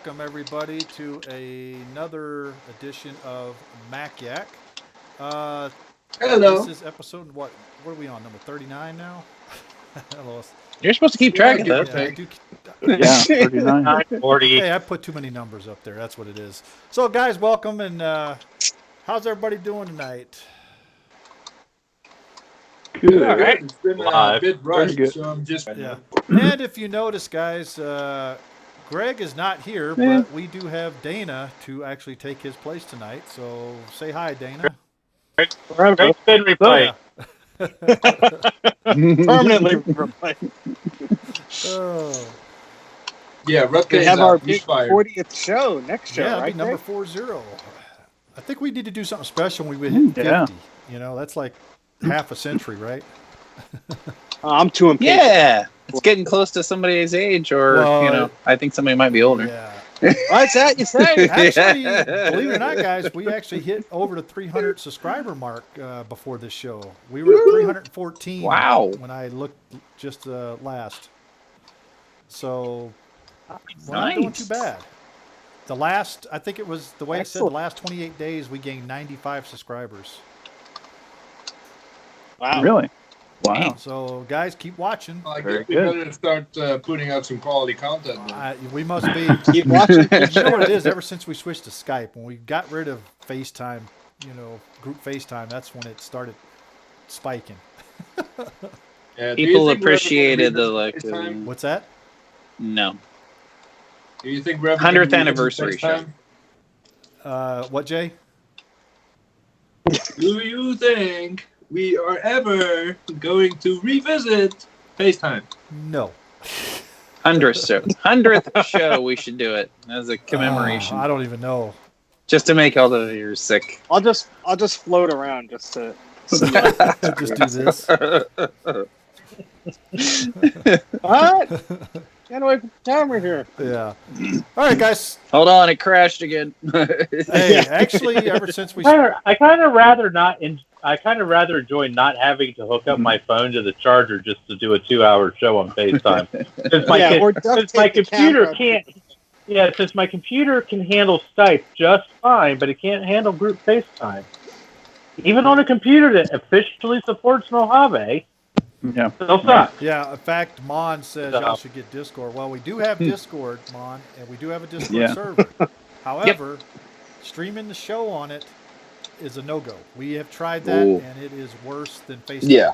welcome everybody to another edition of Mac Yak. Uh, this Hello. is episode what are we on? Number 39 now. I lost. You're supposed to keep track of give or that. Yeah, I take. do. Yeah, 39. 40. Hey, I put too many numbers up there. That's what it is. So, guys, welcome and how's everybody doing tonight? Good. All right. It's been a Live. bit rushed, good. so I'm just. Yeah. And if you notice, guys, Greg is not here, but we do have Dana to actually take his place tonight. So say hi, Dana. Greg's been replaced. Permanently replaced. Oh, Yeah, We Rutger's have our out. He's big fired. 40th show next show, yeah, it'll right? be number Greg? 40. I think we need to do something special when we hit 50. Yeah. You know, that's like half a century, right? I'm too impatient. Yeah. It's getting close to somebody's age, or, Well, I think somebody might be older. Yeah. What's that you say? Actually, believe it or not, guys, we actually hit over the 300 subscriber mark before this show. We were at 314. Wow. When I looked just last. So we're not Nice. doing too bad. The last, I think it was the way it said, the Excellent. last 28 days we gained 95 subscribers. Wow. Really? Wow. So guys, keep watching. I Very guess we good. better start putting out some quality content. Then. We must be. Keep watching. You know what it is? Ever since we switched to Skype, when we got rid of FaceTime, group FaceTime, that's when it started spiking. Do you People think we're appreciated ever the gonna like. do FaceTime? What's that? No. Do you think we're ever 100th gonna do anniversary show. FaceTime? What, Jay? Do you think we are ever going to revisit FaceTime? No. 100th show, we should do it as a commemoration. I don't even know. Just to make all the viewers sick. I'll just float around just to. Just do this. What? Get away from the camera here. Yeah. All right, guys. Hold on, it crashed again. Hey, actually, ever since we I kind of rather not. I kind of rather enjoy not having to hook up my phone to the charger just to do a 2-hour show on FaceTime. Since my, or duct since my tape the computer camera. can't. Yeah, since my computer can handle Skype just fine, but it can't handle group FaceTime. Even on a computer that officially supports Mojave, Yeah. still sucks. Yeah, in fact, Mon says y'all should get Discord. Well, we do have Discord, Mon, and we do have a Discord Yeah. server. However, streaming the show on it is a no-go. We have tried that, Ooh. and it is worse than FaceTime. Yeah.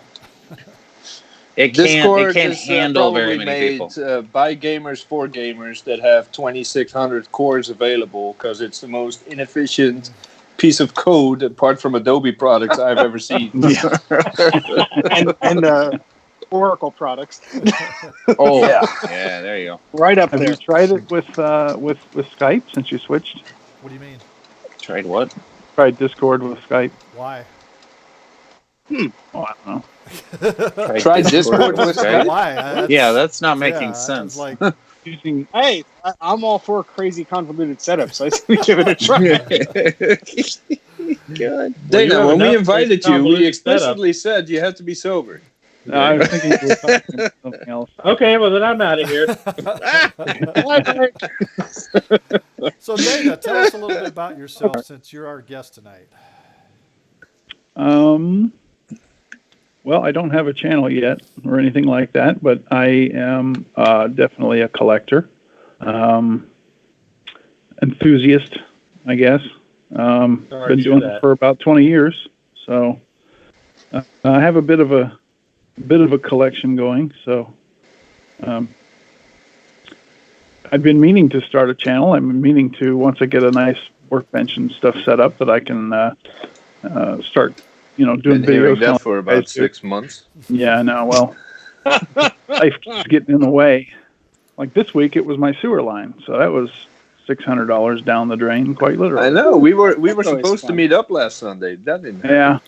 It Discord can't is handle probably very many made people. by gamers for gamers that have 2,600 cores available because it's the most inefficient piece of code apart from Adobe products I've ever seen. and Oracle products. Oh, yeah, there you go. Right up Have there. you tried it with Skype since you switched? What do you mean? Tried what? Tried Discord with Skype? Why? Oh, I don't know. Try Discord with Skype? Why? Yeah, that's not making it's sense. Like, Using Hey, I'm all for crazy convoluted setups. So I say we give it a try. Good. Dana, have when we enough invited you, we convoluted explicitly said you have to be sober. I was thinking you were talking about something else. Okay, well then I'm out of here. so, Dana, tell us a little bit about yourself since you're our guest tonight. Well, I don't have a channel yet or anything like that, but I am definitely a collector, enthusiast, I guess. Sorry to Been hear doing that. it for about 20 years, so I have a bit of a collection going. So I've been meaning to start a channel. I'm meaning to, once I get a nice workbench and stuff set up, that I can start. Doing Been hearing videos. that for on about YouTube. 6 months. Yeah, no, well, life keeps getting in the way. Like this week, it was my sewer line, so that was $600 down the drain, quite literally. I know. We were That's always supposed to fun. meet up last Sunday. That didn't happen.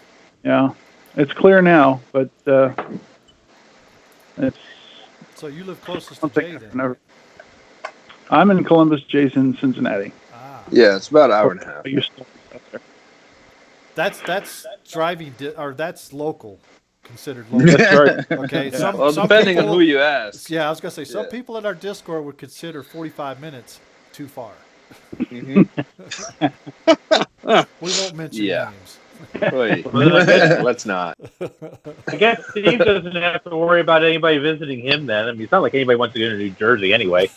Yeah, it's clear now, but it's So, you live closest to something Jay I've then? never. I'm in Columbus, Jason, Cincinnati. Ah. Yeah, it's about an hour and a half. I used to live out there. That's driving, or that's local, considered local. That's right. Okay, Well, some depending people, on who you ask. Yeah, I was gonna say some Yeah. people in our Discord would consider 45 minutes too far. Mhm. We won't mention Yeah. names. Wait, Well, I guess- let's not. I guess Steve doesn't have to worry about anybody visiting him then. I mean, it's not like anybody wants to go to New Jersey anyway.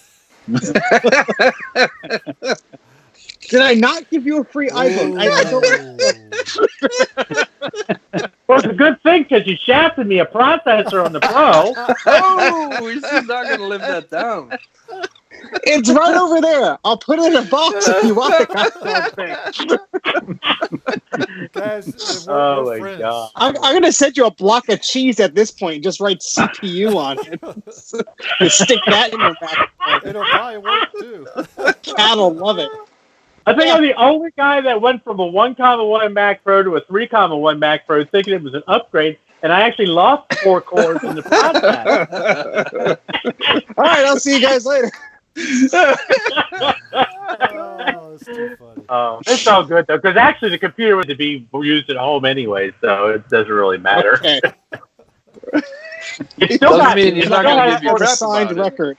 Did I not give you a free iPhone? I don't. Well, it's a good thing because you shafted me a processor on the Pro. Oh, he's just not going to live that down. It's right over there. I'll put it in a box if you want the thing. Guys, Oh, we're my friends. God. I'm going to send you a block of cheese at this point and just write CPU on it. Just stick that in your back. It'll probably work too. Cat'll love it. I think I'm the only guy that went from a 1,1 Mac Pro to a 3,1 Mac Pro thinking it was an upgrade, and I actually lost 4 cores in the process. All right, I'll see you guys later. Oh, that's too funny. It's all good, though, because actually the computer was to be used at home anyway, so it doesn't really matter. Okay. It still Doesn't got, mean he's it not still going to has give you more- crap Signed about it. record.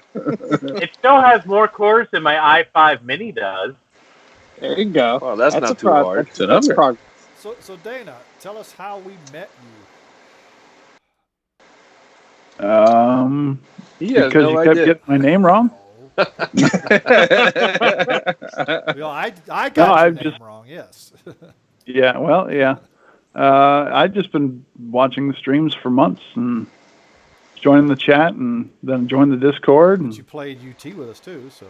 It still has more cores than my i5 Mini does. There you go. Well, that's not a too hard. That's progress. So Dana, tell us how we met you. He has Because no you kept idea. getting my name wrong. You know, I got No, your I've name just- wrong. Yes. Yeah, well, yeah. I've just been watching the streams for months and joining the chat and then joined the Discord. But And you played UT with us too, so.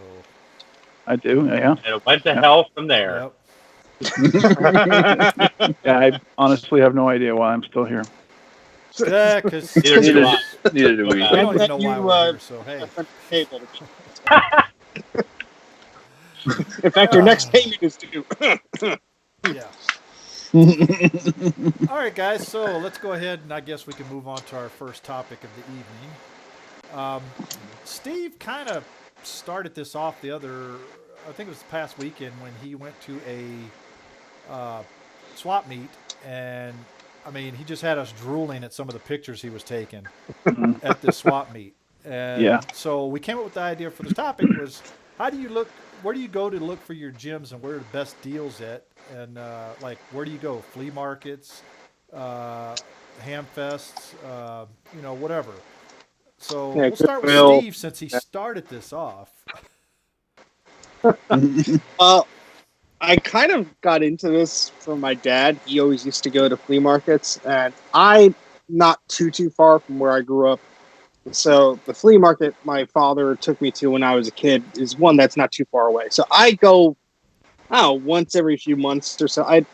I do, yeah. And it went to hell from there. Yep. Yeah, I honestly have no idea why I'm still here. Yeah, because Neither do I. Neither do we. we don't even know You, why we're here. So hey. Table. In fact, your next payment is due. Yeah. All right, guys. So let's go ahead and I guess we can move on to our first topic of the evening. Steve kind of started this off I think it was the past weekend when he went to a swap meet, and I mean, he just had us drooling at some of the pictures he was taking at this swap meet. And Yeah. so we came up with the idea for the topic was, how do you look, where do you go to look for your gems and where are the best deals at? And like, where do you go? Flea markets, ham fests, you know, whatever. So Yeah, we'll start with Goodwill. Steve since he started this off. I kind of got into this from my dad. He always used to go to flea markets, and I'm not too far from where I grew up. So the flea market my father took me to when I was a kid is one that's not too far away. So I go, once every few months or so. I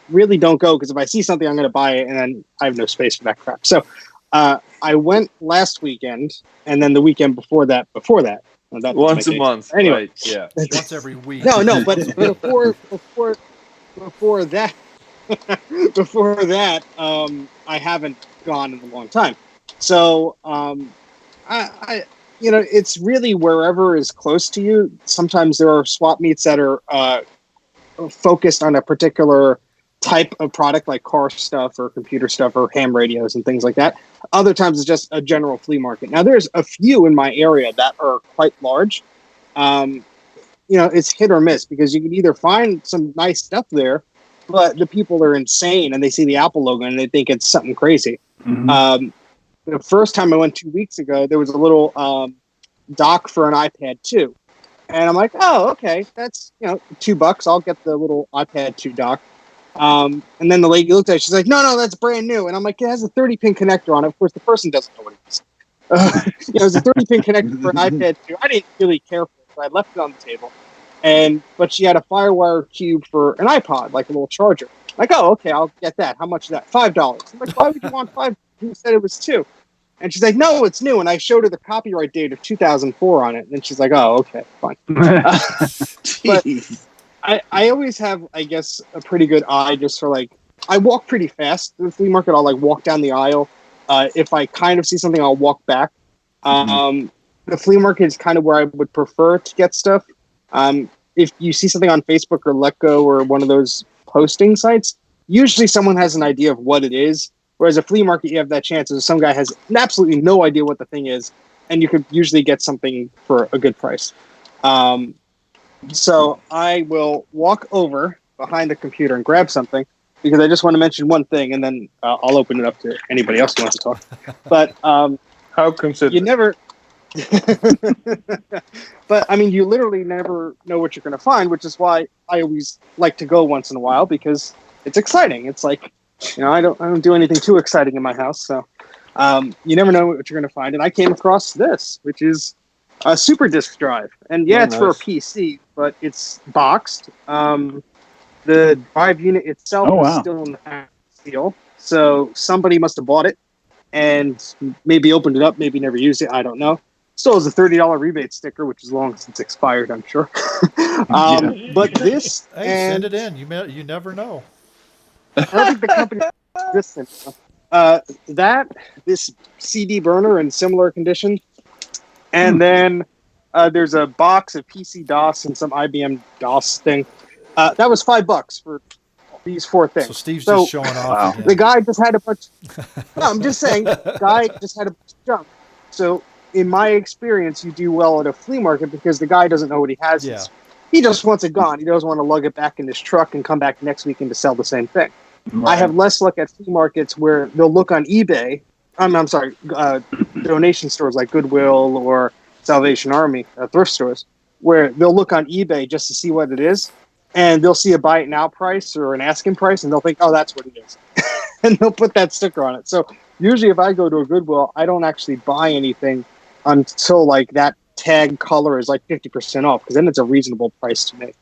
really don't go because if I see something, I'm going to buy it, and then I have no space for that crap. So I went last weekend, and then the weekend before that. That was Once my a day. month. Anyway. Right, yeah. Once every week. No, but before that, before that, I haven't gone in a long time. So, I it's really wherever is close to you. Sometimes there are swap meets that are focused on a particular type of product, like car stuff or computer stuff or ham radios and things like that. Other times it's just a general flea market. Now there's a few in my area that are quite large. It's hit or miss because you can either find some nice stuff there, but the people are insane and they see the Apple logo and they think it's something crazy. Mm-hmm. The first time I went 2 weeks ago, there was a little dock for an iPad 2. And I'm like, oh, okay, that's, $2. I'll get the little iPad 2 dock. And then the lady looked at it. She's like, no, that's brand new. And I'm like, it has a 30-pin connector on it. Of course, the person doesn't know what it is. It was a 30-pin connector for an iPad 2. I didn't really care for it, so I left it on the table. But she had a FireWire cube for an iPod, like a little charger. Like, oh, okay, I'll get that. How much is that? $5. I'm like, why would you want $5? You said it was $2. And she's like, no, it's new. And I showed her the copyright date of 2004 on it. And she's like, oh, okay, fine. But I always have, I guess, a pretty good eye just for I walk pretty fast to the flea market. I'll walk down the aisle. If I kind of see something, I'll walk back. The flea market is kind of where I would prefer to get stuff. If you see something on Facebook or Letgo or one of those posting sites, usually someone has an idea of what it is. Whereas a flea market, you have that chance of some guy has absolutely no idea what the thing is, and you could usually get something for a good price. So I will walk over behind the computer and grab something because I just want to mention one thing, and then I'll open it up to anybody else who wants to talk. But How considerate. you never. But I mean, you literally never know what you're going to find, which is why I always like to go once in a while because it's exciting. It's like, I don't do anything too exciting in my house, so you never know what you're going to find. And I came across this, which is a super disk drive, and it's for a PC, but it's boxed. The drive unit itself is still in the steel, so somebody must have bought it and maybe opened it up, maybe never used it. I don't know. Still has a $30 rebate sticker, which is long since expired, I'm sure. But this, send it in. You never know. I don't think the company this thing. This CD burner in similar condition, and then there's a box of PC DOS and some IBM DOS thing. That was $5 for these 4 things. So Steve's just showing off. The guy just had a bunch. No, I'm just saying, guy just had a bunch of junk. So, in my experience, you do well at a flea market because the guy doesn't know what he has. Yeah. He just wants it gone. He doesn't want to lug it back in his truck and come back next weekend to sell the same thing. Right. I have less luck at flea markets where they'll look on eBay. I'm sorry, donation stores like Goodwill or Salvation Army, thrift stores, where they'll look on eBay just to see what it is. And they'll see a buy it now price or an asking price, and they'll think, oh, that's what it is. And they'll put that sticker on it. So usually if I go to a Goodwill, I don't actually buy anything until like that tag color is like 50% off, because then it's a reasonable price to me.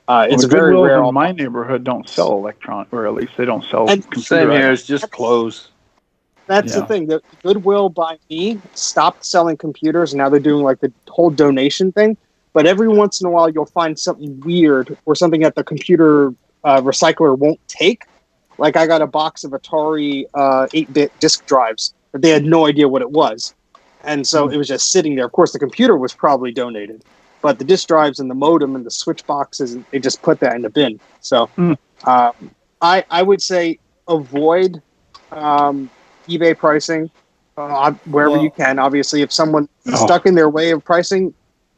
It's very Goodwills rare. In my neighborhood don't sell electronic, or at least they don't sell computer Same here, items. it's just clothes. That's the thing. The Goodwill by me stopped selling computers, and now they're doing like the whole donation thing. But every once in a while, you'll find something weird or something that the computer recycler won't take. Like I got a box of Atari 8-bit disk drives, but they had no idea what it was. And so it was just sitting there. Of course, the computer was probably donated, but the disk drives and the modem and the switch boxes, they just put that in the bin. So I would say avoid eBay pricing wherever you can. Obviously, if someone's stuck in their way of pricing,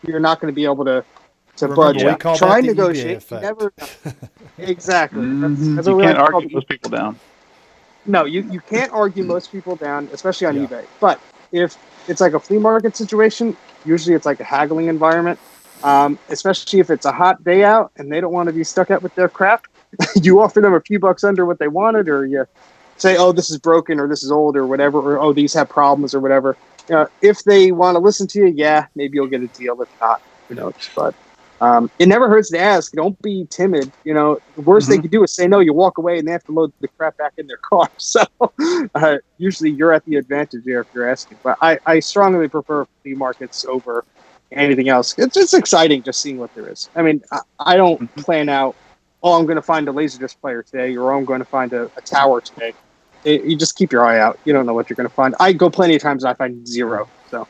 you're not going to be able to budge. Try and negotiate. Never. Exactly. That's you can't argue most people down. No, you can't argue most people down, especially on eBay. But if it's like a flea market situation, usually it's like a haggling environment, especially if it's a hot day out and they don't want to be stuck out with their crap. You offer them a few bucks under what they wanted, or you say, oh, this is broken, or this is old, or whatever, or oh, these have problems, or whatever. If they want to listen to you, maybe you'll get a deal. If not, who knows? But it never hurts to ask. Don't be timid. The worst they can do is say no. You walk away, and they have to load the crap back in their car. So usually you're at the advantage there if you're asking. But I strongly prefer flea markets over anything else. It's just exciting just seeing what there is. I mean, I don't plan out, oh, I'm going to find a Laserdisc player today, or I'm going to find a tower today. You just keep your eye out. You don't know what you're going to find. I go plenty of times and I find zero. So,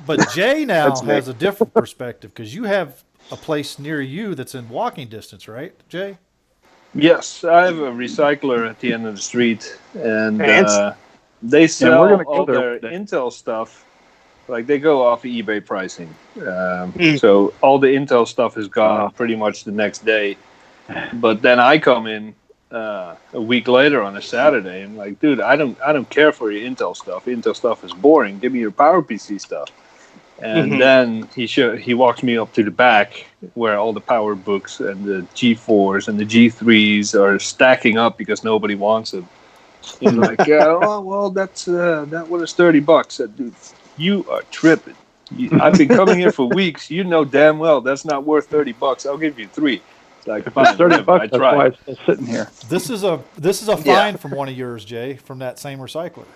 but Jay now has a different perspective because you have a place near you that's in walking distance, right, Jay? Yes, I have a recycler at the end of the street, and they sell all their Intel stuff. Like they go off eBay pricing, so all the Intel stuff is gone pretty much the next day. But then I come in a week later on a Saturday, and like, dude, I don't care for your Intel stuff. Intel stuff is boring. Give me your PowerPC stuff. And then he walks me up to the back where all the power books and the G4s and the G3s are stacking up because nobody wants them. He's like, oh well, that one is $30. I said, dude, you are tripping. I've been coming here for weeks. You know damn well that's not worth $30. I'll give you 3. Like, if it's $30, that's why it's still sitting here. This is a find from one of yours, Jay, from that same recycler.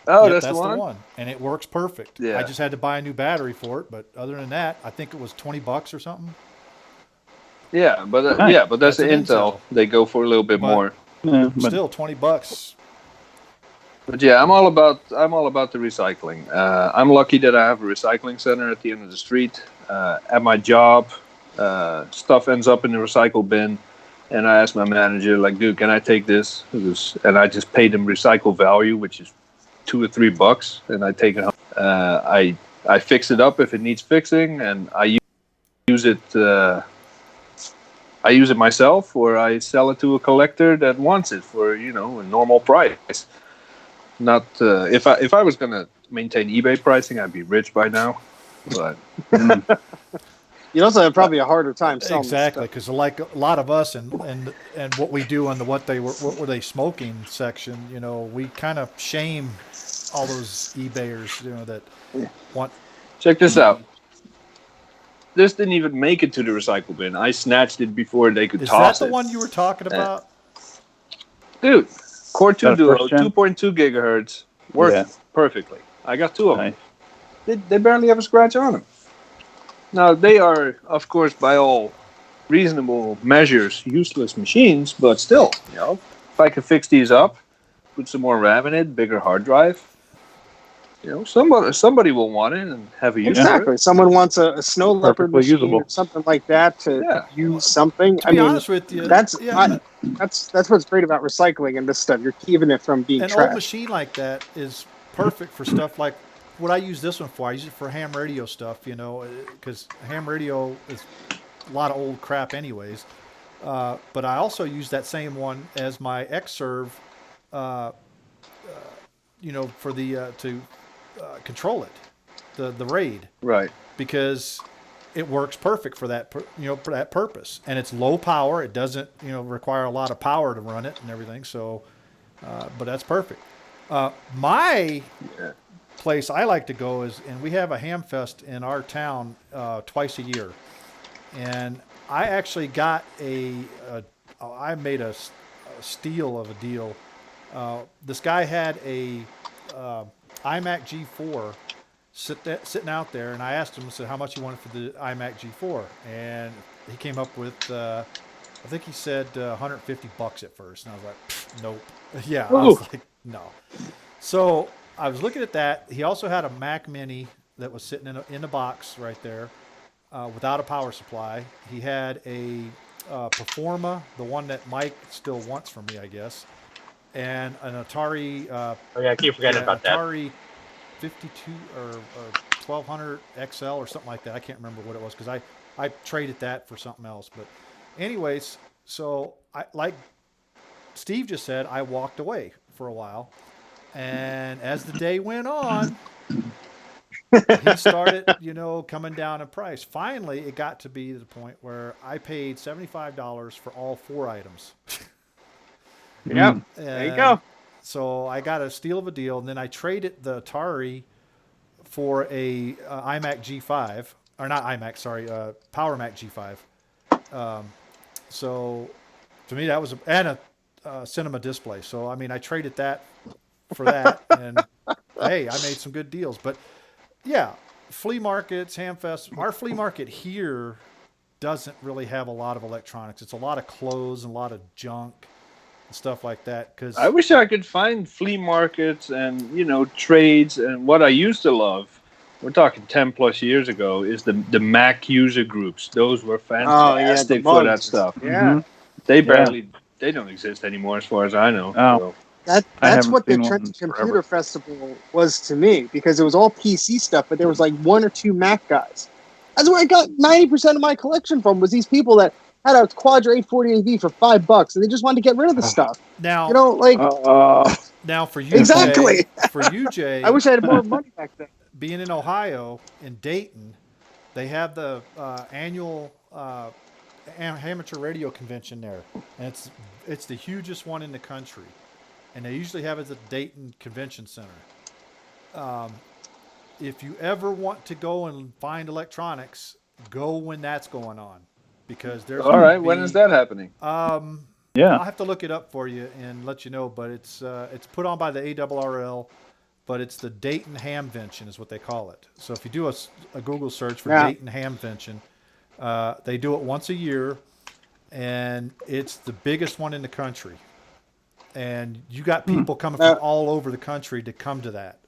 Oh, yep, that's the one, and it works perfect. Yeah. I just had to buy a new battery for it, but other than that, I think it was $20 or something. Yeah, but that's the Intel. They go for a little bit more. Yeah, still $20. But yeah, I'm all about the recycling. I'm lucky that I have a recycling center at the end of the street. At my job, stuff ends up in the recycle bin, and I ask my manager, like, dude, can I take this? And I just pay them recycle value, which is $2 or $3, and I take it home. I fix it up if it needs fixing, and I use it I use it myself, or I sell it to a collector that wants it for a normal price. Not if I was gonna maintain eBay pricing, I'd be rich by now. But You'd also have probably a harder time selling exactly, because like a lot of us and what we do on the what were they smoking section, we kind of shame all those eBayers, that want. Check this out. This didn't even make it to the recycle bin. I snatched it before they could toss it. Is that the one you were talking about? Dude, Core 2 Duo, first gen? 2.2 gigahertz, working perfectly. I got 2 of them. Nice. They barely have a scratch on them. Now, they are, of course, by all reasonable measures, useless machines, but still, if I can fix these up, put some more RAM in it, bigger hard drive, somebody will want it and have a use for it. Exactly. Someone wants a snow leopard Perfectly machine usable. or something like that to use something. To be honest with you, that's what's great about recycling and this stuff. You're keeping it from being an trash. old machine like that is perfect for stuff like what I use this one for. I use it for ham radio stuff, because ham radio is a lot of old crap anyways. But I also use that same one as my Xserve, for the to control it, the RAID. Right. Because it works perfect for that, for that purpose, and it's low power. It doesn't, require a lot of power to run it and everything. So, but that's perfect. My place I like to go is, and we have a ham fest in our town twice a year, and I actually got I made a steal of a deal. This guy had a iMac G4 sitting out there, and I asked him, I said, how much he wanted for the iMac G4, and he came up with, I think he said $150 at first, and I was like, nope. Yeah, I was like, no. So I was looking at that. He also had a Mac Mini that was sitting in a box right there without a power supply. He had a Performa, the one that Mike still wants from me, I guess, and an Atari. I keep forgetting about that. Atari 52 or 1200 XL or something like that. I can't remember what it was because I traded that for something else. But anyways, so like Steve just said, I walked away for a while, and as the day went on, he started, coming down in price. Finally, it got to be the point where I paid $75 for all 4 items. Yep. There you go. So I got a steal of a deal, and then I traded the Atari for a iMac G5, or not iMac, sorry, Power Mac G5. So to me, that was and a cinema display. So I mean, I traded that for that, and hey, I made some good deals. But yeah, flea markets, Hamfest. Our flea market here doesn't really have a lot of electronics. It's a lot of clothes and a lot of junk and stuff like that. Because I wish I could find flea markets and trades. And what I used to love, we're talking 10 plus years ago, is the Mac user groups. Those were fantastic for that stuff. Yeah, they don't exist anymore as far as I know. Oh. So. That's what the Trent Computer Festival was to me, because it was all PC stuff, but there was like 1 or 2 Mac guys. That's where I got 90% of my collection from, was these people that had a Quadra 840AV for $5, and they just wanted to get rid of the stuff. Now, now for you, exactly. Jay, for you, Jay, I wish I had more money back then. Being in Ohio, in Dayton, they have the annual amateur radio convention there, and it's the hugest one in the country, and they usually have it at the Dayton Convention Center. If you ever want to go and find electronics, go when that's going on, because there's all right. When is that happening? I'll have to look it up for you and let you know. But it's put on by the ARRL, but it's the Dayton Hamvention is what they call it. So if you do a Google search for Dayton Hamvention, they do it once a year, and it's the biggest one in the country. And you got people coming from all over the country to come to that.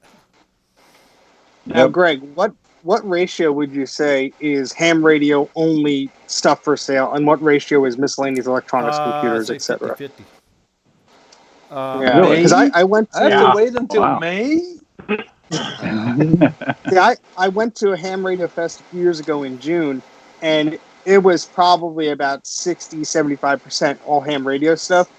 Now, Greg, what ratio would you say is ham radio only stuff for sale, and what ratio is miscellaneous electronics, computers, etc.? 50-50. Yeah, because I went to... I have to wait until May? Yeah, I went to a ham radio fest a few years ago in June, and it was probably about 60-75% all ham radio stuff.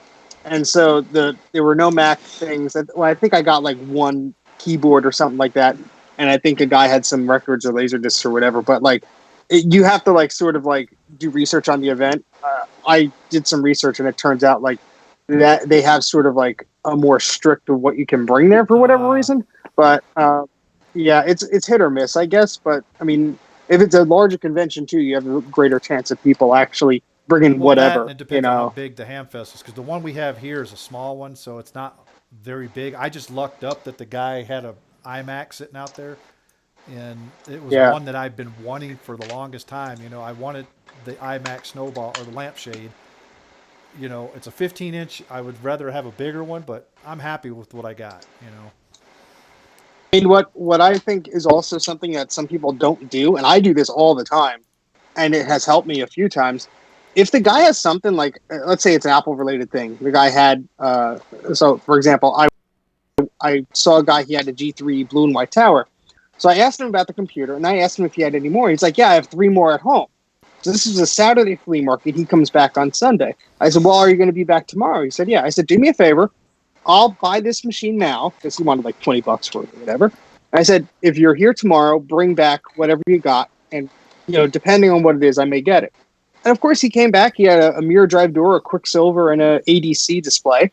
And so there were no Mac things. I think I got like one keyboard or something like that. And I think a guy had some records or laser discs or whatever. But like, you have to like sort of like do research on the event. I did some research, and it turns out like that they have sort of like a more strict of what you can bring there for whatever reason. But yeah, it's hit or miss, I guess. But I mean, if it's a larger convention too, you have a greater chance of people actually bringing whatever. It depends on how big the ham fest is, because the one we have here is a small one, so it's not very big. I just lucked up that the guy had a iMac sitting out there, and it was one that I've been wanting for the longest time. You know, I wanted the iMac Snowball or the lampshade. You know, it's a 15-inch. I would rather have a bigger one, but I'm happy with what I got. You know. I mean, what I think is also something that some people don't do, and I do this all the time, and it has helped me a few times. If the guy has something like, let's say it's an Apple-related thing, the guy had, so for example, I saw a guy, he had a G3 blue and white tower. So I asked him about the computer, and I asked him if he had any more. He's like, yeah, I have 3 more at home. So this is a Saturday flea market. He comes back on Sunday. I said, well, are you going to be back tomorrow? He said, yeah. I said, do me a favor. I'll buy this machine now, because he wanted like $20 for it or whatever. I said, if you're here tomorrow, bring back whatever you got, and you know, depending on what it is, I may get it. And of course, he came back. He had a mirror drive door, a Quicksilver, and a ADC display.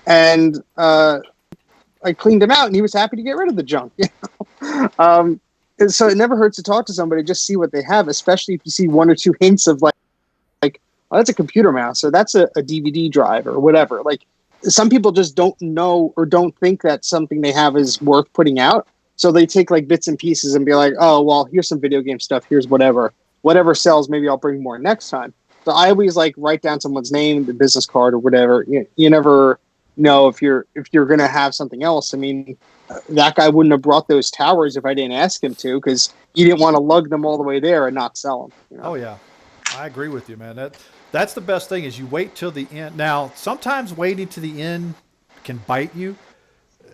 And I cleaned him out, and he was happy to get rid of the junk. You know? And so it never hurts to talk to somebody, just see what they have, especially if you see 1 or 2 hints of like oh, that's a computer mouse, or that's a DVD drive, or whatever. Like, some people just don't know or don't think that something they have is worth putting out. So they take like bits and pieces and be like, oh, well, here's some video game stuff. Here's whatever sells. Maybe I'll bring more next time. So I always like write down someone's name, the business card or whatever. You never know if you're going to have something else. I mean, that guy wouldn't have brought those towers if I didn't ask him to, because you didn't want to lug them all the way there and not sell them. You know? Oh yeah, I agree with you, man. That's the best thing, is you wait till the end. Now, sometimes waiting to the end can bite you.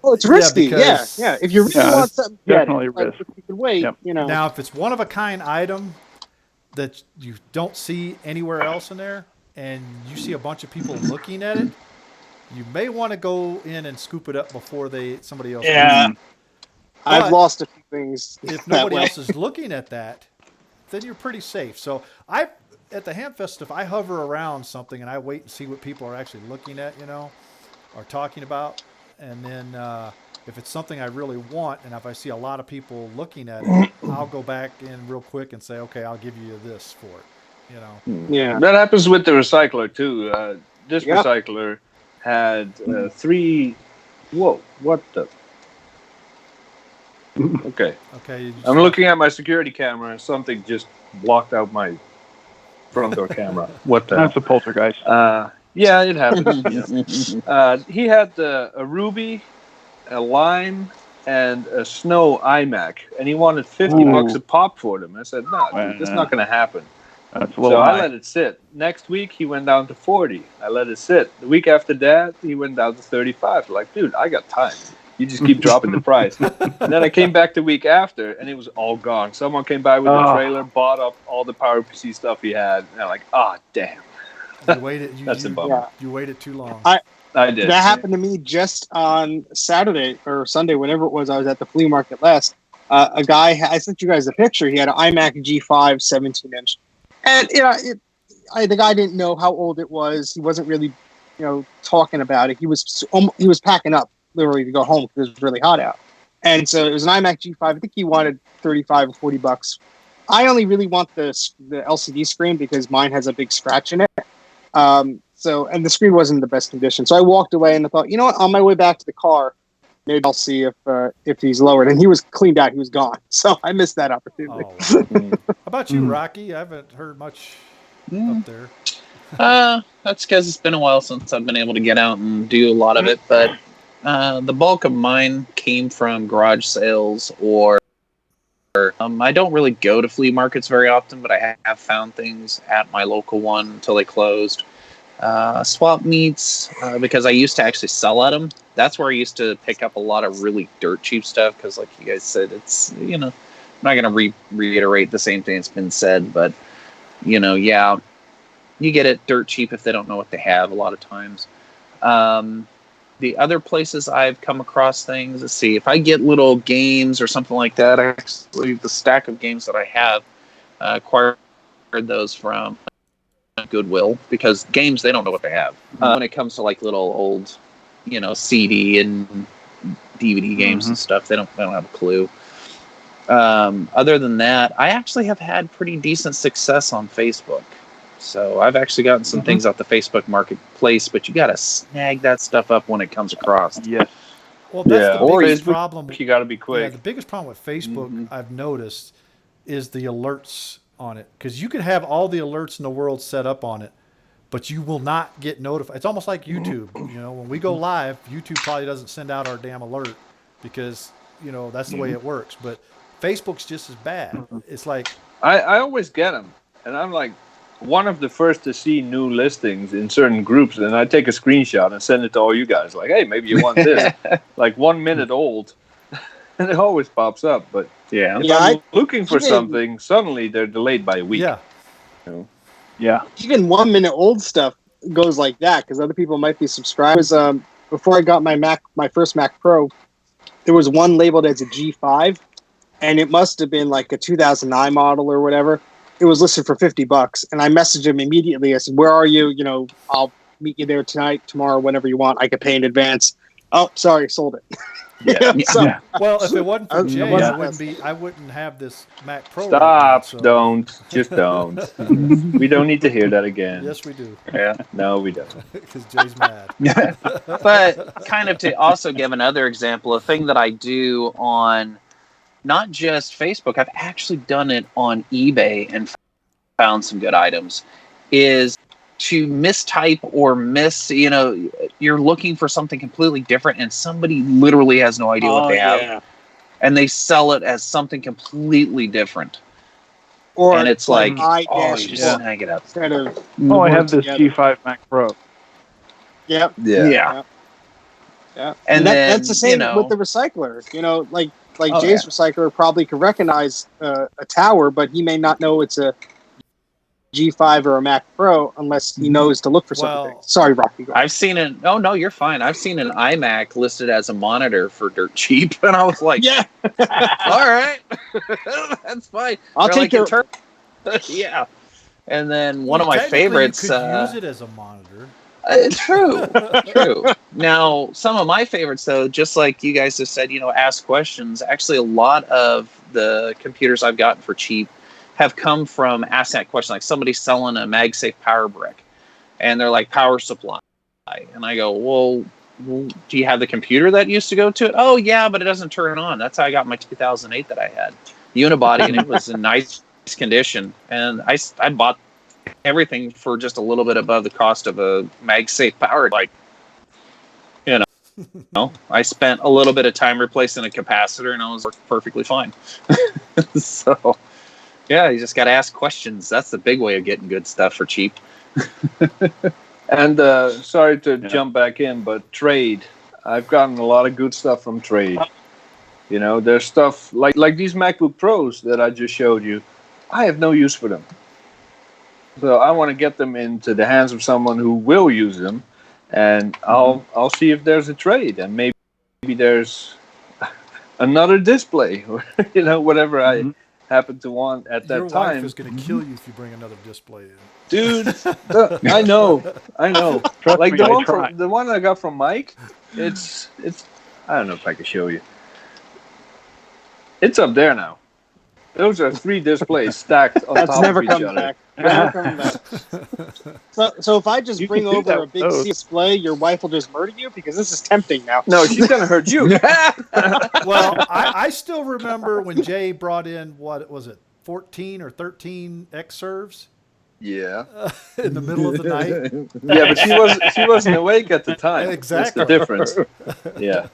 Well, it's risky. Yeah. If you really want something, definitely risk. You can wait. Yep. You know. Now, if it's one of a kind item that you don't see anywhere else in there, and you see a bunch of people looking at it, you may want to go in and scoop it up before somebody else. Yeah. I've lost a few things. If nobody else is looking at that, then you're pretty safe. So at the Hamfest, if I hover around something and I wait and see what people are actually looking at, you know, or talking about, and then if it's something I really want, and if I see a lot of people looking at it, I'll go back in real quick and say, okay, I'll give you this for it, you know. Yeah. That happens with the recycler too. This recycler had 3. Whoa! What the? Okay. I'm looking at my security camera, and something just blocked out my front door camera. What the? That's a poltergeist. Yeah, it happens. Yeah. He had a Ruby, a Lime, and a Snow iMac, and he wanted $50 a pop for them. I said, no, dude, that's not going to happen. That's a little high. I let it sit. Next week, he went down to 40. I let it sit. The week after that, he went down to 35. Like, dude, I got time. You just keep dropping the price. And then I came back the week after, and it was all gone. Someone came by with a trailer, bought up all the PowerPC stuff he had, and I'm like, damn. You waited. That's a bummer. You waited too long. I did. That happened to me just on Saturday or Sunday, whenever it was. I was at the flea market last. A guy, I sent you guys a picture. He had an iMac G5 17-inch. And the guy didn't know how old it was. He wasn't really, talking about it. He was packing up literally to go home because it was really hot out. And so it was an iMac G5. I think he wanted $35 or $40. I only really want the LCD screen because mine has a big scratch in it. And the screen wasn't in the best condition. So I walked away and I thought, you know what? On my way back to the car, maybe I'll see if he's lowered. And he was cleaned out. He was gone. So I missed that opportunity. How about you, Rocky? I haven't heard much up there. That's because it's been a while since I've been able to get out and do a lot of it. But the bulk of mine came from garage sales or I don't really go to flea markets very often, but I have found things at my local one until they closed. Swap meets, because I used to actually sell at them. That's where I used to pick up a lot of really dirt cheap stuff because, like you guys said, it's, I'm not going to reiterate the same thing that's been said, but you get it dirt cheap if they don't know what they have a lot of times. The other places I've come across things, let's see, if I get little games or something like that, actually the stack of games that I have, acquired those from Goodwill, because games, they don't know what they have. When it comes to like little old, CD and DVD games and stuff, they don't have a clue. Other than that, I actually have had pretty decent success on Facebook. So I've actually gotten some things off the Facebook Marketplace, but you got to snag that stuff up when it comes across. Yes. Well, that's the biggest Facebook, problem. You got to be quick. Yeah, the biggest problem with Facebook, I've noticed, is the alerts on it. Because you can have all the alerts in the world set up on it, but you will not get notified. It's almost like YouTube. When we go live, YouTube probably doesn't send out our damn alert because, that's the way it works. But Facebook's just as bad. It's like... I always get them, and I'm like one of the first to see new listings in certain groups, and I take a screenshot and send it to all you guys. Like, hey, maybe you want this. Like 1 minute old, and it always pops up. But if I'm looking for something, suddenly they're delayed by a week. Yeah. Yeah. Even 1 minute old stuff goes like that because other people might be subscribed. Before I got my first Mac Pro, there was one labeled as a G5, and it must have been like a 2009 model or whatever. It was listed for $50, and I messaged him immediately. I said, "Where are you? I'll meet you there tonight, tomorrow, whenever you want. I could pay in advance." Oh, sorry, sold it. Well, if it wasn't for Jay, I wouldn't have this Mac Pro. Stop! Right now, just don't. We don't need to hear that again. Yes, we do. Yeah, no, we don't. Because Jay's mad. But kind of to also give another example, a thing that I do on not just Facebook, I've actually done it on eBay and found some good items, is to mistype or you're looking for something completely different and somebody literally has no idea what they have. And they sell it as something completely different. And it's like, you just snag it up. Instead of I have this G5 Mac Pro. Yep. Yeah. And that's the same with the recycler. Jay's recycler probably could recognize a tower, but he may not know it's a G5 or a Mac Pro unless he knows to look for something. Sorry, Rocky. I've seen it. Oh, no, you're fine. I've seen an iMac listed as a monitor for dirt cheap, and I was like, yeah, all right, that's fine. I'll take your turn. Yeah. And then one of my favorites. You could use it as a monitor. True. Now, some of my favorites, though, just like you guys have said, ask questions. Actually, a lot of the computers I've gotten for cheap have come from asking that question. Like somebody selling a MagSafe power brick, and they're like, power supply. And I go, well, do you have the computer that used to go to it? Oh, yeah, but it doesn't turn on. That's how I got my 2008 that I had. Unibody, and it was in nice condition. And I bought everything for just a little bit above the cost of a MagSafe power. I spent a little bit of time replacing a capacitor, and I was perfectly fine. So, yeah, you just got to ask questions. That's the big way of getting good stuff for cheap. And sorry to jump back in, but trade. I've gotten a lot of good stuff from trade. There's stuff like these MacBook Pros that I just showed you. I have no use for them. So I want to get them into the hands of someone who will use them, and I'll see if there's a trade, and maybe there's another display, or whatever I happen to want at that time. Your wife is going to kill you if you bring another display in. Dude, I know. Trust Like me, the one I got from Mike, it's I don't know if I can show you. It's up there now. Those are 3 displays stacked on top of each other. Back. So if I just bring over a big display, your wife will just murder you because this is tempting now. No, she's gonna hurt you. Well, I still remember when Jay brought in, what was it, 14 or 13 X-Serves? Yeah. In the middle of the night. Yeah, but she wasn't awake at the time. Exactly. That's the difference. Yeah.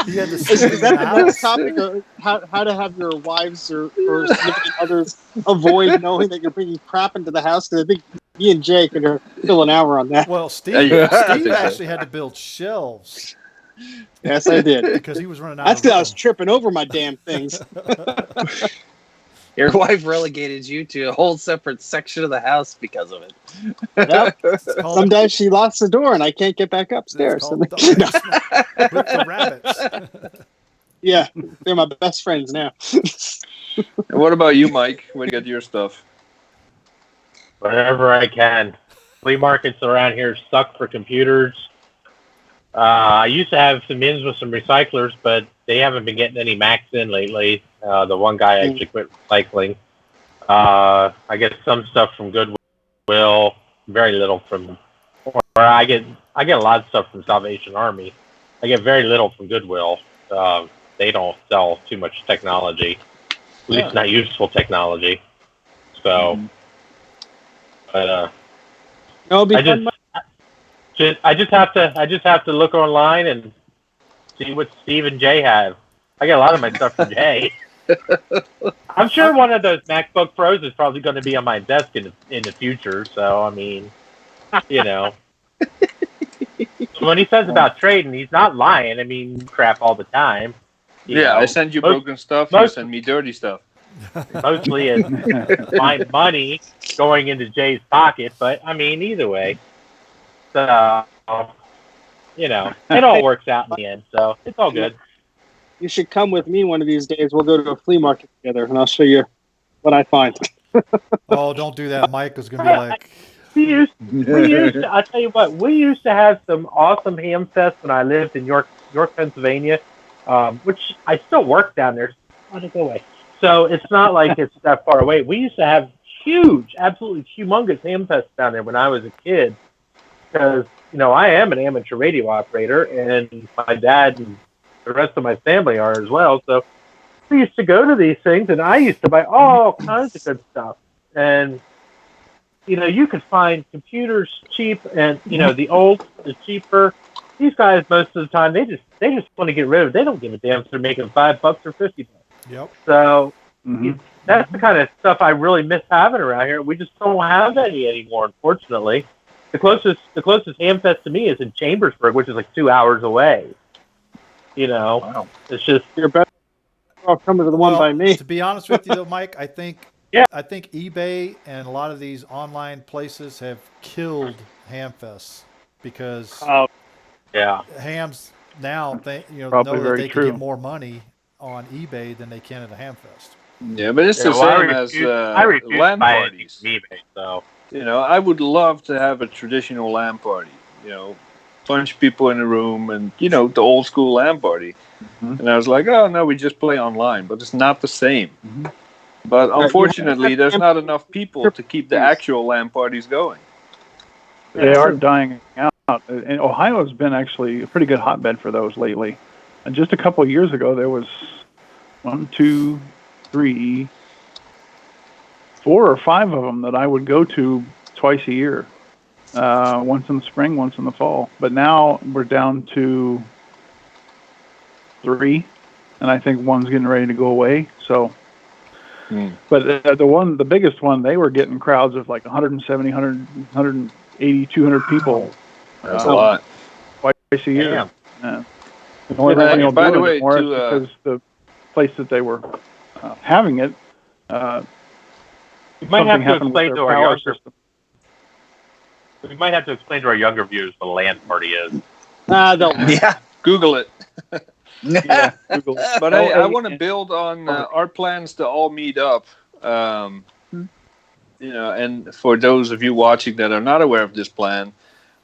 Is that the next topic of how to have your wives or significant others avoid knowing that you're bringing crap into the house? Because I think me and Jay could fill an hour on that. Well, Steve actually had to build shelves. Yes, I did. Because he was running out That's of because I room. was tripping over my damn things. Your wife relegated you to a whole separate section of the house because of it. Yep. called- Some days she locks the door and I can't get back upstairs. It's called the basement with the rabbits. Yeah, they're my best friends now. And what about you, Mike? Where do you get your stuff? Wherever I can. Flea markets around here suck for computers. I used to have some ins with some recyclers, but they haven't been getting any Macs in lately. The one guy actually quit recycling. I get some stuff from Goodwill, very little from, or I get a lot of stuff from Salvation Army. I get very little from Goodwill. They don't sell too much technology, at least not useful technology. So, but No, I just have to look online and see what Steve and Jay have. I get a lot of my stuff from Jay. I'm sure one of those MacBook Pros is probably going to be on my desk in the future. So I mean, you know, when he says about trading, he's not lying. I mean, crap all the time. You know, I send you broken stuff. You send me dirty stuff. Mostly it's my money going into Jay's pocket, but I mean, either way. So, you know, it all works out in the end, so it's all good. You should come with me one of these days. We'll go to a flea market together, and I'll show you what I find. Oh, don't do that. Mike was going to be like... We used to, I'll tell you what, we used to have some awesome ham fests when I lived in York, Pennsylvania, which I still work down there. Let it go away. So it's not like it's that far away. We used to have huge, absolutely humongous ham fests down there when I was a kid. Because, you know, I am an amateur radio operator, and my dad and the rest of my family are as well. So we used to go to these things, and I used to buy all kinds of good stuff. And, you know, you could find computers cheap, and, you know, the old is cheaper. These guys, most of the time, they just want to get rid of it. They don't give a damn if they're making $5 or $50. Yep. So that's the kind of stuff I really miss having around here. We just don't have any anymore, unfortunately. The closest ham fest to me is in Chambersburg, which is like 2 hours away. You know, It's just You're better off coming to the one by me. To be honest with you, though, Mike, I think eBay and a lot of these online places have killed ham-fests because hams now know that they can get more money on eBay than they can at a ham fest. Yeah, but it's the same as LAN parties. eBay, so. You know, I would love to have a traditional LAN party. You know, bunch of people in a room and, you know, the old school LAN party. And I was like, oh, no, we just play online. But it's not the same. But unfortunately, there's not enough people to keep the actual LAN parties going. They are dying out. And Ohio's been actually a pretty good hotbed for those lately. And just a couple of years ago, there was 1, 2, 3, 4 or 5 of them that I would go to twice a year. Once in the spring, once in the fall. But now we're down to 3, and I think one's getting ready to go away. So, but the biggest one, they were getting crowds of like 170, 100, 180, 200 people. That's a lot. Twice a year. Damn. The only reason they'll by do the it way, anymore is because the place that they were having it. You might have to happened with explain their to our power younger. system. We might have to explain to our younger viewers what a LAN party is. Google it. Yeah, Google. But I want to build on our plans to all meet up. You know, and for those of you watching that are not aware of this plan,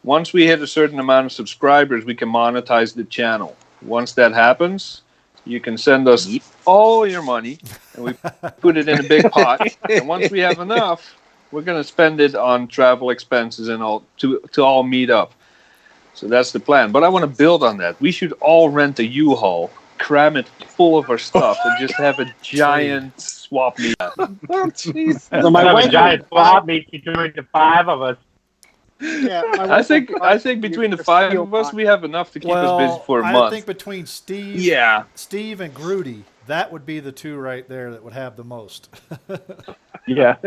once we hit a certain amount of subscribers, we can monetize the channel. Once that happens, you can send us all your money, and we put it in a big pot. And once we have enough, we're going to spend it on travel expenses and all to all meet up. So that's the plan. But I want to build on that. We should all rent a U-Haul, cram it full of our stuff, and just have a giant swap meet. So have a giant swap meet between the 5 of us. Yeah, I think between the 5 of us, we have enough to keep us busy for a month. I think between Steve and Grudy, that would be the 2 right there that would have the most. Yeah.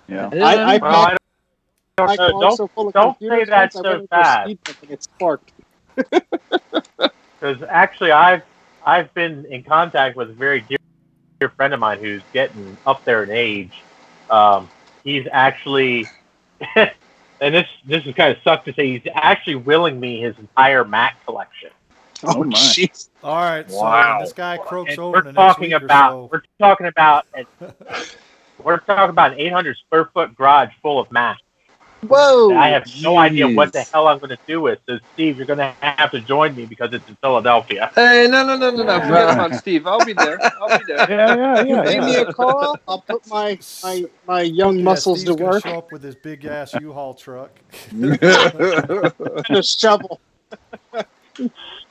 I don't say that so fast. It's sparked. Because actually, I've been in contact with a very dear dear friend of mine who's getting up there in age. He's actually, and this is kind of sucks to say, he's actually willing me his entire Mac collection. Oh, my. jeez. All right, so Wow. when this guy croaks And over in the next week or so. we're talking about an 800 square foot garage full of Macs. Whoa. I have no idea what the Jeez. hell I'm going to do with. So, Steve, you're going to have to join me because it's in Philadelphia. Hey, no. Forget about Steve. I'll be there. Give me a call. I'll put my young muscles Steve's to gonna work show up with his big ass U-Haul truck. and a shovel.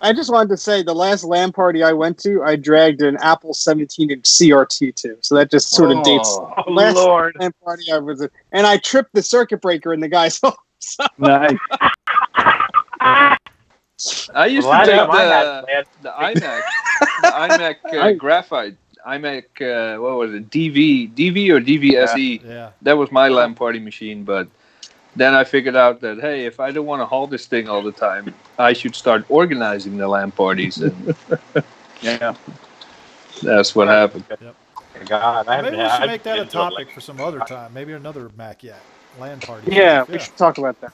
I just wanted to say the last LAN party I went to, I dragged an Apple 17-inch CRT to. So that just sort of dates Oh, the last Lord. LAN party I was at. And I tripped the circuit breaker in the guy's home. So Nice. I used Well, to I take know my Mac, the iMac graphite. iMac, what was it? DV or DVSE. Yeah. That was my LAN party machine, but then I figured out that, hey, if I don't want to haul this thing all the time, I should start organizing the LAN parties. And Yeah. that's what happened. God, Maybe we should make that a topic for some other time. Maybe another Mac LAN party. yeah, we should talk about that.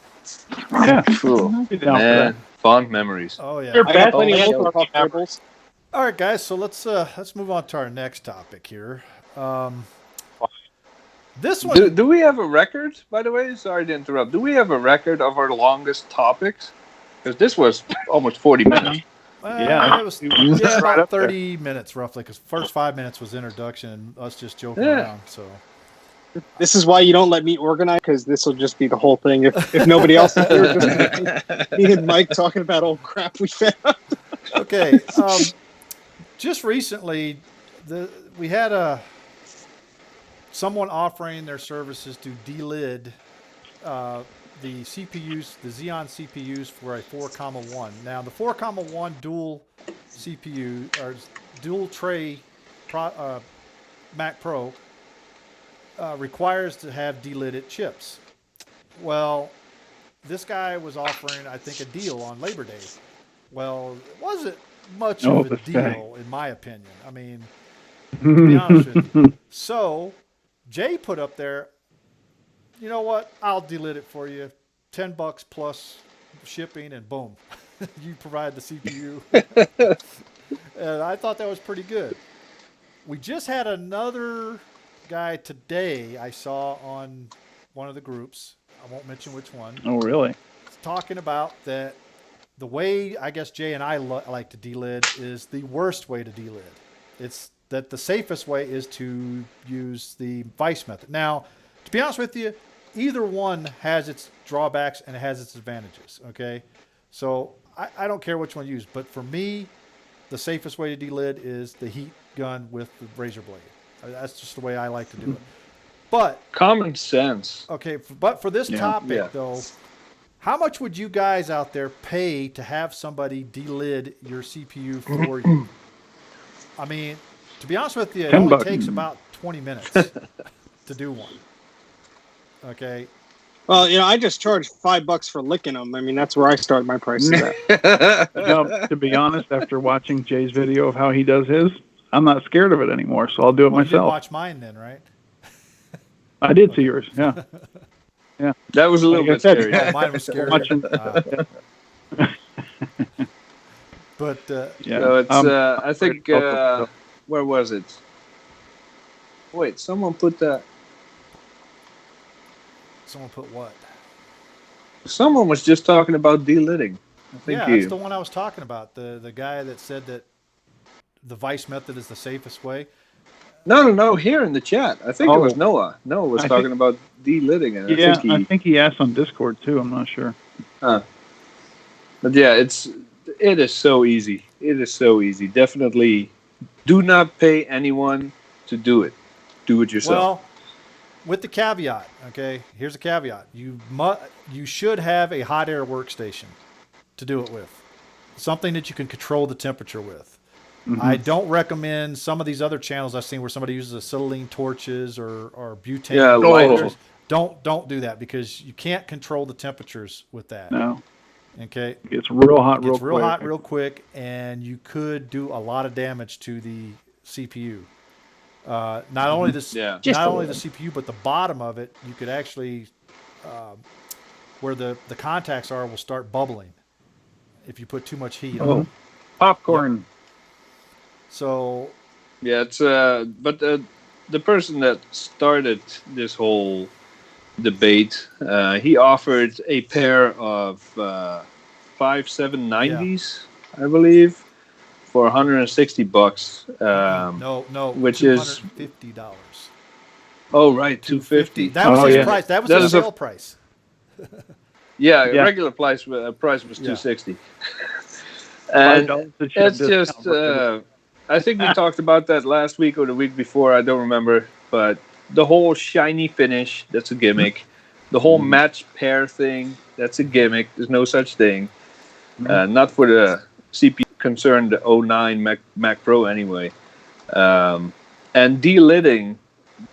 Yeah. Cool. Be down for Man, fond memories. Oh yeah. Your I got best plenty of LAN local party puck tables. All right, guys. So let's move on to our next topic here. This one. Do we have a record, by the way? Sorry to interrupt. Do we have a record of our longest topics? Because this was almost 40 minutes. Yeah. It was Right about up there. 30 minutes roughly, because first 5 minutes was introduction and us just joking Yeah. around. So This is why you don't let me organize, because this will just be the whole thing. If nobody else is here, just me and Mike talking about old crap we found. okay, just recently, we had someone offering their services to delid the CPUs, the Xeon CPUs for a 4,1. Now, the 4,1 dual CPU or dual tray Mac Pro requires to have delidded chips. Well, this guy was offering, I think, a deal on Labor Day. Well, it wasn't much of a deal, in my opinion. I mean, to be honest with you. So, Jay put up there, you know what? I'll delid it for you. $10 plus shipping, and boom, you provide the CPU. And I thought that was pretty good. We just had another guy today I saw on one of the groups. I won't mention which one. Oh, really? Talking about that the way I guess Jay and I like to delid is the worst way to delid. It's that the safest way is to use the vice method. Now, to be honest with you, either one has its drawbacks and it has its advantages, okay? So I don't care which one you use, but for me, the safest way to delid is the heat gun with the razor blade. That's just the way I like to do it. But Common sense. okay, but for this topic, Yeah. though, how much would you guys out there pay to have somebody delid your CPU for you? I mean, to be honest with you, it only $10. takes about 20 minutes to do one. Okay. Well, I just charge $5 for licking them. I mean, that's where I start my prices at. To be honest, after watching Jay's video of how he does his, I'm not scared of it anymore, so I'll do it Well, you didn't myself. watch mine then, right? I did see yours, yeah. Yeah. That was a little Like I bit said, scary. Oh, mine was scary. Watching- But Yeah. So it's, I think, pretty close. where was it? Wait, someone put that. someone put what? Someone was just talking about delidding. I think Yeah, you. that's the one I was talking about. The guy that said that the vice method is the safest way. No. Here in the chat, I think it was Oh. Noah. Noah was I talking about delidding, and Yeah, I think he. asked on Discord too. I'm not sure. But yeah, it is so easy. It is so easy. Definitely, do not pay anyone to do it. Do it yourself. Well, with the caveat, okay, here's a caveat. You should have a hot air workstation to do it with. Something that you can control the temperature with. Mhm. I don't recommend some of these other channels I've seen where somebody uses acetylene torches or butane. Yeah, lighters. Don't do that because you can't control the temperatures with that. No, Okay. it gets real hot It gets real quick. hot real quick, and you could do a lot of damage to the CPU. Not only the Just not a only the little. CPU, but the bottom of it, you could actually where the contacts are will start bubbling if you put too much heat on. Oh, It. popcorn. So Yeah, it's but the person that started this whole debate, he offered a pair of 5790s, I believe, for $160. no, Which is $250. oh right, $250. 250. That was Oh, his yeah. price. That was That his is a- sale price. Yeah, Yeah. regular price was Yeah. $260. $5 And to ship it's discount. just I think we talked about that last week or the week before, I don't remember, but the whole shiny finish, that's a gimmick. The whole match pair thing, that's a gimmick. There's no such thing. Not for the CPU concerned, the 09 Mac Pro anyway. And delidding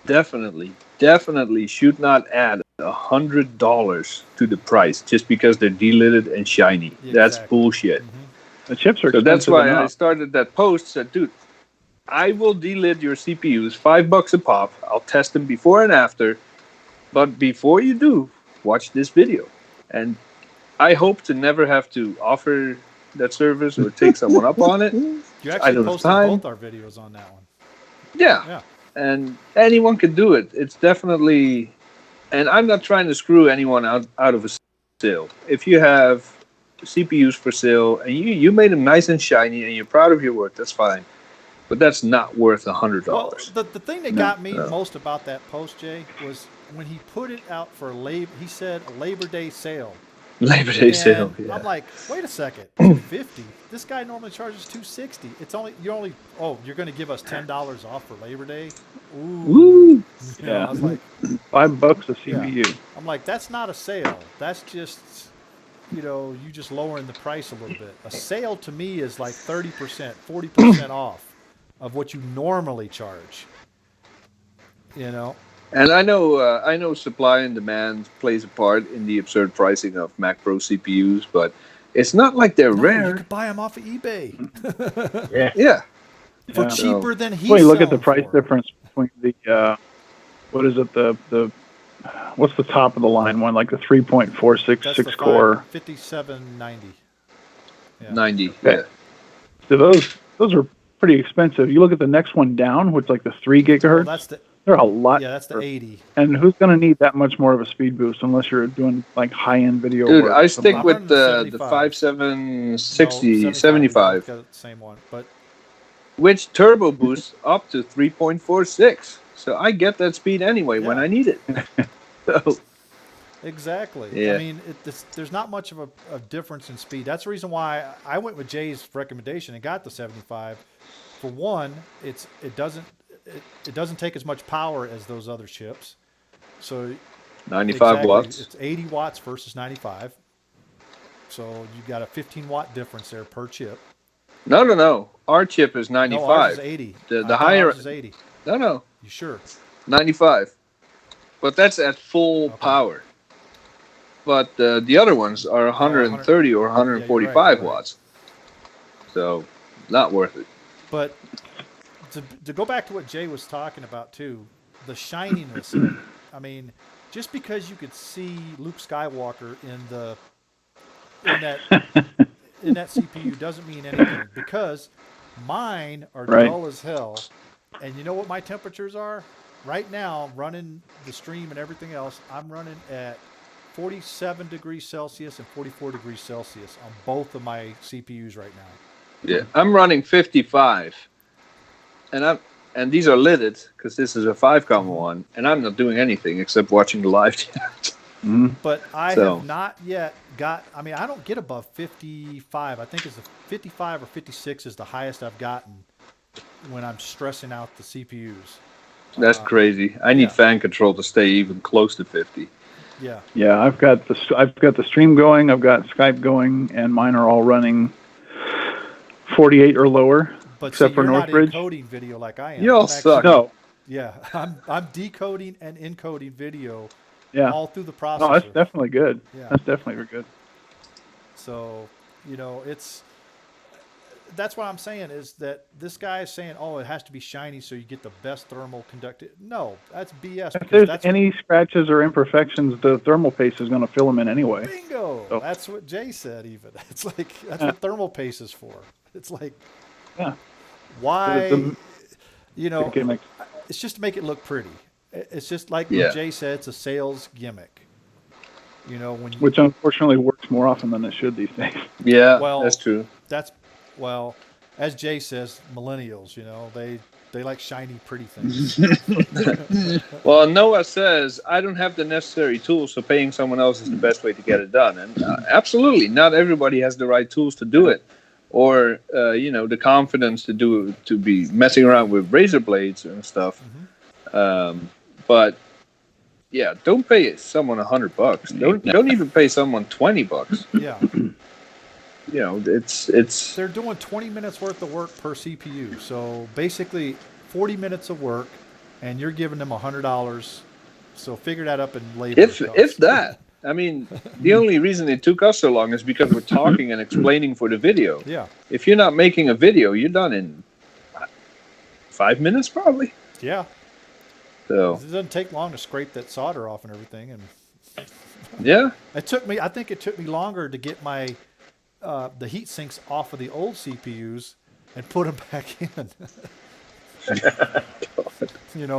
definitely should not add $100 to the price just because they're delidded and shiny. That's Exactly. bullshit. The chips are So expensive that's why I enough. started that post. Said, dude, I will delid your CPUs $5 a pop. I'll test them before and after. But before you do, watch this video. And I hope to never have to offer that service or take someone up on it. You I actually don't have posted time. both our videos on that one. Yeah. Yeah. And anyone can do it. It's definitely, and I'm not trying to screw anyone out of a sale. If you have CPUs for sale and you made them nice and shiny and you're proud of your work, that's fine. But that's not worth $100. Well, the thing that got me most about that post, Jay, was when he put it out for he said a Labor Day sale. Labor Day sale. And Yeah. I'm like, wait a second, 250. This guy normally charges 260. It's only you're going to give us $10 off for Labor Day. Ooh. Woo. You know, Yeah. I was like, $5 a CPU. I'm like, that's not a sale. That's just, you just lowering the price a little bit. A sale to me is like 30%, 40% off of what you normally charge. And I know supply and demand plays a part in the absurd pricing of Mac Pro CPUs, but it's not like they're No, rare. you could buy them off of eBay Yeah. for Yeah. cheaper than he's Well, you look at the selling price for. difference between the what is it, the what's the top of the line one, like the 3.46 That's 6 the core. 5790. Yeah. 90. Okay. Yeah. So those are pretty expensive. You look at the next one down, which like the 3 Well, gigahertz. that's the They're a lot. that's the cheaper. 80. And who's going to need that much more of a speed boost unless you're doing like high-end video Dude, work? I stick I'm with running the the 5760, No, 75, we got the same one, but which turbo boosts up to 3.46. So I get that speed anyway when Yeah. I need it. So, exactly. Yeah. I mean, there's not much of a difference in speed. That's the reason why I went with Jay's recommendation and got the 75. For one, it doesn't take as much power as those other chips. So 95 exactly, watts. it's 80 watts versus 95. So you got a 15-watt difference there per chip. No. Our chip is 95. No, ours is 80. The I thought higher ours is 80. No. You sure? 95. But that's at full power. But the other ones are 130 or 145 right. watts. So, not worth it. But to go back to what Jay was talking about too, the shininess of it. I mean, just because you could see Luke Skywalker in that CPU doesn't mean anything, because mine are dull as hell. And you know what my temperatures are? Right now, running the stream and everything else, I'm running at 47 degrees Celsius and 44 degrees Celsius on both of my CPUs right now. Yeah, I'm running 55. And these are lidded because this is a 5.1, and I'm not doing anything except watching the live chat. But I have not yet got. I mean, I don't get above 55. I think it's the 55 or 56 is the highest I've gotten when I'm stressing out the CPUs. That's crazy. I need fan control to stay even close to 50. Yeah. Yeah, I've got the stream going, I've got Skype going, and mine are all running 48 or lower. But except for you're Northbridge. not encoding video like I am. You all I'm suck. No. Yeah, I'm decoding and encoding video Yeah. all through the processor. Oh, that's definitely good. Yeah. That's definitely good. So, it's that's what I'm saying is that this guy is saying, oh, it has to be shiny so you get the best thermal conductive. No, that's BS. If there's any scratches or imperfections, the thermal paste is going to fill them in anyway. Bingo. So. That's what Jay said. Even it's like that's what thermal paste is for. It's like, why? It's just to make it look pretty. It's just like what Jay said. It's a sales gimmick. Which unfortunately works more often than it should these days. Yeah, well, that's true. As Jay says, millennials, they like shiny, pretty things. Well, Noah says, I don't have the necessary tools, so paying someone else is the best way to get it done. And absolutely, not everybody has the right tools to do it, or the confidence to be messing around with razor blades and stuff. Mm-hmm. But yeah, don't pay someone $100. Don't even pay someone $20. Yeah. It's they're doing 20 minutes worth of work per CPU. So basically 40 minutes of work, and you're giving them $100. So figure that up in labor. If that. I mean, the only reason it took us so long is because we're talking and explaining for the video. Yeah. If you're not making a video, you're done in 5 minutes probably. Yeah. So it doesn't take long to scrape that solder off and everything, and yeah, I think it took me longer to get my the heat sinks off of the old CPUs and put them back in,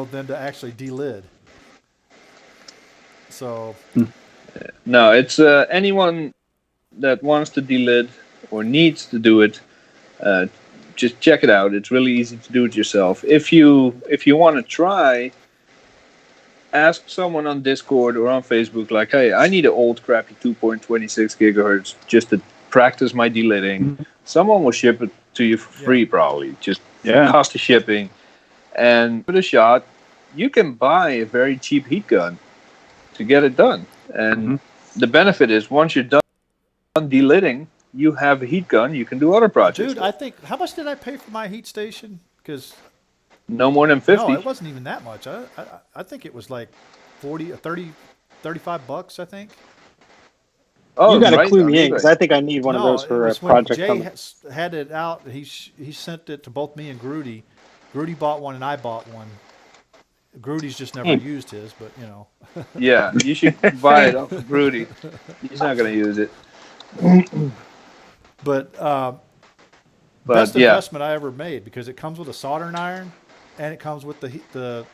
than to actually delid. So no, it's anyone that wants to delid or needs to do it. Just check it out. It's really easy to do it yourself. If you want to try, ask someone on Discord or on Facebook, like, hey, I need an old crappy 2.26 gigahertz just to practice my delidding. Mm-hmm. Someone will ship it to you for free, probably. Just cost of shipping. And give it a shot. You can buy a very cheap heat gun to get it done. And the benefit is once you're done delidding, you have a heat gun, you can do other projects. Dude, I think, how much did I pay for my heat station? Because no more than 50. No, it wasn't even that much. I think it was like 40 or 30, $35, I think. Oh, you got to clue me in because I think I need one of those for a project. Jay had it out. He sent it to both me and Grudy. Grudy bought one and I bought one. Grudy's just never used his, but Yeah, you should buy it off of Grudy. He's not going to use it. But best investment I ever made because it comes with a soldering iron and it comes with the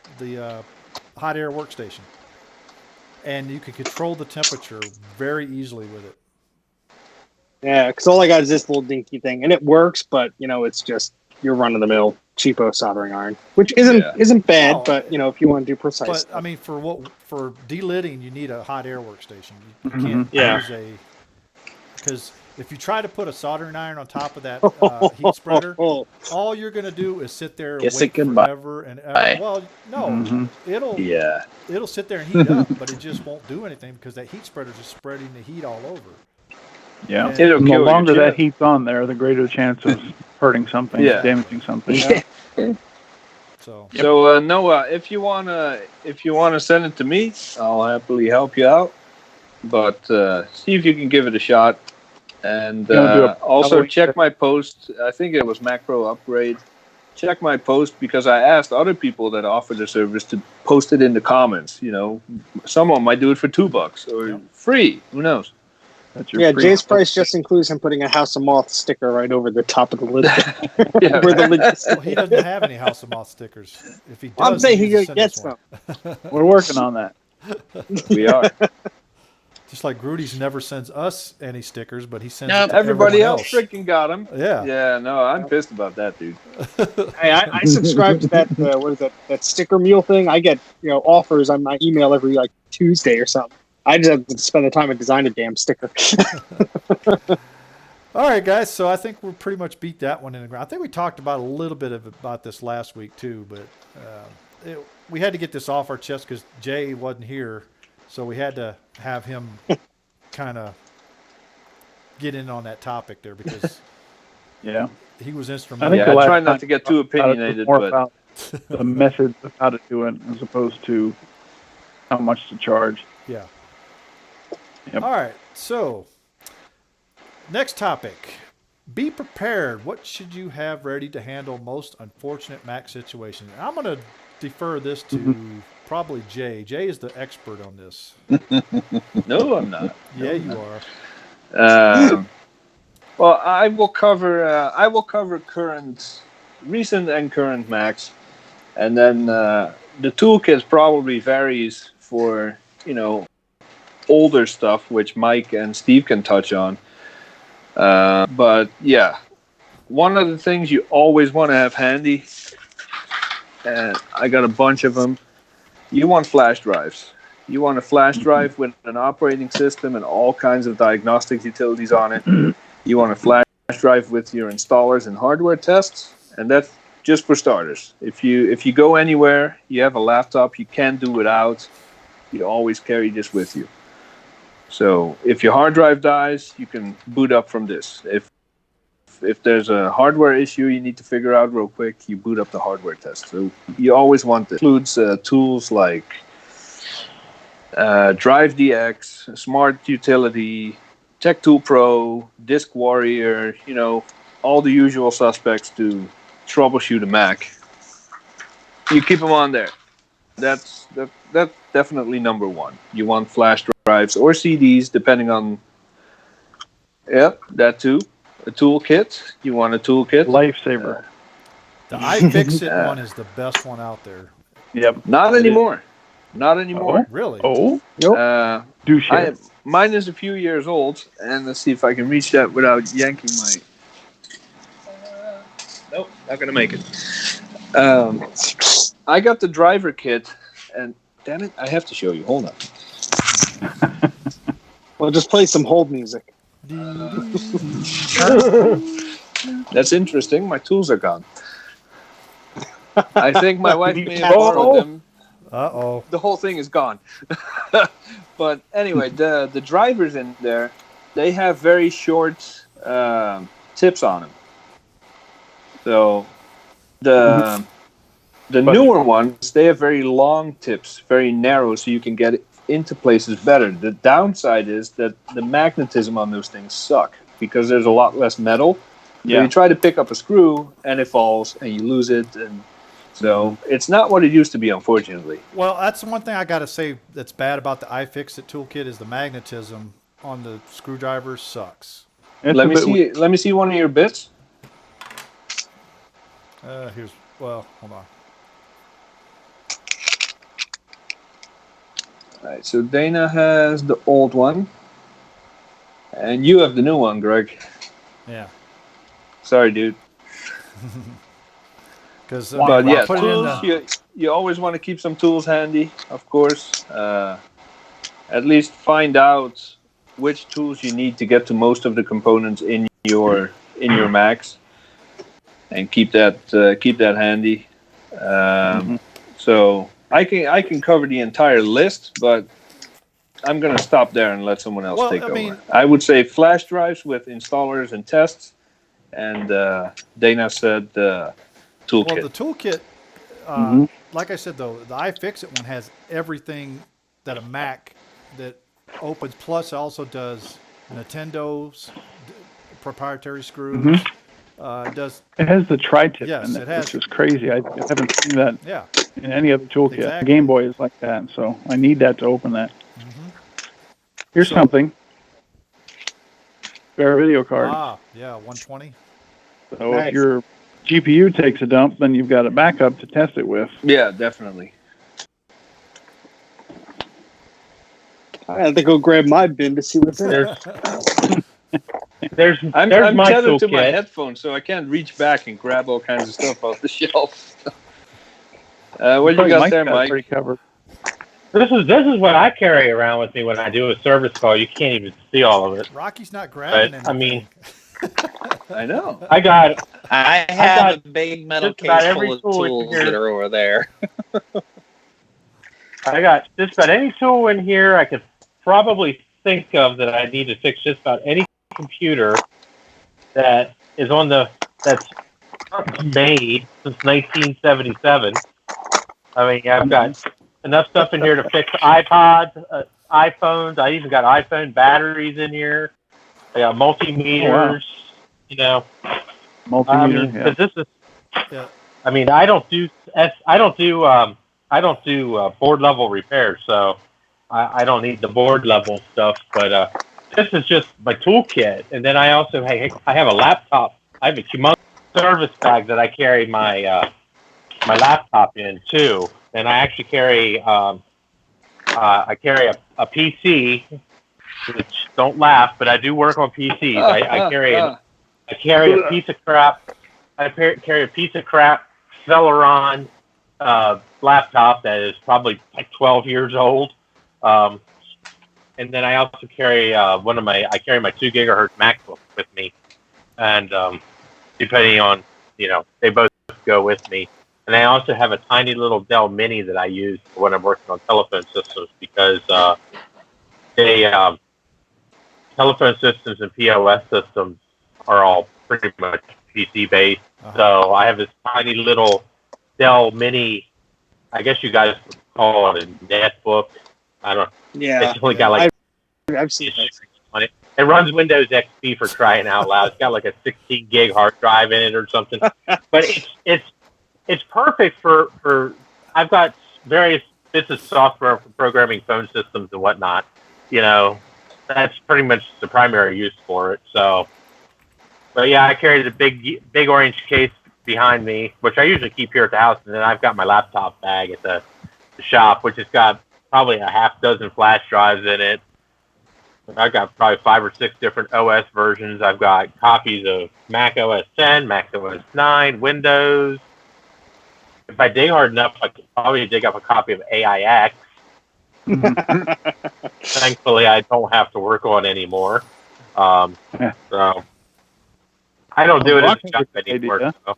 hot air workstation, and you can control the temperature very easily with it. Yeah, because all I got is this little dinky thing, and it works, but it's just your run of the mill cheapo soldering iron, which isn't bad, but if you want to do precise. But I mean, for delidding, you need a hot air workstation. You can't use because if you try to put a soldering iron on top of that heat spreader, all you're going to do is sit there and wait forever and ever. Well, no, it'll sit there and heat up, but it just won't do anything because that heat spreader is just spreading the heat all over. Yeah, and the longer that heat's on there, the greater the chance of hurting something, damaging something. Yeah. So Noah, if you wanna send it to me, I'll happily help you out. But see if you can give it a shot. And also check my post. I think it was Macro Upgrade. Check my post because I asked other people that offer the service to post it in the comments. Someone might do it for $2 or free. Who knows? Jay's price just includes him putting a House of Moth sticker right over the top of the lid. Where the lid well, he doesn't have any House of Moth stickers. If he does, I'm saying he gets some. We're working on that. We are. Just like Grudy's never sends us any stickers, but he sends everybody else freaking got them. Yeah. Yeah, no, I'm pissed about that, dude. Hey, I subscribe to that, what is that sticker mule thing? I get, offers on my email every, Tuesday or something. I just have to spend the time and design a damn sticker. All right, guys, so I think we're pretty much beat that one in the ground. I think we talked about a little bit about this last week, too, but we had to get this off our chest because Jay wasn't here. So we had to have him kind of get in on that topic there because he was instrumental. I try not to get too opinionated, but about the method of how to do it as opposed to how much to charge. Yeah. Yep. All right. So next topic. Be prepared. What should you have ready to handle most unfortunate Mac situations? And I'm going to defer this to probably Jay. Jay is the expert on this. No, I'm not. Yeah, you are. Well, I will cover recent and current Macs, and then the toolkit probably varies for older stuff, which Mike and Steve can touch on. But yeah, one of the things you always want to have handy, and I got a bunch of them. You want flash drives. You want a flash drive with an operating system and all kinds of diagnostics utilities on it. You want a flash drive with your installers and hardware tests, and that's just for starters. If you go anywhere, you have a laptop you can't do without, you always carry this with you. So if your hard drive dies, you can boot up from this. If there's a hardware issue you need to figure out real quick, you boot up the hardware test. So you always want this. It includes tools like Drive DX, Smart Utility, Tech Tool Pro, Disk Warrior, all the usual suspects to troubleshoot a Mac. You keep them on there. That's definitely number one. You want flash drives or CDs, depending on. Yep, that too. A toolkit. You want a toolkit. Lifesaver. The iFixit one is the best one out there. Yep. Not anymore. Not anymore. Really? Oh. Do share. Mine is a few years old, and let's see if I can reach that without yanking my. Nope, not gonna make it. I got the driver kit, and damn it, I have to show you. Hold on. Well, just play some hold music. That's interesting. My tools are gone. I think my wife may have borrowed them. Uh-oh. The whole thing is gone. But anyway, the drivers in there, they have very short tips on them. So the newer ones, they have very long tips, very narrow, so you can get into places better. The downside is that the magnetism on those things suck because there's a lot less metal. Yeah. So you try to pick up a screw and it falls and you lose it, and so it's not what it used to be, unfortunately. Well, that's the one thing I got to say that's bad about the iFixit toolkit is the magnetism on the screwdriver sucks. Let me see one of your bits. Hold on. All right, so Dana has the old one, and you have the new one, Greg. Yeah. Sorry, dude. Because tools, you always want to keep some tools handy, of course. At least find out which tools you need to get to most of the components in your Macs, and keep that handy. So I can cover the entire list, but I'm going to stop there and let someone else take over. I would say flash drives with installers and tests, and Dana said toolkit. Well, the toolkit, like I said, though, the iFixit one has everything that a Mac that opens. Plus, it also does Nintendo's proprietary screws. It has the tri-tip in it, which is crazy. I haven't seen that in any other toolkit. Exactly. Game Boy is like that, so I need that to open that. Here's something. Spare video card. 120. So if your GPU takes a dump, then you've got a backup to test it with. Yeah, definitely. I have to go grab my bin to see what's in there. I'm my tethered to toolkit. my headphones, so I can't reach back and grab all kinds of stuff off the shelf. What you got there, Mike? Pretty covered. This is what I carry around with me when I do a service call. You can't even see all of it. Rocky's not grabbing anything. I mean, I know. I have a big metal case full of tools that are over there. I got just about any tool in here I could probably think of that I need to fix just about any computer that is that's made since 1977. I mean, I've got enough stuff in here to fix iPods, iPhones. I even got iPhone batteries in here. I got multimeters, You know, Multimeter, yeah. because this is. Yeah. I mean, I don't do board level repairs, so I don't need the board level stuff. But this is just my toolkit, and then I also I have a laptop. I have a humongous service bag that I carry my my laptop in too, and I actually carry a PC. Which don't laugh, but I do work on PCs. I carry a piece of crap. I carry a piece of crap Celeron laptop that is probably like 12 years old. And then I also carry I carry my 2 gigahertz MacBook with me. And depending on, they both go with me. And I also have a tiny little Dell Mini that I use when I'm working on telephone systems because telephone systems and POS systems are all pretty much PC based. So I have this tiny little Dell Mini. I guess you guys would call it a netbook. I don't know. Yeah. It's only got like I've seen it. on it. It runs Windows XP for crying out loud. It's got like a 16 gig hard drive in it or something. But it's perfect for I've got various bits of software for programming phone systems and whatnot. That's pretty much the primary use for it. So, but yeah, I carry the big orange case behind me, which I usually keep here at the house, and then I've got my laptop bag at the shop, which has got probably a half dozen flash drives in it. I've got probably 5 or 6 different OS versions. I've got copies of Mac OS 10, Mac OS 9, Windows. If I dig hard enough, I could probably dig up a copy of AIX. Thankfully, I don't have to work on anymore. So I don't do it as a job anymore. So.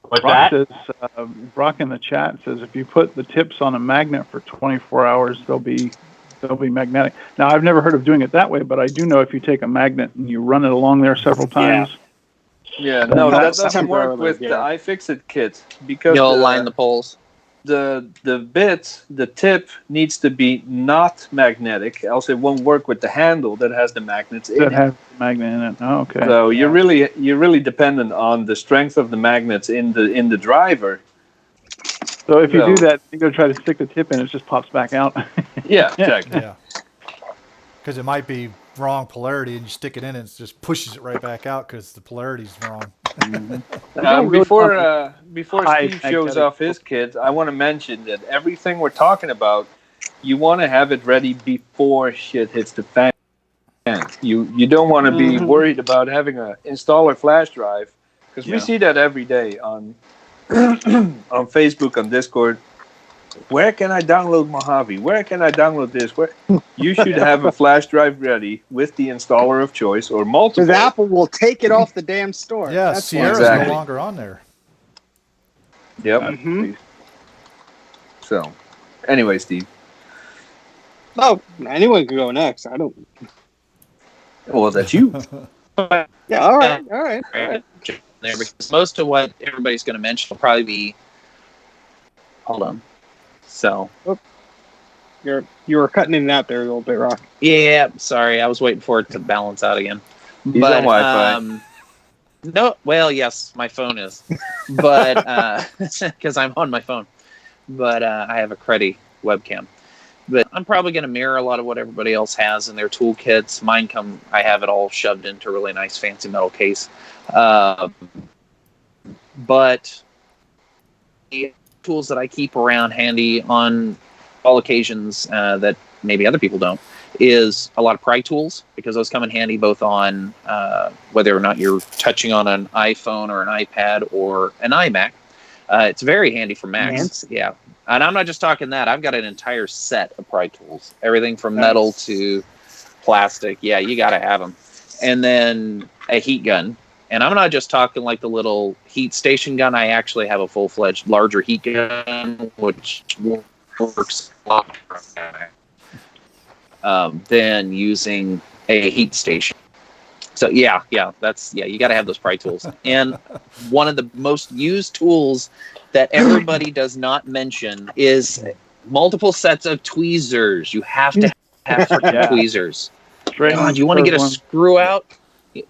What's Brock that? Says, Brock in the chat says if you put the tips on a magnet for 24 hours, they'll be magnetic. Now, I've never heard of doing it that way, but I do know if you take a magnet and you run it along there several times. Yeah, no, that doesn't work with the iFixit kit because you'll align the poles. The tip needs to be not magnetic, else it won't work with the handle that has the magnets in it. That has the magnet in it. Oh, okay. So you're really dependent on the strength of the magnets in the driver. So if you do that, you go try to stick the tip in, it just pops back out. Yeah, exactly. Yeah. Because it might be wrong polarity, and you stick it in, and it just pushes it right back out because the polarity's wrong. Before Steve shows off his kit, I want to mention that everything we're talking about, you want to have it ready before shit hits the fan. You don't want to be worried about having an installer flash drive, because we see that every day on on Facebook, on Discord. Where can I download Mojave? Where can I download this? Where you should have a flash drive ready with the installer of choice or multiple. Because Apple will take it off the damn store. Yeah, That's Sierra's exactly. no longer on there. Yep. So, anyway, Steve. Oh, anyone can go next. I don't. Well, that's you. Yeah. All right. There, because most of what everybody's going to mention will probably be. Hold on. So. You were cutting in and out there a little bit, Rock. Yeah, sorry. I was waiting for it to balance out again. He's on Wi-Fi. No, well, yes, my phone is, but because I'm on my phone, but I have a Credi webcam. But I'm probably going to mirror a lot of what everybody else has in their toolkits. I have it all shoved into a really nice fancy metal case. But the tools that I keep around handy on all occasions that maybe other people don't is a lot of pry tools, because those come in handy both on whether or not you're touching on an iPhone or an iPad or an iMac. It's very handy for Macs. Yeah. And I'm not just talking that. I've got an entire set of pry tools, everything from metal to plastic. Yeah, you got to have them. And then a heat gun. And I'm not just talking like the little heat station gun. I actually have a full-fledged larger heat gun, which works a lot than using a heat station. So yeah, you got to have those pry tools. And one of the most used tools that everybody does not mention is multiple sets of tweezers. You have to have freaking tweezers. God, you want to get a screw out?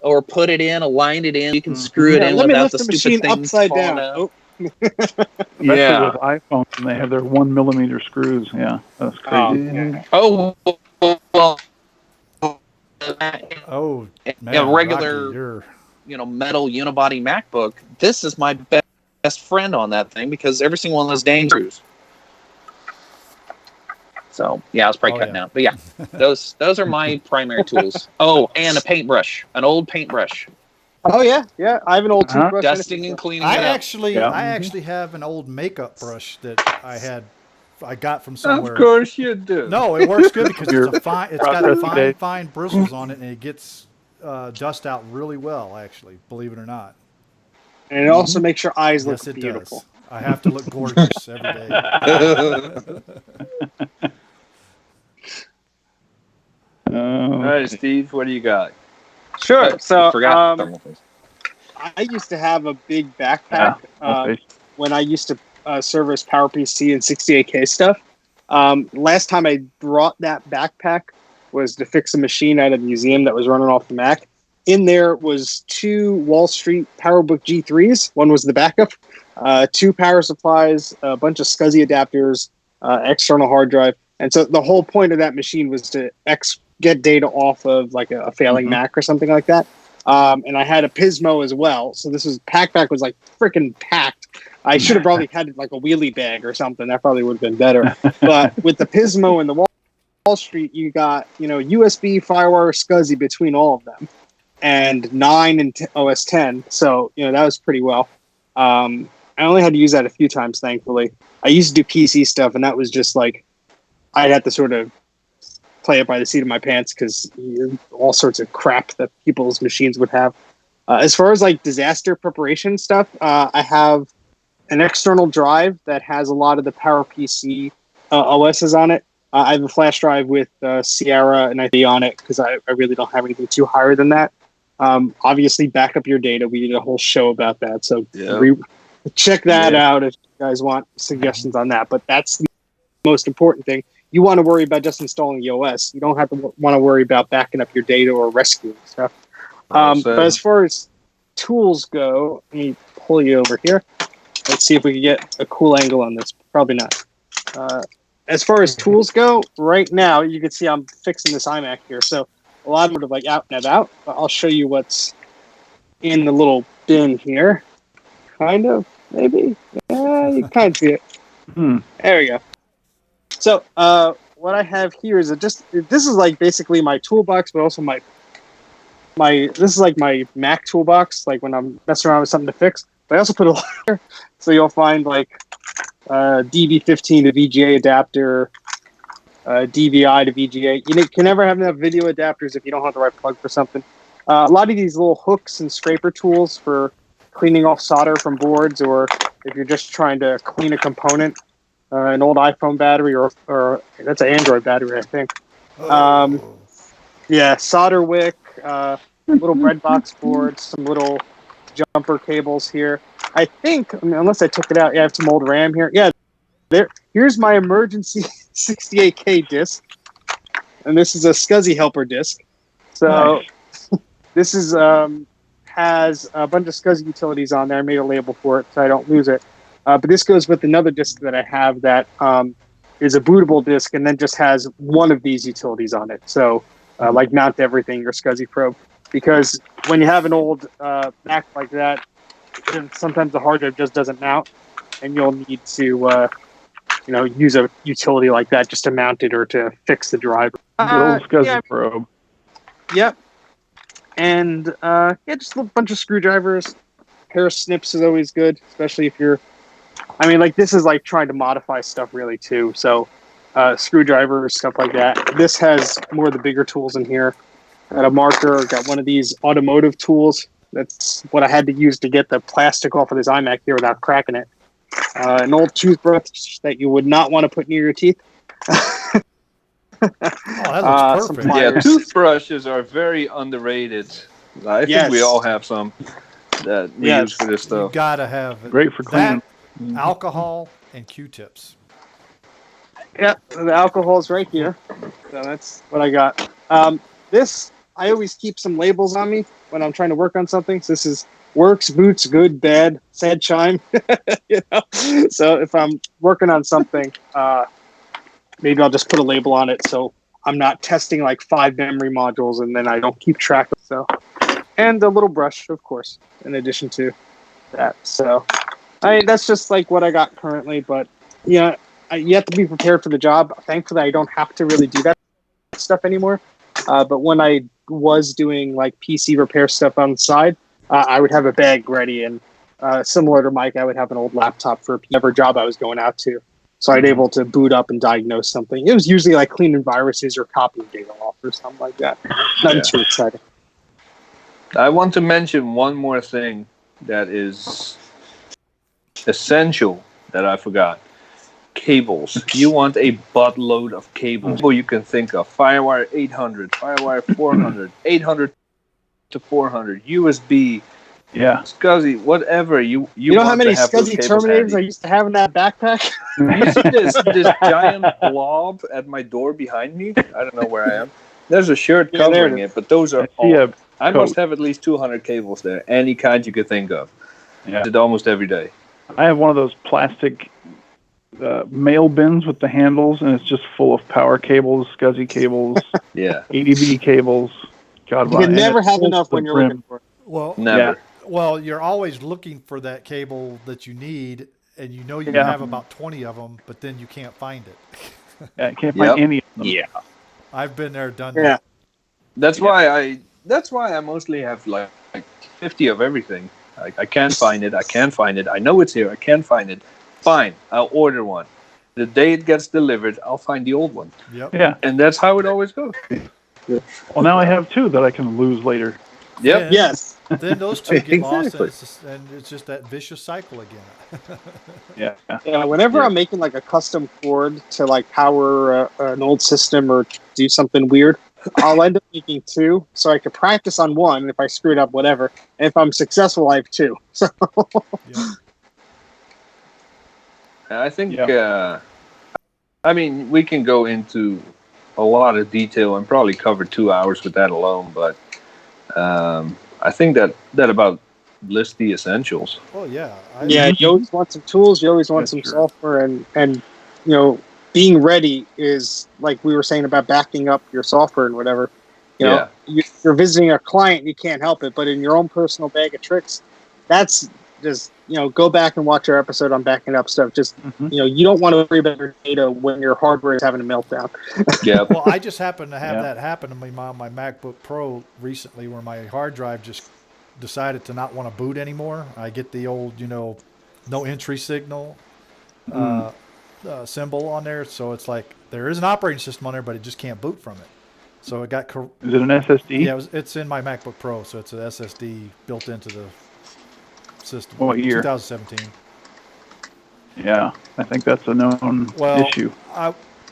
or put it in, align it in. You can screw it in Let me without lift the the stupid machine things upside falling down. out. Oh. Especially with iPhones, and they have their 1 millimeter screws. Yeah, that's crazy. Oh, well, Oh a man, regular, Rocky, you're metal unibody MacBook. This is my best friend on that thing because every single one of those dang screws. So yeah, I was probably cutting out, but yeah, those are my primary tools. Oh, and a paintbrush, an old paintbrush. Oh yeah. I have an old toothbrush. Dusting and cleaning it up. I actually have an old makeup brush that I got from somewhere. Of course you do. No, it works good because it's got fine day. bristles on it, and it gets dust out really well. Actually, believe it or not. And it also makes your eyes look Yes, it beautiful. does. I have to look gorgeous every day. All right, Steve, what do you got? Sure. So Forgot. I used to have a big backpack when I used to service PowerPC and 68K stuff. Last time I brought that backpack was to fix a machine at a museum that was running off the Mac. In there was 2 Wall Street PowerBook G3s. One was the backup, 2 power supplies, a bunch of SCSI adapters, external hard drive. And so the whole point of that machine was to get data off of like a failing Mac or something like that. And I had a Pismo as well. So this backpack was like freaking packed. I should have probably had like a wheelie bag or something. That probably would have been better. But with the Pismo and the Wall Street, you got, USB, FireWire, SCSI between all of them, and 9 and OS 10. So, that was pretty well. I only had to use that a few times, thankfully. I used to do PC stuff, and that was just like, I'd have to sort of play it by the seat of my pants because all sorts of crap that people's machines would have. As far as like disaster preparation stuff, I have an external drive that has a lot of the PowerPC OSs on it. I have a flash drive with Sierra and ID on it because I really don't have anything too higher than that. Obviously, back up your data. We did a whole show about that, so check that out if you guys want suggestions on that. But that's the most important thing. You want to worry about just installing the OS. You don't have to want to worry about backing up your data or rescuing stuff. But as far as tools go, let me pull you over here. Let's see if we can get a cool angle on this. Probably not. As far as tools go, right now, you can see I'm fixing this iMac here. So a lot of them are like out and about. But I'll show you what's in the little bin here. Kind of, maybe. Yeah, you kind of see it. There we go. So what I have here is this is like basically my toolbox, but also my this is like my Mac toolbox, like when I'm messing around with something to fix. But I also put a lot here, so you'll find like DB15 to VGA adapter, DVI to VGA. You can never have enough video adapters if you don't have the right plug for something. A lot of these little hooks and scraper tools for cleaning off solder from boards, or if you're just trying to clean a component. An old iPhone battery, or that's an Android battery, I think. Solder wick, little bread box boards, some little jumper cables here. I think, unless I took it out, I have some old RAM here. Yeah, here's my emergency 68K disc, and this is a SCSI helper disc. So this is has a bunch of SCSI utilities on there. I made a label for it so I don't lose it. But this goes with another disk that I have that is a bootable disk and then just has one of these utilities on it. So, like mount everything, your SCSI probe. Because when you have an old Mac like that, sometimes the hard drive just doesn't mount, and you'll need to, use a utility like that just to mount it or to fix the driver. Old SCSI probe. Yep. And just a bunch of screwdrivers. A pair of snips is always good, especially if you're. This is like trying to modify stuff really too. So, screwdrivers, stuff like that. This has more of the bigger tools in here. Got a marker. Got one of these automotive tools. That's what I had to use to get the plastic off of this iMac here without cracking it. An old toothbrush that you would not want to put near your teeth. That looks perfect. Yeah, toothbrushes are very underrated. I think we all have some that we use for this stuff. You gotta have it. Great for cleaning. Alcohol and Q-tips. Yep, the alcohol's right here. So that's what I got. This I always keep some labels on me when I'm trying to work on something. So this is works, boots, good, bad, sad chime. So if I'm working on something, maybe I'll just put a label on it so I'm not testing like 5 memory modules and then I don't keep track of. So, and a little brush, of course, in addition to that. So, that's just like what I got currently. But you have to be prepared for the job. Thankfully, I don't have to really do that stuff anymore. But when I was doing like PC repair stuff on the side, I would have a bag ready, and similar to Mike, I would have an old laptop for whatever job I was going out to. So I'd able to boot up and diagnose something. It was usually like cleaning viruses or copying data off or something like that. Nothing too exciting. I want to mention one more thing that is essential that I forgot. Cables. You want a buttload of cables. You can think of Firewire 800, Firewire 400, 800 to 400, USB, SCSI, whatever. You know how many SCSI Terminators I used to have in that backpack? You see this giant blob at my door behind me? I don't know where I am. There's a shirt covering it, but those are all. I must have at least 200 cables there, any kind you could think of. Yeah. I did almost every day. I have one of those plastic mail bins with the handles, and it's just full of power cables, SCSI cables, ADB cables. God, you can never have enough when you're looking for it. Well, never. Yeah. Well, you're always looking for that cable that you need, and you know you have about 20 of them, but then you can't find it. I can't find any of them. Yeah, I've been there, done that. That's why I mostly have like 50 of everything. I can't find it. I know it's here. I can't find it. Fine, I'll order one. The day it gets delivered, I'll find the old one. Yep. Yeah. And that's how it always goes. Well, now I have 2 that I can lose later. Yep. Yes. Then those 2 get lost, and it's just that vicious cycle again. Yeah. Whenever I'm making like a custom cord to like power an old system or do something weird, I'll end up making 2 so I can practice on one. If I screw it up, whatever. And if I'm successful, I have 2. So. I think. I mean, we can go into a lot of detail and probably cover 2 hours with that alone, but. I think that about lists the essentials. Oh yeah. You always want some tools. You always want some software, and being ready is like we were saying about backing up your software and whatever. You're visiting a client, you can't help it, but in your own personal bag of tricks, that's just go back and watch our episode on backing up stuff. Just you don't want to worry about your data when your hardware is having a meltdown. Yeah. Well, I just happened to have that happen to me on my MacBook Pro recently, where my hard drive just decided to not want to boot anymore. I get the old no entry signal symbol on there, so it's like there is an operating system on there, but it just can't boot from it. So it got. Is it an SSD? Yeah, it's in my MacBook Pro, so it's an SSD built into the system. What year? 2017. Yeah, I think that's a known issue.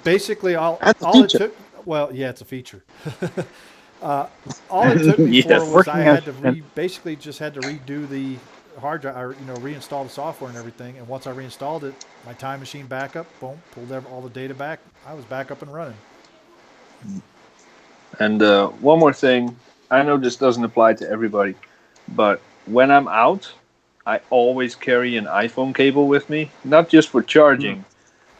Basically, all it took. Well, yeah, it's a feature. All it took me for was I had to basically just had to redo the hard drive, or reinstall the software and everything. And once I reinstalled it, my time machine backup, boom, pulled all the data back. I was back up and running. And one more thing, I know this doesn't apply to everybody, but when I'm out, I always carry an iPhone cable with me, not just for charging,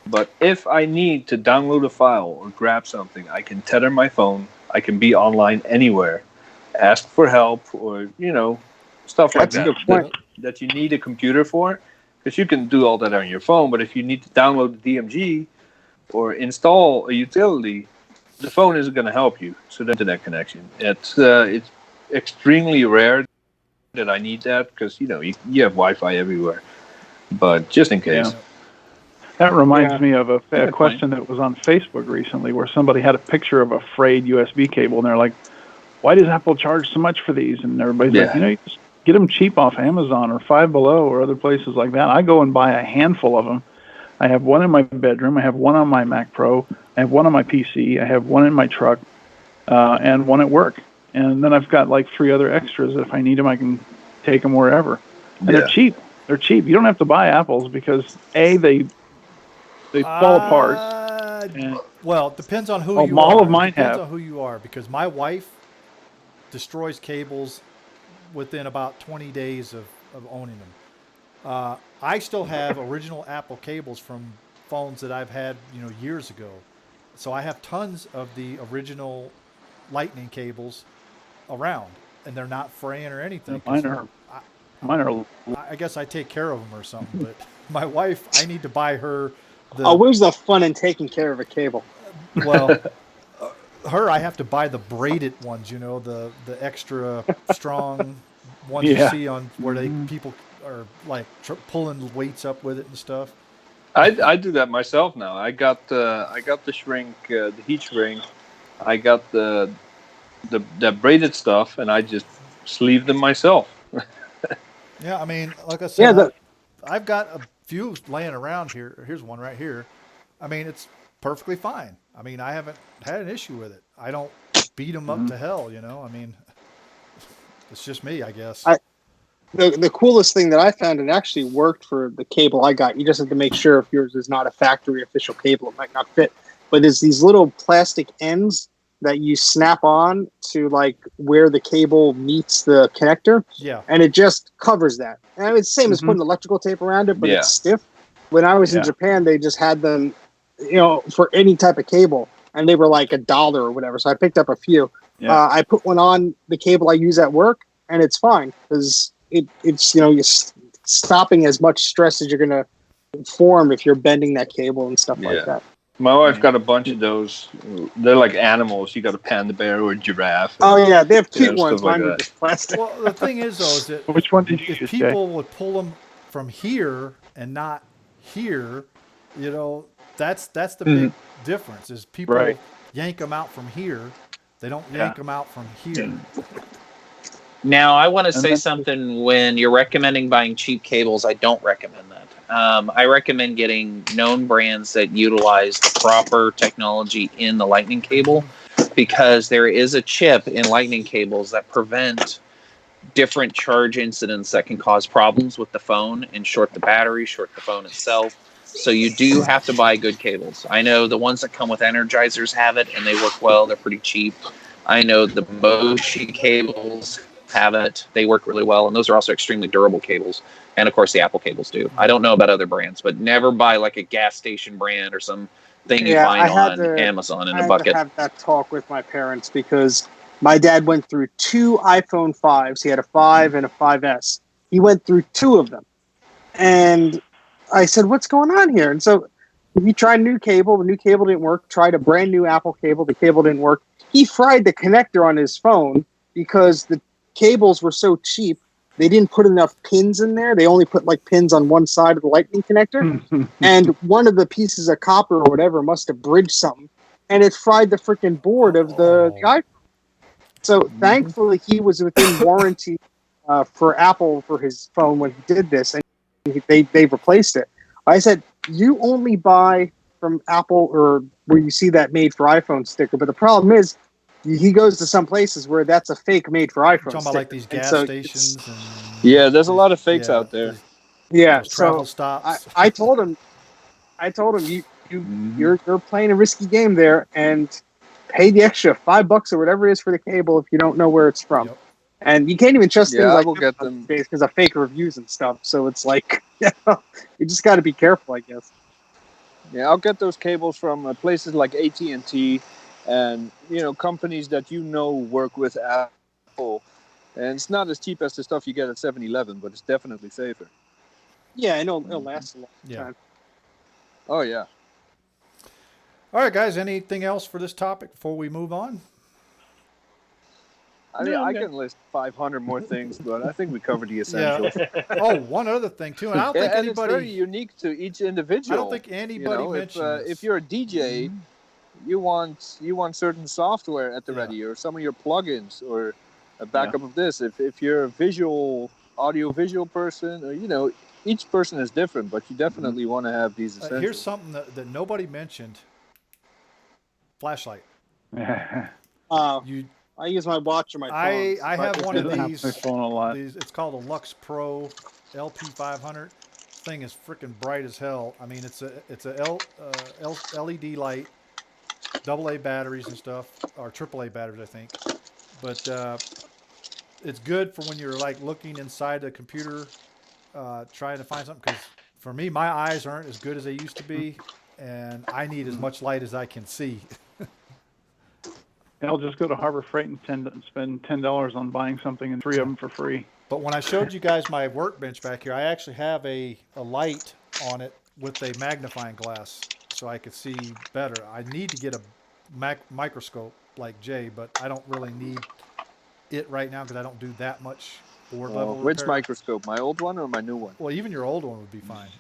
but if I need to download a file or grab something, I can tether my phone. I can be online anywhere, ask for help, or stuff like that. That you need a computer for, because you can do all that on your phone. But if you need to download the DMG or install a utility, the phone isn't going to help you. So the internet connection. It's extremely rare that I need that, because you have Wi-Fi everywhere. But just in case. Yeah. That reminds me of a question that was on Facebook recently, where somebody had a picture of a frayed USB cable, and they're like, "Why does Apple charge so much for these?" And everybody's like, "You just get them cheap off Amazon or Five Below or other places like that." I go and buy a handful of them. I have one in my bedroom. I have one on my Mac Pro. I have one on my PC. I have one in my truck, and one at work. And then I've got like 3 other extras. If I need them, I can take them wherever. And they're cheap. They're cheap. You don't have to buy Apples because they fall apart. Well, it depends on who you are. All of mine depends have. on who you are, because my wife destroys cables within about 20 days of owning them. I still have original Apple cables from phones that I've had, years ago. So I have tons of the original Lightning cables around, and they're not fraying or anything. Mine are. I guess I take care of them or something. But my wife, I need to buy her where's the fun in taking care of a cable? Well, I have to buy the braided ones. The extra strong ones you see on where people are like pulling weights up with it and stuff. I do that myself now. I got the shrink, the heat shrink. I got the braided stuff, and I just sleeve them myself. Yeah, I mean, like I said, I've got a few laying around here. Here's one right here. I mean, it's perfectly fine. I mean, I haven't had an issue with it. I don't beat them up to hell, I mean, it's just me, I guess. The coolest thing that I found, it actually worked for the cable I got. You just have to make sure if yours is not a factory official cable, it might not fit. But there's these little plastic ends that you snap on to like where the cable meets the connector. Yeah. And it just covers that. And I mean, it's the same as putting electrical tape around it, but it's stiff. When I was in Japan, they just had them, for any type of cable, and they were like $1 or whatever. So I picked up a few. Yeah. I put one on the cable I use at work, and it's fine because it's you're stopping as much stress as you're going to form if you're bending that cable and stuff like that. My wife got a bunch of those. They're like animals. You got a panda bear or a giraffe. Oh yeah, they have cute ones. Mine were just plastic. Well, the thing is though, is that which one did you if people would pull them from here and not here, that's the big difference. Is people yank them out from here, they don't yank them out from here. Now, I want to say something. When you're recommending buying cheap cables, I don't recommend that. I recommend getting known brands that utilize the proper technology in the Lightning cable, because there is a chip in Lightning cables that prevent different charge incidents that can cause problems with the phone and short the battery, short the phone itself. So you do have to buy good cables. I know the ones that come with Energizers have it, and they work well. They're pretty cheap. I know the Moshi cables have it. They work really well, and those are also extremely durable cables. And of course, the Apple cables do. I don't know about other brands, but never buy like a gas station brand or some thing you find on Amazon in a bucket. I had to have that talk with my parents because my dad went through 2 iPhone 5s. He had a 5 and a 5S. He went through 2 of them, and I said, "What's going on here?" And so he tried a new cable. The new cable didn't work. Tried a brand new Apple cable. The cable didn't work. He fried the connector on his phone because the cables were so cheap. They didn't put enough pins in there. They only put like pins on one side of the Lightning connector. And one of the pieces of copper or whatever must have bridged something. And it fried the freaking board of the iPhone. So thankfully he was within warranty for Apple for his phone when he did this. And they replaced it. I said, you only buy from Apple or where you see that made for iPhone sticker. But the problem is, he goes to some places where that's a fake made for iPhone. You're talking about like these gas stations. There's a lot of fakes out there. Yeah, travel stops. I told him, you're playing a risky game there, and pay the extra $5 or whatever it is for the cable if you don't know where it's from. Yep. And you can't even trust things like get them because of fake reviews and stuff. So it's like, you just got to be careful, I guess. Yeah, I'll get those cables from places like AT&T. And, companies that work with Apple. And it's not as cheap as the stuff you get at 7-Eleven, but it's definitely safer. Yeah, and it'll last a long time. Oh, yeah. All right, guys, anything else for this topic before we move on? I mean, I can list 500 more things, but I think we covered the essentials. Yeah. Oh, one other thing, too. And I don't think anybody... it's very unique to each individual. I don't think anybody mentioned if you're a DJ... You want certain software at the ready, or some of your plugins, or a backup of this. If you're a audio-visual person, or, each person is different, but you definitely want to have these essentials. Here's something that nobody mentioned. Flashlight. I use my watch or my phone. I have one of these. My phone a lot. It's called a Lux Pro LP500. Thing is freaking bright as hell. I mean, it's a LED light. AA batteries and stuff, or AAA batteries, I think. But it's good for when you're like looking inside the computer, trying to find something. Because for me, my eyes aren't as good as they used to be, and I need as much light as I can see. I'll just go to Harbor Freight and spend $10 on buying something and 3 of them for free. But when I showed you guys my workbench back here, I actually have a light on it with a magnifying glass so I could see better. I need to get a microscope like Jay, but I don't really need it right now because I don't do that much board level repair. Which microscope? My old one or my new one? Well, even your old one would be fine.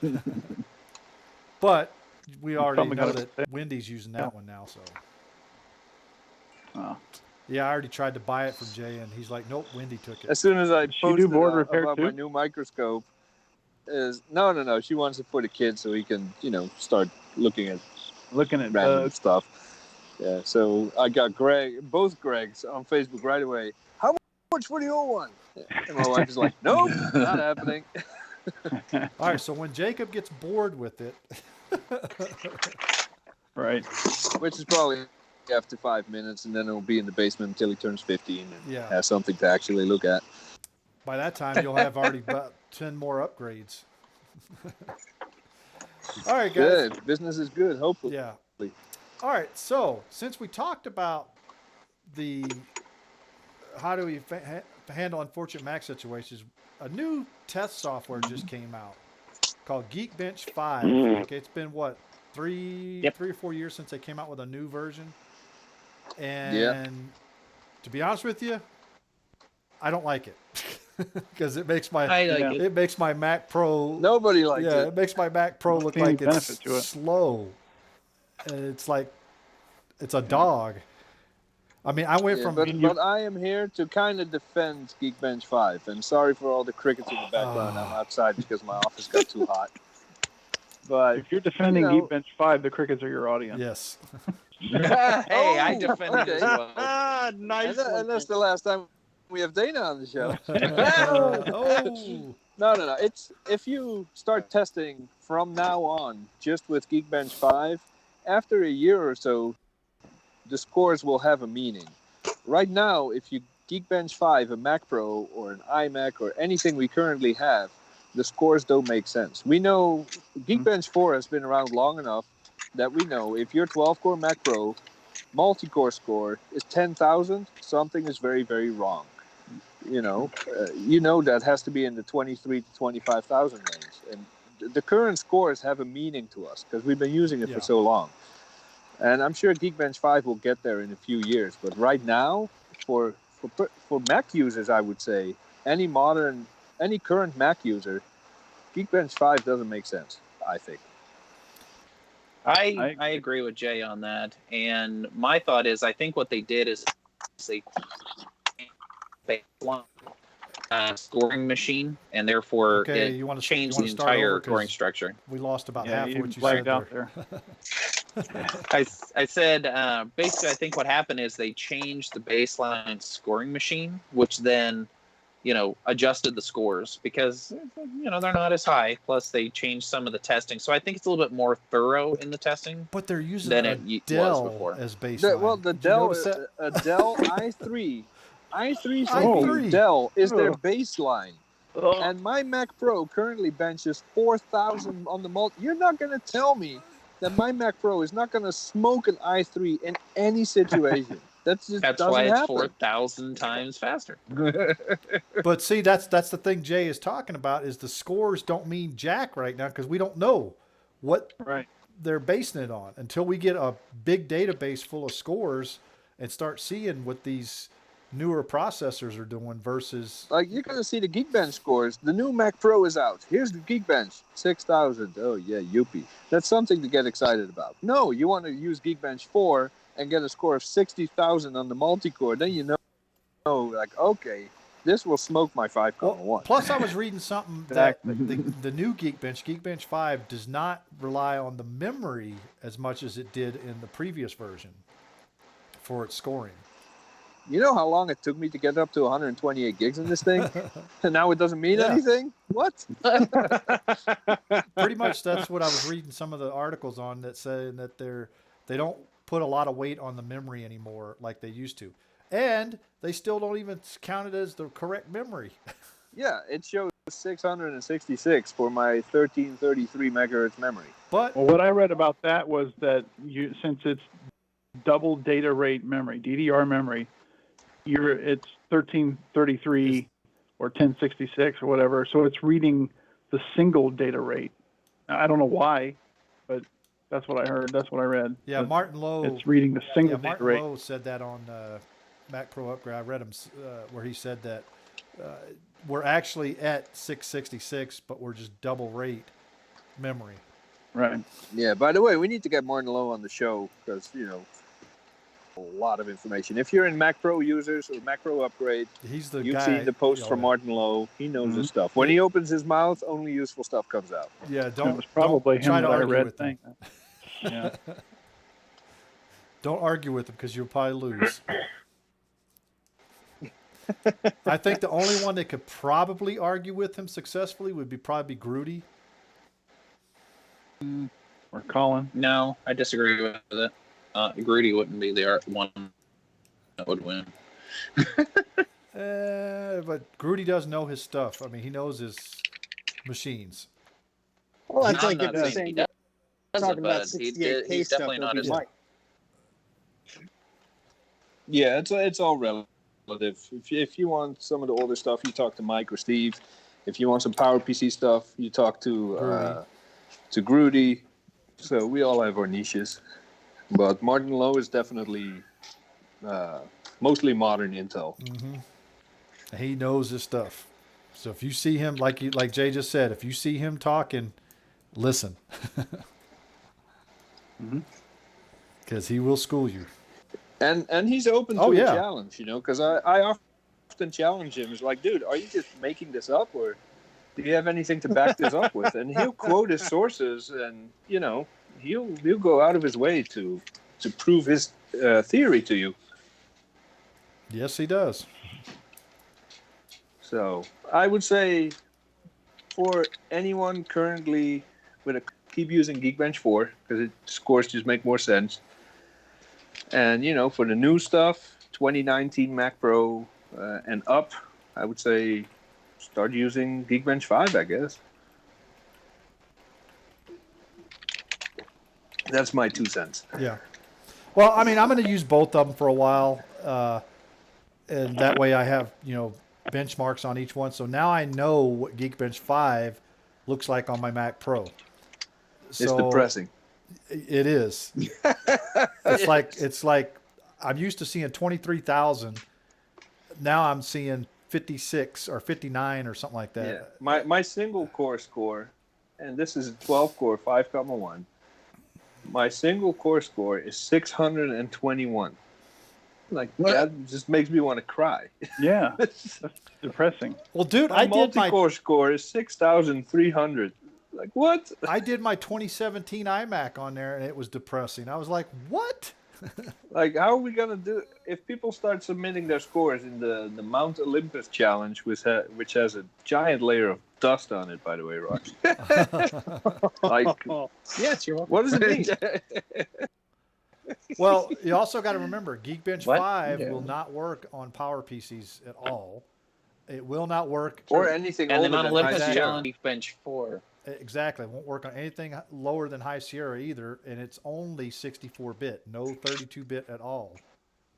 But we already know that Wendy's using that one now, so. Oh. Yeah, I already tried to buy it from Jay, and he's like, "Nope, Wendy took it." As soon as I posted board repair about too? my new microscope, no. She wants it for the kids so he can, start looking at random stuff. Yeah, so I got both Gregs on Facebook right away. How much for the old one? And my wife is like, "Nope, not happening." All right, so when Jacob gets bored with it, right, which is probably after 5 minutes, and then it'll be in the basement until he turns 15 and Yeah. has something to actually look at. By that time, you'll have already about 10 more upgrades. All right, guys. Good. Business is good, hopefully. Yeah. All right, so since we talked about how do we handle unfortunate Mac situations, a new test software just came out called Geekbench 5. Okay, it's been, what, 3 or 4 years since they came out with a new version? And to be honest with you, I don't like it because it makes my Mac Pro. Nobody likes it. Yeah, it makes my Mac Pro look like it's slow. And it's like it's a dog. I mean, I went from. But I am here to kind of defend Geekbench 5. And sorry for all the crickets in the background. I'm outside because my office got too hot. But if you're defending Geekbench 5, the crickets are your audience. Yes. Hey, I defended it as well. Nice. And that's the last time we have Dana on the show. Oh. No. It's if you start testing from now on just with Geekbench 5, after a year or so, the scores will have a meaning. Right now, if you Geekbench 5, a Mac Pro or an iMac or anything we currently have, the scores don't make sense. We know Geekbench 4 has been around long enough that we know if your 12-core Mac Pro multi-core score is 10,000, something is very, very wrong. That has to be in the 23 to 25,000 range. And the current scores have a meaning to us because we've been using it for so long. And I'm sure Geekbench 5 will get there in a few years. But right now, for Mac users, I would say, any current Mac user, Geekbench 5 doesn't make sense, I think. I agree with Jay on that. And my thought is, I think what they did is they scoring machine, and therefore it changed the entire scoring structure. We lost about half of what you said out there. I said basically I think what happened is they changed the baseline scoring machine, which then adjusted the scores because they're not as high. Plus they changed some of the testing, so I think it's a little bit more thorough in the testing. But they're using than a it Dell was before. as baseline. The Dell i3 from Dell is their baseline. And my Mac Pro currently benches 4,000 on the multi. You're not going to tell me that my Mac Pro is not going to smoke an i3 in any situation. That's why it's happen. 4,000 times faster. But see, that's the thing Jay is talking about is the scores don't mean jack right now because we don't know what they're basing it on until we get a big database full of scores and start seeing what these newer processors are doing versus... Like, you're going to see the Geekbench scores. The new Mac Pro is out. Here's the Geekbench. 6,000. Oh, yeah, youpie. That's something to get excited about. No, you want to use Geekbench 4 and get a score of 60,000 on the multi-core. Then like, okay, this will smoke my 5,1. Plus, I was reading something that the new Geekbench 5, does not rely on the memory as much as it did in the previous version for its scoring. You know how long it took me to get up to 128 gigs in this thing? And now it doesn't mean anything? What? Pretty much that's what I was reading some of the articles on that saying that they don't put a lot of weight on the memory anymore like they used to. And they still don't even count it as the correct memory. Yeah, it shows 666 for my 1333 megahertz memory. But well, what I read about that was that since it's double data rate memory, DDR memory, it's 1333 or 1066 or whatever. So it's reading the single data rate. I don't know why, but that's what I heard. That's what I read. yeah, But Martin Lowe. it's reading the single data Martin rate. Lowe said that on Mac Pro Upgrade. I read him where he said that we're actually at 666, but we're just double rate memory. Right. Yeah, by the way, we need to get Martin Lowe on the show because, a lot of information. If you're in Mac Pro users or Mac Pro Upgrade, He's the you've guy. seen the post from Martin Lowe. He knows his stuff. When he opens his mouth, only useful stuff comes out. Yeah, It was probably him try that to I argue read with thing. him. Yeah. Don't argue with him because you'll probably lose. I think the only one that could probably argue with him successfully would probably be Grudy. Or Colin. No, I disagree with it. Grudy wouldn't be the one that would win. But Grudy does know his stuff. I mean, he knows his machines. Well, that's I'm like not if saying saying he does talking it, about but 68K he's stuff definitely not would be as Mike. Yeah, it's all relative. If you want some of the older stuff, you talk to Mike or Steve. If you want some PowerPC stuff, you talk to Grudy. So we all have our niches. But Martin Lowe is definitely mostly modern Intel. Mm-hmm. He knows his stuff. So if you see him, like Jay just said, if you see him talking, listen. Because he will school you. And he's open to a challenge, because I often challenge him. It's like, dude, are you just making this up, or do you have anything to back this up with? And he'll quote his sources, and he'll go out of his way to prove his theory to you. Yes, he does. So I would say for anyone currently keep using Geekbench 4 because scores just make more sense. And, for the new stuff, 2019 Mac Pro and up, I would say start using Geekbench 5, I guess. That's my 2 cents. Yeah. Well, I mean, I'm going to use both of them for a while. And that way I have, benchmarks on each one. So now I know what Geekbench 5 looks like on my Mac Pro. It's depressing. It is. It's like I'm used to seeing 23,000. Now I'm seeing 56 or 59 or something like that. Yeah. My single core score, and this is a 12 core 5.1. My single core score is 621. Like that just makes me want to cry. Yeah, that's depressing. Well, dude, my multi-core score is 6,300. Like what? I did my 2017 iMac on there, and it was depressing. I was like, what? Like, how are we gonna do if people start submitting their scores in the Mount Olympus challenge, which has a giant layer of dust on it? By the way, Rock. Yes, you're welcome. What does it mean? Well, you also got to remember, Geekbench 5 will not work on PowerPCs at all. It will not work. Or anything and older the Mount than Olympus High Sierra. challenge Geekbench 4. Exactly. It won't work on anything lower than High Sierra either, and it's only 64-bit, no 32-bit at all.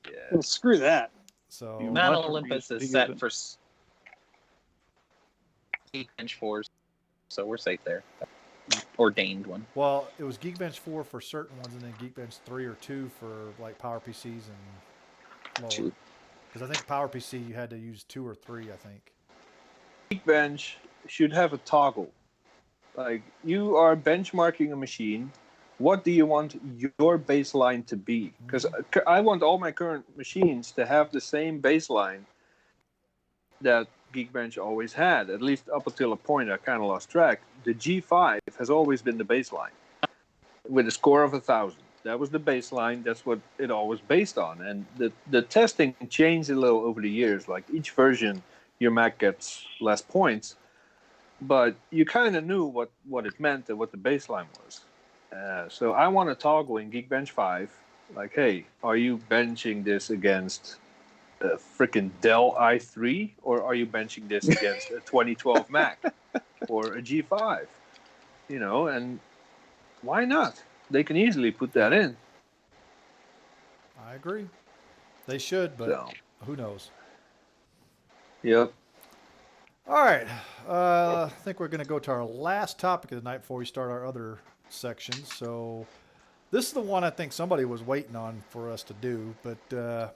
Yeah. Well, screw that. So Mount Olympus is set for Geekbench 4, so we're safe there. Ordained one. Well, it was Geekbench 4 for certain ones, and then Geekbench 3 or 2 for like PowerPCs and lower. Because I think PowerPC you had to use 2 or 3, I think. Geekbench should have a toggle. Like, you are benchmarking a machine. What do you want your baseline to be? Because I want all my current machines to have the same baseline that Geekbench always had, at least up until a point I kind of lost track. The G5 has always been the baseline with a score of 1,000. That was the baseline. That's what it always based on. And the testing changed a little over the years. Like, each version, your Mac gets less points. But you kind of knew what it meant and what the baseline was. So I want to toggle in Geekbench 5. Like, hey, are you benching this against a freaking Dell i3, or are you benching this against a 2012 Mac or a G5? You know, and why not? They can easily put that in. I agree. They should, but So, who knows? yep. All right. I think we're going to go to our last topic of the night before we start our other sections. So this is the one I think somebody was waiting on for us to do. But the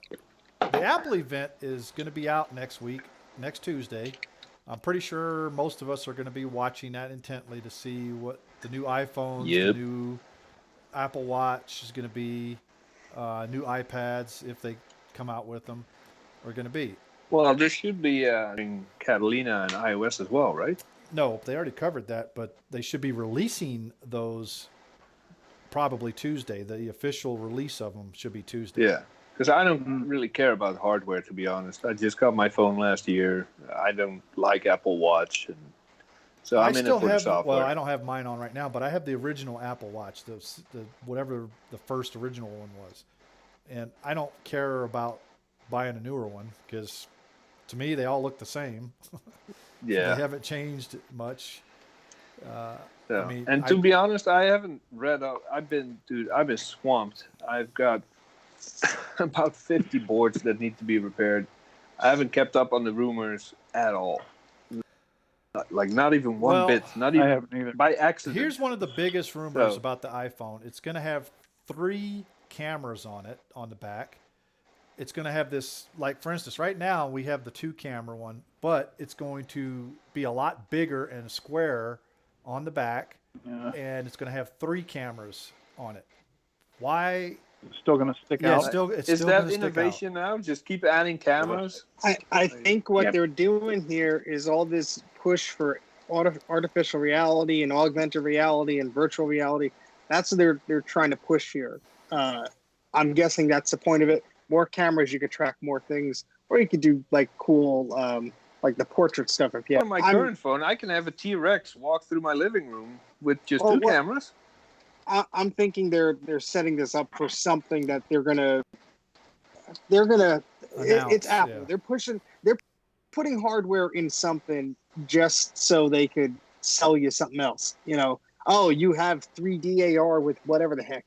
Apple event is going to be out next week, next Tuesday. I'm pretty sure most of us are going to be watching that intently to see what the new iPhones, the new Apple Watch is going to be, new iPads, if they come out with them, are going to be. Well, there should be in Catalina and iOS as well, right? No, they already covered that, but they should be releasing those probably Tuesday. The official release of them should be Tuesday. Yeah, because I don't really care about hardware, to be honest. I just got my phone last year. I don't like Apple Watch, and so I'm in it for the software. Well, I don't have mine on right now, but I have the original Apple Watch, the whatever the first original one was, and I don't care about buying a newer one because to me they all look the same. Yeah, they haven't changed much. I mean, and to be honest, I haven't read up. I've been swamped. I've got about 50 boards that need to be repaired. I haven't kept up on the rumors at all. Not even one bit. Not even. I haven't either. By accident. Here's one of the biggest rumors about the iPhone. It's going to have 3 cameras on it on the back. It's going to have this, like for instance, right now we have the 2-camera one, but it's going to be a lot bigger and square on the back, and it's going to have 3 cameras on it. Why? It's still going to stick out. Is that innovation now? Just keep adding cameras? I think what they're doing here is all this push for artificial reality and augmented reality and virtual reality. That's what they're trying to push here. I'm guessing that's the point of it. More cameras, you could track more things, or you could do like cool, like the portrait stuff. If you on my current phone, I can have a T-Rex walk through my living room with just 2 cameras. I'm thinking they're setting this up for something that they're gonna. It's Apple. Yeah. They're putting hardware in something just so they could sell you something else. You know, oh, you have 3D AR with whatever the heck.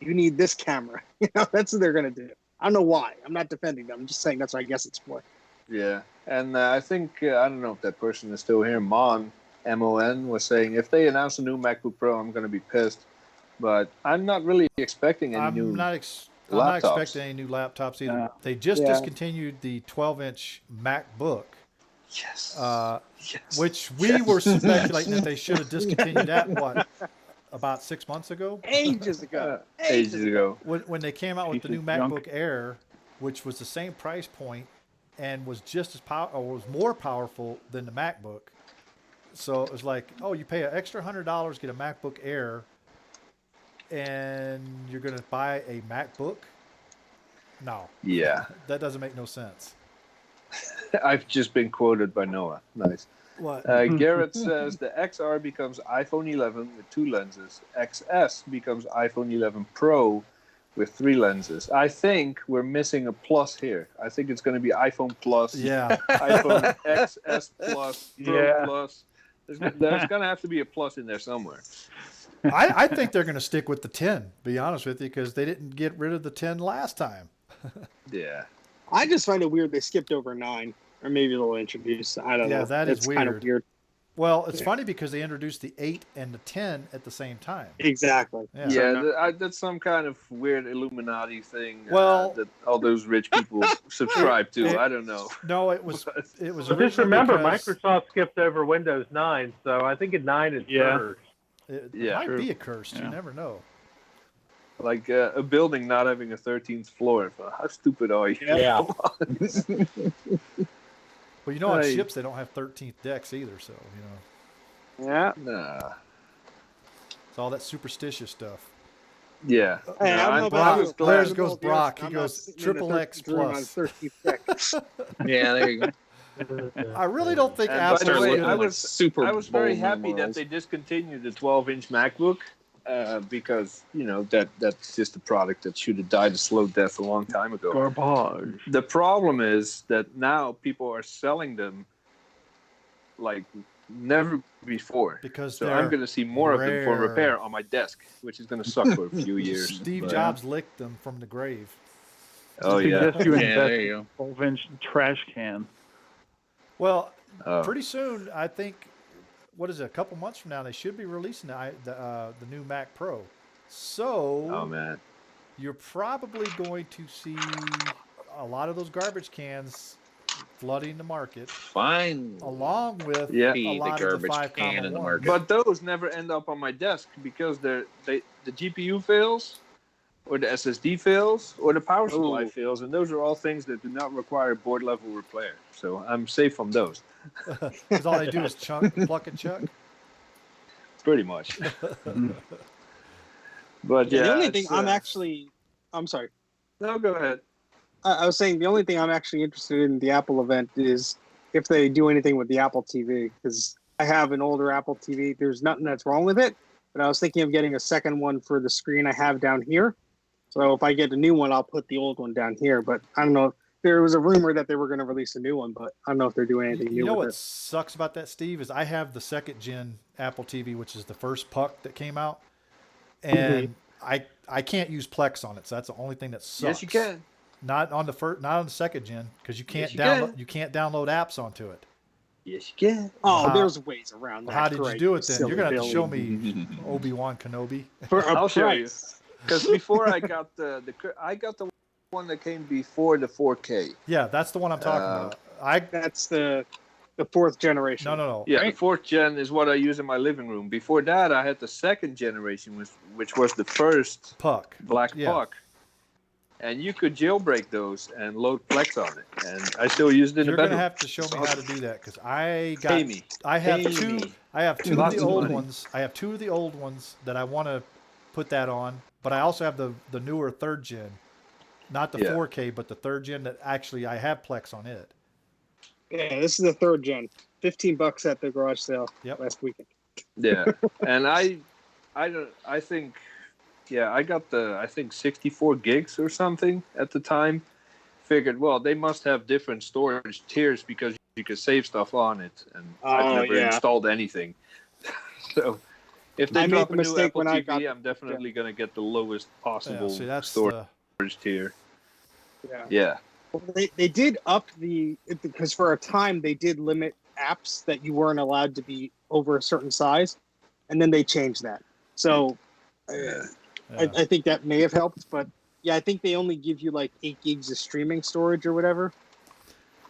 You need this camera. You know, that's what they're gonna do. I don't know why. I'm not defending them. I'm just saying that's what I guess it's for. Yeah, and I think, I don't know if that person is still here, M-O-N, was saying, if they announce a new MacBook Pro, I'm going to be pissed. But I'm not really expecting any new laptops. I'm not expecting any new laptops either. They just discontinued the 12-inch MacBook. Yes. Which we were speculating that they should have discontinued that, about 6 months ago? Ages ago. When they came out with the new MacBook Air, which was the same price point and was just as was more powerful than the MacBook. So it was like, oh, you pay an extra $100, get a MacBook Air, and you're going to buy a MacBook? No. Yeah. That doesn't make no sense. I've just been quoted by Noah. Nice. What? Garrett says the XR becomes iPhone 11 with 2 lenses. XS becomes iPhone 11 Pro with 3 lenses. I think we're missing a plus here. I think it's going to be iPhone Plus. Yeah. iPhone XS Plus. Pro Plus. There's going to have to be a plus in there somewhere. I think they're going to stick with the 10, be honest with you, because they didn't get rid of the 10 last time. Yeah. I just find it weird they skipped over 9. Or maybe they'll introduce. I don't know. Yeah, that is weird. Kind of weird. Well, it's funny because they introduced the 8 and the 10 at the same time. Exactly. Yeah, that's some kind of weird Illuminati thing. Well, that all those rich people subscribe to. I don't know. No, it was. But just remember, Microsoft skipped over Windows 9, so I think 9 is cursed. It might be a curse. You never know. Like a building not having a 13th floor. How stupid are you? Yeah. Well, you know, on ships they don't have 13th decks either, so you know. Yeah. Nah. It's all that superstitious stuff. Yeah. Hey, There goes Brock. He goes triple X plus. Yeah, there you go. I really don't think Apple. Apple. I was very happy that they discontinued the 12-inch MacBook because that's just a product that should have died a slow death a long time ago. Garbage. The problem is that now people are selling them like never before. Because so I'm going to see more of them for repair on my desk, which is going to suck for a few years. Steve Jobs licked them from the grave. Oh yeah. Suggest you Yeah, invest there you in a 12-inch trash can. Well, pretty soon, I think. What is it? A couple months from now, they should be releasing the new Mac Pro. So, Oh man. you're probably going to see a lot of those garbage cans flooding the market, Fine. along with Yeah. a lot the of the garbage can in the 5.1. market. But those never end up on my desk because the GPU fails, or the SSD fails, or the power supply fails, and those are all things that do not require board level repair. So I'm safe from those. Because all they do is pluck and chuck. Pretty much. But The only thing I'm sorry. No, go ahead. I was saying the only thing I'm actually interested in the Apple event is if they do anything with the Apple TV, because I have an older Apple TV. There's nothing that's wrong with it, but I was thinking of getting a second one for the screen I have down here. So if I get a new one, I'll put the old one down here. But I don't know. There was a rumor that they were going to release a new one, but I don't know if they're doing anything new You know with what it. sucks about that, Steve, is I have the second gen Apple TV, which is the first puck that came out, and I can't use Plex on it, so that's the only thing that sucks. Yes, you can. Not on the second gen, because you can't download apps onto it. Yes, you can. Oh, there's ways around that. How did you do it then? You're gonna have to show Billy. me Obi-Wan Kenobi. For a I'll show you. price. Because before I got the one that came before the 4K. Yeah, that's the one I'm talking about. That's the fourth generation. No. Yeah, the fourth gen is what I use in my living room. Before that, I had the second generation, which was the first Puck. black Yeah. puck. And you could jailbreak those and load Plex on it. And I still used it in You're the gonna bedroom. have to show me how to do that, because I Pay me. have Pay two. me. I have two of Lots the of old money. ones. I have two of the old ones that I want to put that on, but I also have the newer third gen, not the 4K, but the third gen that actually I have Plex on it. Yeah, this is the third gen. $15 at the garage sale last weekend. Yeah, and I think, I got I think 64 gigs or something at the time. Figured, well, they must have different storage tiers because you could save stuff on it, and I've never installed anything. So if they drop a new Apple TV, I'm definitely going to get the lowest possible storage tier. Yeah. Well, they did up because for a time they did limit apps that you weren't allowed to be over a certain size, and then they changed that. So I think that may have helped, but I think they only give you like 8 gigs of streaming storage or whatever.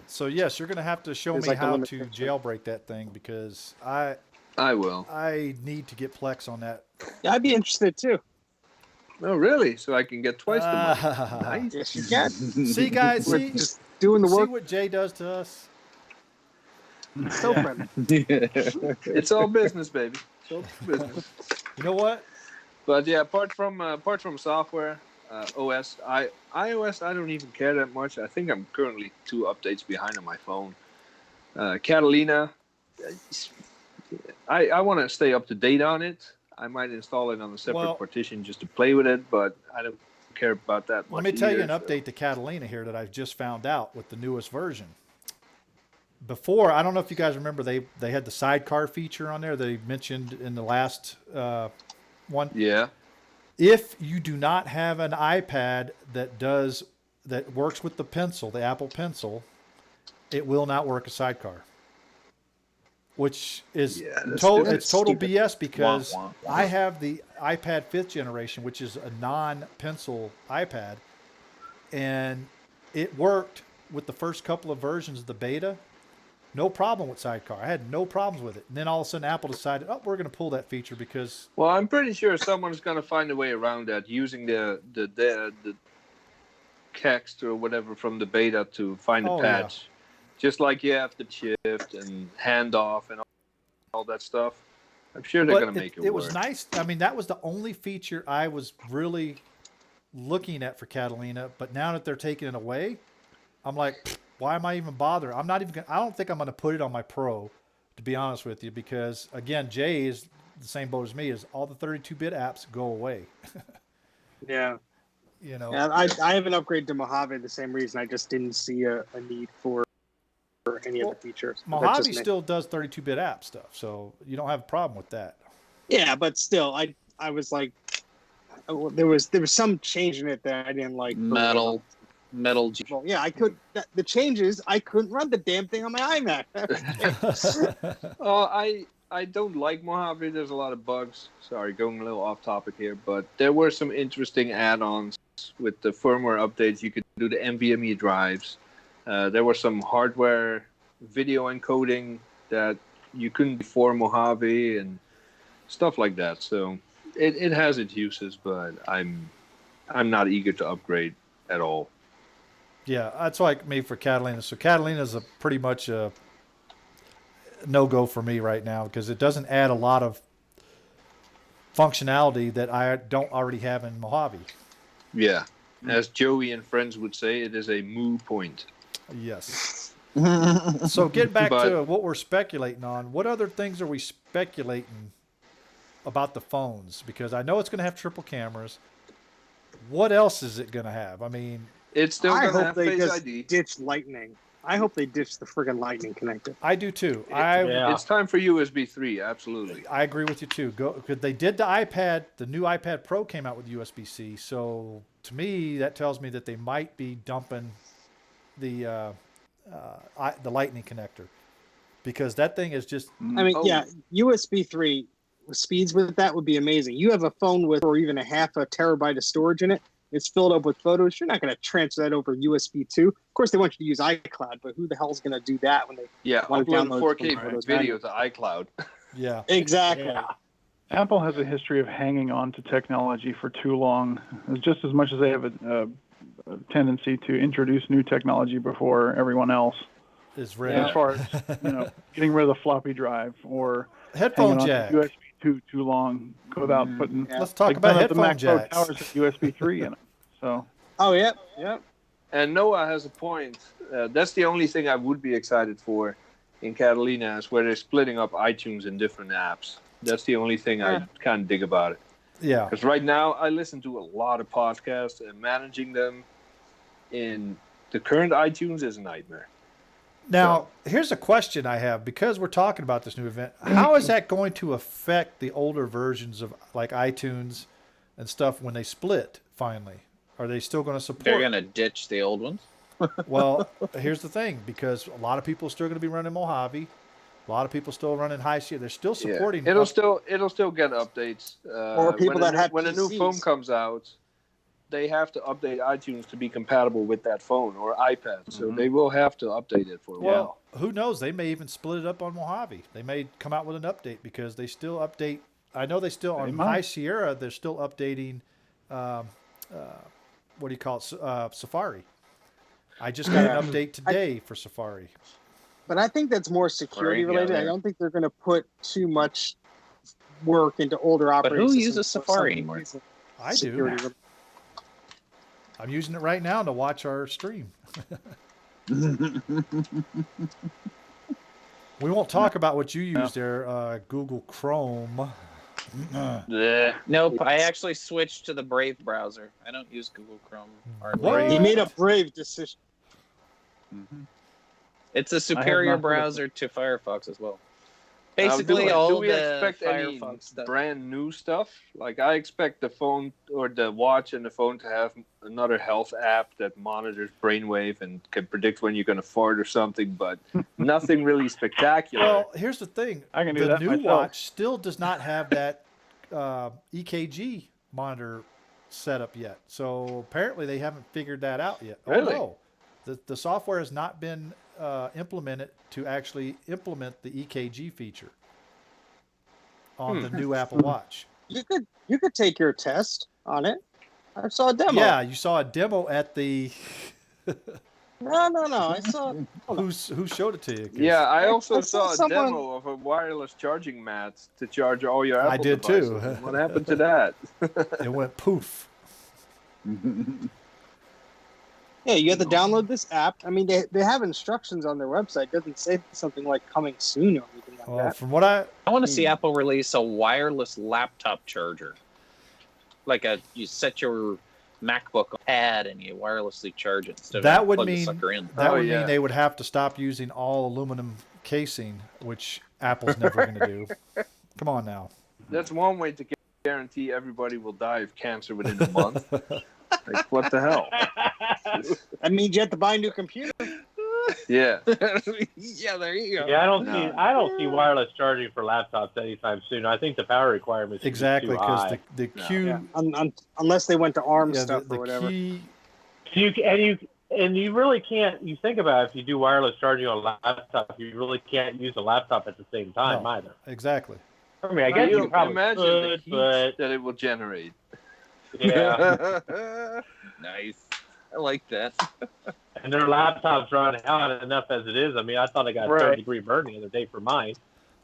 So yes, you're going to have to show me how to jailbreak that thing, because I will. I need to get Plex on that. Yeah, I'd be interested too. Oh, really? So I can get twice the money. Nice. Yes, you can. See, guys, just doing the work. See what Jay does to us. So friendly. It's all business, baby. It's all business. You know what? But yeah, apart from software, OS, iOS, I don't even care that much. I think I'm currently 2 updates behind on my phone. Catalina, I want to stay up to date on it. I might install it on a separate partition just to play with it, but I don't care about that much. Let me tell you an update to Catalina here that I've just found out with the newest version. Before, I don't know if you guys remember, they had the sidecar feature on there they mentioned in the last one. Yeah. If you do not have an iPad that works with the Pencil, the Apple Pencil, it will not work as sidecar. Which is total BS, because I have the iPad 5th generation, which is a non-pencil iPad, and it worked with the first couple of versions of the beta. No problem with sidecar. I had no problems with it. And then all of a sudden Apple decided, we're going to pull that feature because... Well, I'm pretty sure someone's going to find a way around that using the text or whatever from the beta to find the patch. Yeah. Just like you have the shift and handoff and all that stuff. I'm sure they're going to make it work. It was nice. I mean, that was the only feature I was really looking at for Catalina. But now that they're taking it away, I'm like, why am I even bothering? I don't think I'm going to put it on my Pro, to be honest with you, because again, Jay is the same boat as me, is all the 32-bit apps go away. Yeah. You know, Yeah, I haven't upgraded to Mojave the same reason. I just didn't see a need for any of the features. But that's just Mojave me. still does 32-bit app stuff, so you don't have a problem with that. Yeah, but still, I was like, there was some change in it that I didn't like. Metal. Well, yeah, the changes. I couldn't run the damn thing on my iMac. I don't like Mojave. There's a lot of bugs. Sorry, going a little off topic here, but there were some interesting add-ons with the firmware updates. You could do the NVMe drives. There was some hardware video encoding that you couldn't before Mojave and stuff like that. So it has its uses, but I'm not eager to upgrade at all. Yeah, that's like me for Catalina. So Catalina's pretty much a no-go for me right now because it doesn't add a lot of functionality that I don't already have in Mojave. Yeah, as Joey and friends would say, it is a moo point. Yes. So get back to what we're speculating on. What other things are we speculating about the phones? Because I know it's going to have triple cameras. What else is it going to have? I mean, it's still going to have Face ID. Ditch Lightning. I hope they ditch the friggin' Lightning connector. I do too. It's time for USB 3. Absolutely. I agree with you too. Because they did the iPad. The new iPad Pro came out with USB-C. So to me, that tells me that they might be dumping the Lightning connector because that thing is just. I mean, yeah, USB 3 speeds with that would be amazing. You have a phone with, or even a half a terabyte of storage in it. It's filled up with photos. You're not going to transfer that over USB 2. Of course, they want you to use iCloud, but who the hell is going to do that when they upload 4K video to iCloud? Yeah, exactly. Yeah. Apple has a history of hanging on to technology for too long, just as much as they have a tendency to introduce new technology before everyone else. Is ready. As far as getting rid of the floppy drive or headphone hanging jack. on to USB 2 too long without putting. Let's talk about headphone jacks. The Mac Pro towers with USB 3 in them. So. Oh yeah. And Noah has a point. That's the only thing I would be excited for in Catalina is where they're splitting up iTunes in different apps. That's the only thing I kind of dig about it. Yeah. Because right now I listen to a lot of podcasts and managing them in the current iTunes is a nightmare. Now, here's a question I have because we're talking about this new event. How is that going to affect the older versions of like iTunes and stuff when they split finally? Are they still going to support? They're going to ditch the old ones. Well, here's the thing because a lot of people are still going to be running Mojave. A lot of people still running High Sierra. They're still supporting. It'll still get updates. Or people when a new phone comes out, they have to update iTunes to be compatible with that phone or iPad. So they will have to update it for a while. Who knows? They may even split it up on Mojave. They may come out with an update because they still update. I know they still on High Sierra. They're still updating. What do you call it? Safari. I just got an update today for Safari. But I think that's more security related. I don't think they're going to put too much work into older operating systems. But who uses Safari anymore? I do. I'm using it right now to watch our stream. We won't talk about what you use there, Google Chrome. Nope, I actually switched to the Brave browser. I don't use Google Chrome. Or What? He made a brave decision. It's a superior browser to Firefox as well. Basically, do we the expect Firefox any stuff. brand new stuff? Like I expect the phone or the watch and the phone to have another health app that monitors brainwave and can predict when you're going to fart or something, but nothing really spectacular. Well, here's the thing. I can do that new myself. watch still does not have that EKG monitor set up yet. So apparently they haven't figured that out yet. Really? Oh, no. The software has not been implemented to actually implement the EKG feature on the new Apple Watch. You could take your test on it. I saw a demo. Yeah, you saw a demo at the. No. I saw. Who showed it to you? Yeah, I also saw a someone- demo of a wireless charging mat to charge all your Apple I did devices. too. What happened to that? It went poof. Yeah, you have to download this app. I mean, they have instructions on their website. It doesn't say something like coming soon or anything like Well, that. from what I want to see Apple release a wireless laptop charger. Like you set your MacBook pad and you wirelessly charge it instead of that would plug the mean sucker in. mean they would have to stop using all aluminum casing, which Apple's never going to do. Come on now. That's one way to guarantee everybody will die of cancer within a month. Like, what the hell? That means you have to buy a new computer. Yeah. Yeah, there you go. Yeah, I don't see wireless charging for laptops anytime soon. I think the power requirements Exactly, because the Q. Yeah. Unless they went to ARM stuff the or whatever. key. You really can't. You think about it, if you do wireless charging on a laptop, you really can't use a laptop at the same time either. Exactly. I mean, I guess you probably imagine could, the heat but that it will generate. yeah. Nice. I like that. And their laptops run hot enough as it is. I mean, I thought I got a 30-degree burn the other day for mine.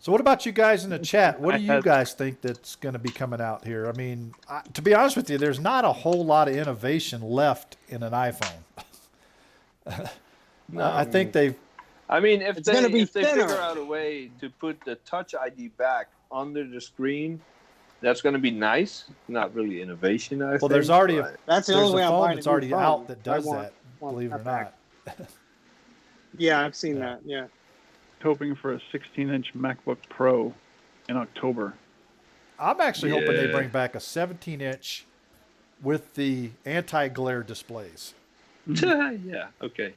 So what about you guys in the chat? What do you guys think that's going to be coming out here? I mean, to be honest with you, there's not a whole lot of innovation left in an iPhone. I think they've. I mean, if they thinner. figure out a way to put the Touch ID back under the screen, that's going to be nice. Not really innovation, I think. Well, there's already that's the only way I'm phone buying that's a new already phone. out that does I that. want Believe it or that not. back. Yeah, I've seen that. Yeah. Hoping for a 16-inch MacBook Pro in October. I'm actually hoping they bring back a 17-inch with the anti-glare displays. Yeah. Okay.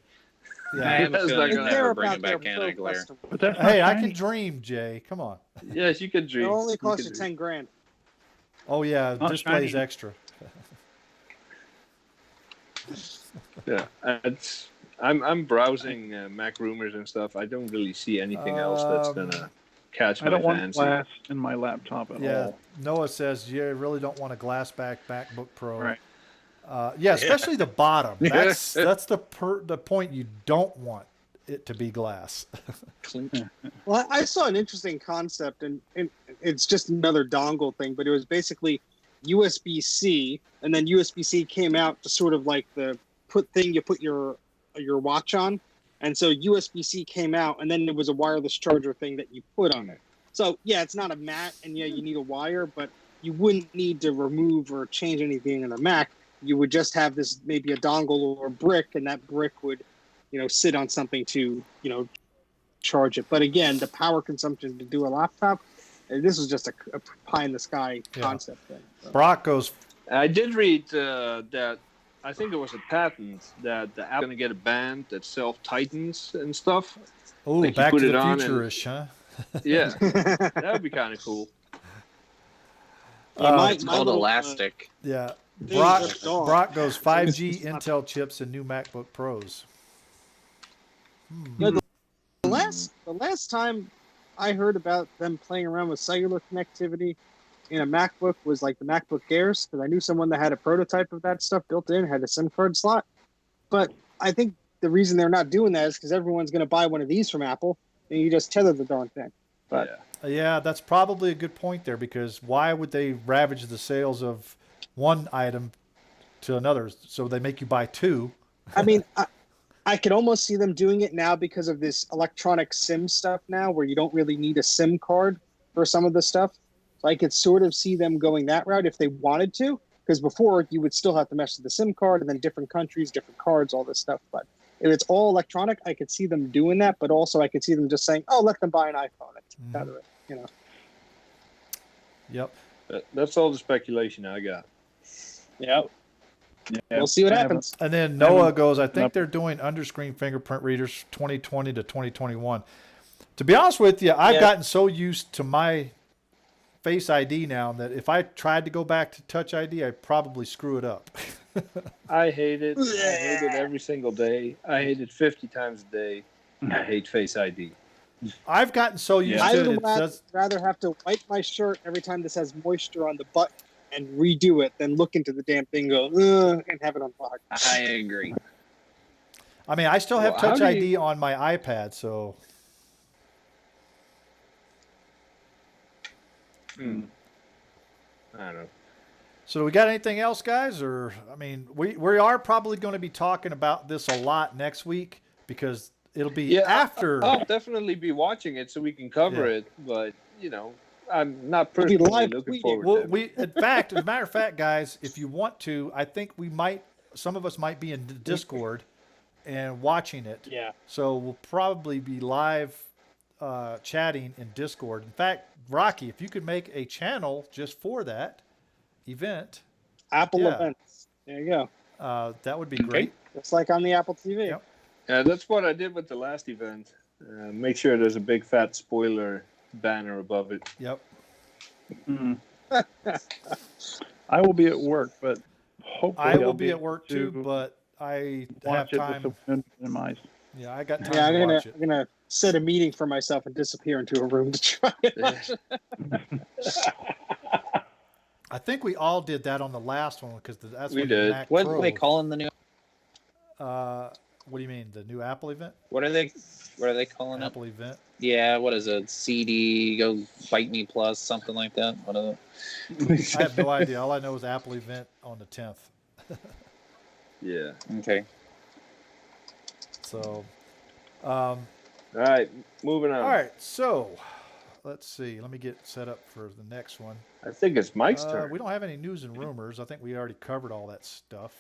I Yeah. have a That's feeling not they're gonna never bringing back Pro anti-glare. custom. But that's Hey, not I can shiny. dream, Jay. Come on. Yes, you can dream. It only You costs can you dream. $10,000. Oh yeah, Not display's shiny. extra. Yeah, I'm browsing Mac rumors and stuff. I don't really see anything else that's gonna catch I my don't want fancy. glass in my laptop at Yeah. all. Noah says you really don't want a glass back MacBook Pro. Right. Yeah, especially the bottom. That's the point you don't want it to be glass. Well, I saw an interesting concept, and it's just another dongle thing, but it was basically USB-C, and then USB-C came out to sort of like the thing you put your watch on, and so USB-C came out, and then there was a wireless charger thing that you put on it. So yeah, it's not a Mac, and yeah, you need a wire, but you wouldn't need to remove or change anything in a Mac. You would just have this maybe a dongle or a brick, and that brick would, sit on something to, charge it. But again, the power consumption to do a laptop, this was just a pie in the sky concept thing. So. Brock goes. I did read that. I think it was a patent that the app going to get a band that self tightens and stuff. Oh, Like you back put to it the on and- future-ish, huh? Yeah, that would be kind of cool. It's called elastic. Yeah. Things Brock, are gone. Brock goes 5G Intel chips and new MacBook Pros. The last time I heard about them playing around with cellular connectivity in a MacBook was like the MacBook Airs, because I knew someone that had a prototype of that stuff built in, had a SIM card slot. But I think the reason they're not doing that is because everyone's going to buy one of these from Apple, and you just tether the darn thing. But Yeah, that's probably a good point there, because why would they ravage the sales of one item to another? So they make you buy two. I mean, I could almost see them doing it now because of this electronic SIM stuff now, where you don't really need a SIM card for some of the stuff. So I could sort of see them going that route if they wanted to, because before you would still have to mess with the SIM card and then different countries, different cards, all this stuff. But if it's all electronic, I could see them doing that. But also I could see them just saying, "Oh, let them buy an iPhone." It's out of it, Yep. That's all the speculation I got. Yeah. Yeah, We'll see what I haven't- happens. And then Noah goes, I think they're doing underscreen fingerprint readers 2020 to 2021. To be honest with you, I've gotten so used to my Face ID now that if I tried to go back to Touch ID, I'd probably screw it up. I hate it. I hate it every single day. I hate it 50 times a day. I hate Face ID. I've gotten so used I to it. would It does, rather have to wipe my shirt every time this has moisture on the button and redo it than look into the damn thing, and go, and have it unlocked. I agree. I mean, I still have Well, how Touch do ID on my iPad, so I don't know. So do we got anything else, guys? Or I mean, we are probably going to be talking about this a lot next week because it'll be after. I'll definitely be watching it so we can cover it. But I'm not personally looking forward to it. In fact, as a matter of fact, guys, if you want to, I think some of us might be in Discord and watching it. Yeah. So we'll probably be live chatting in Discord. In fact, Rocky, if you could make a channel just for that event. Apple events. There you go. That would be great. Just like on the Apple TV. Yep. Yeah, that's what I did with the last event. Make sure there's a big fat spoiler banner above it. Yep. Mm. I will be at work, but hopefully I will I'll be at work too, but I have time. Minimized. Yeah, I got time Yeah, to watch it. I'm gonna set a meeting for myself and disappear into a room to try it. I think we all did that on the last one because that's we when did. Mac What Pro, are they calling the new? What do you mean, the new Apple event? What are they calling it? Apple event. Yeah, what is it? CD Go Bite Me Plus, something like that. What is it? I have no idea. All I know is Apple event on the 10th. Yeah. Okay. So, all right, moving on. all right. So, let's see. Let me get set up for the next one. I think it's Mike's turn. We don't have any news and rumors. I think we already covered all that stuff.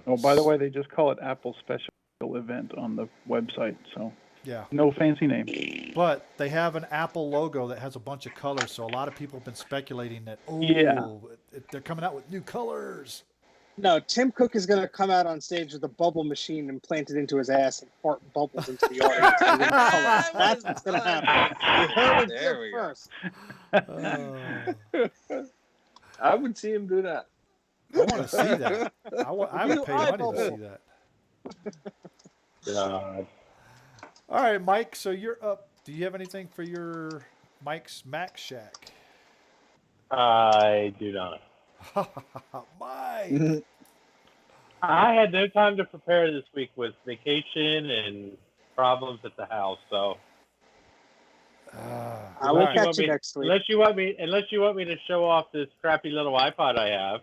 Oh, by the way, they just call it Apple Special Event on the website, so Yeah. no fancy name. But they have an Apple logo that has a bunch of colors, so a lot of people have been speculating that, they're coming out with new colors. No, Tim Cook is going to come out on stage with a bubble machine and plant it into his ass and fart bubbles into the audience. That's what's going to happen. You heard it There here we go. first. I would see him do that. I want to see that. I would pay money to see that. God. All right, Mike, so you're up. Do you have anything for your Mike's Mac Shack? I do not. Mike! I had no time to prepare this week with vacation and problems at the house, so I will catch you next week. unless you want me to show off this crappy little iPod I have.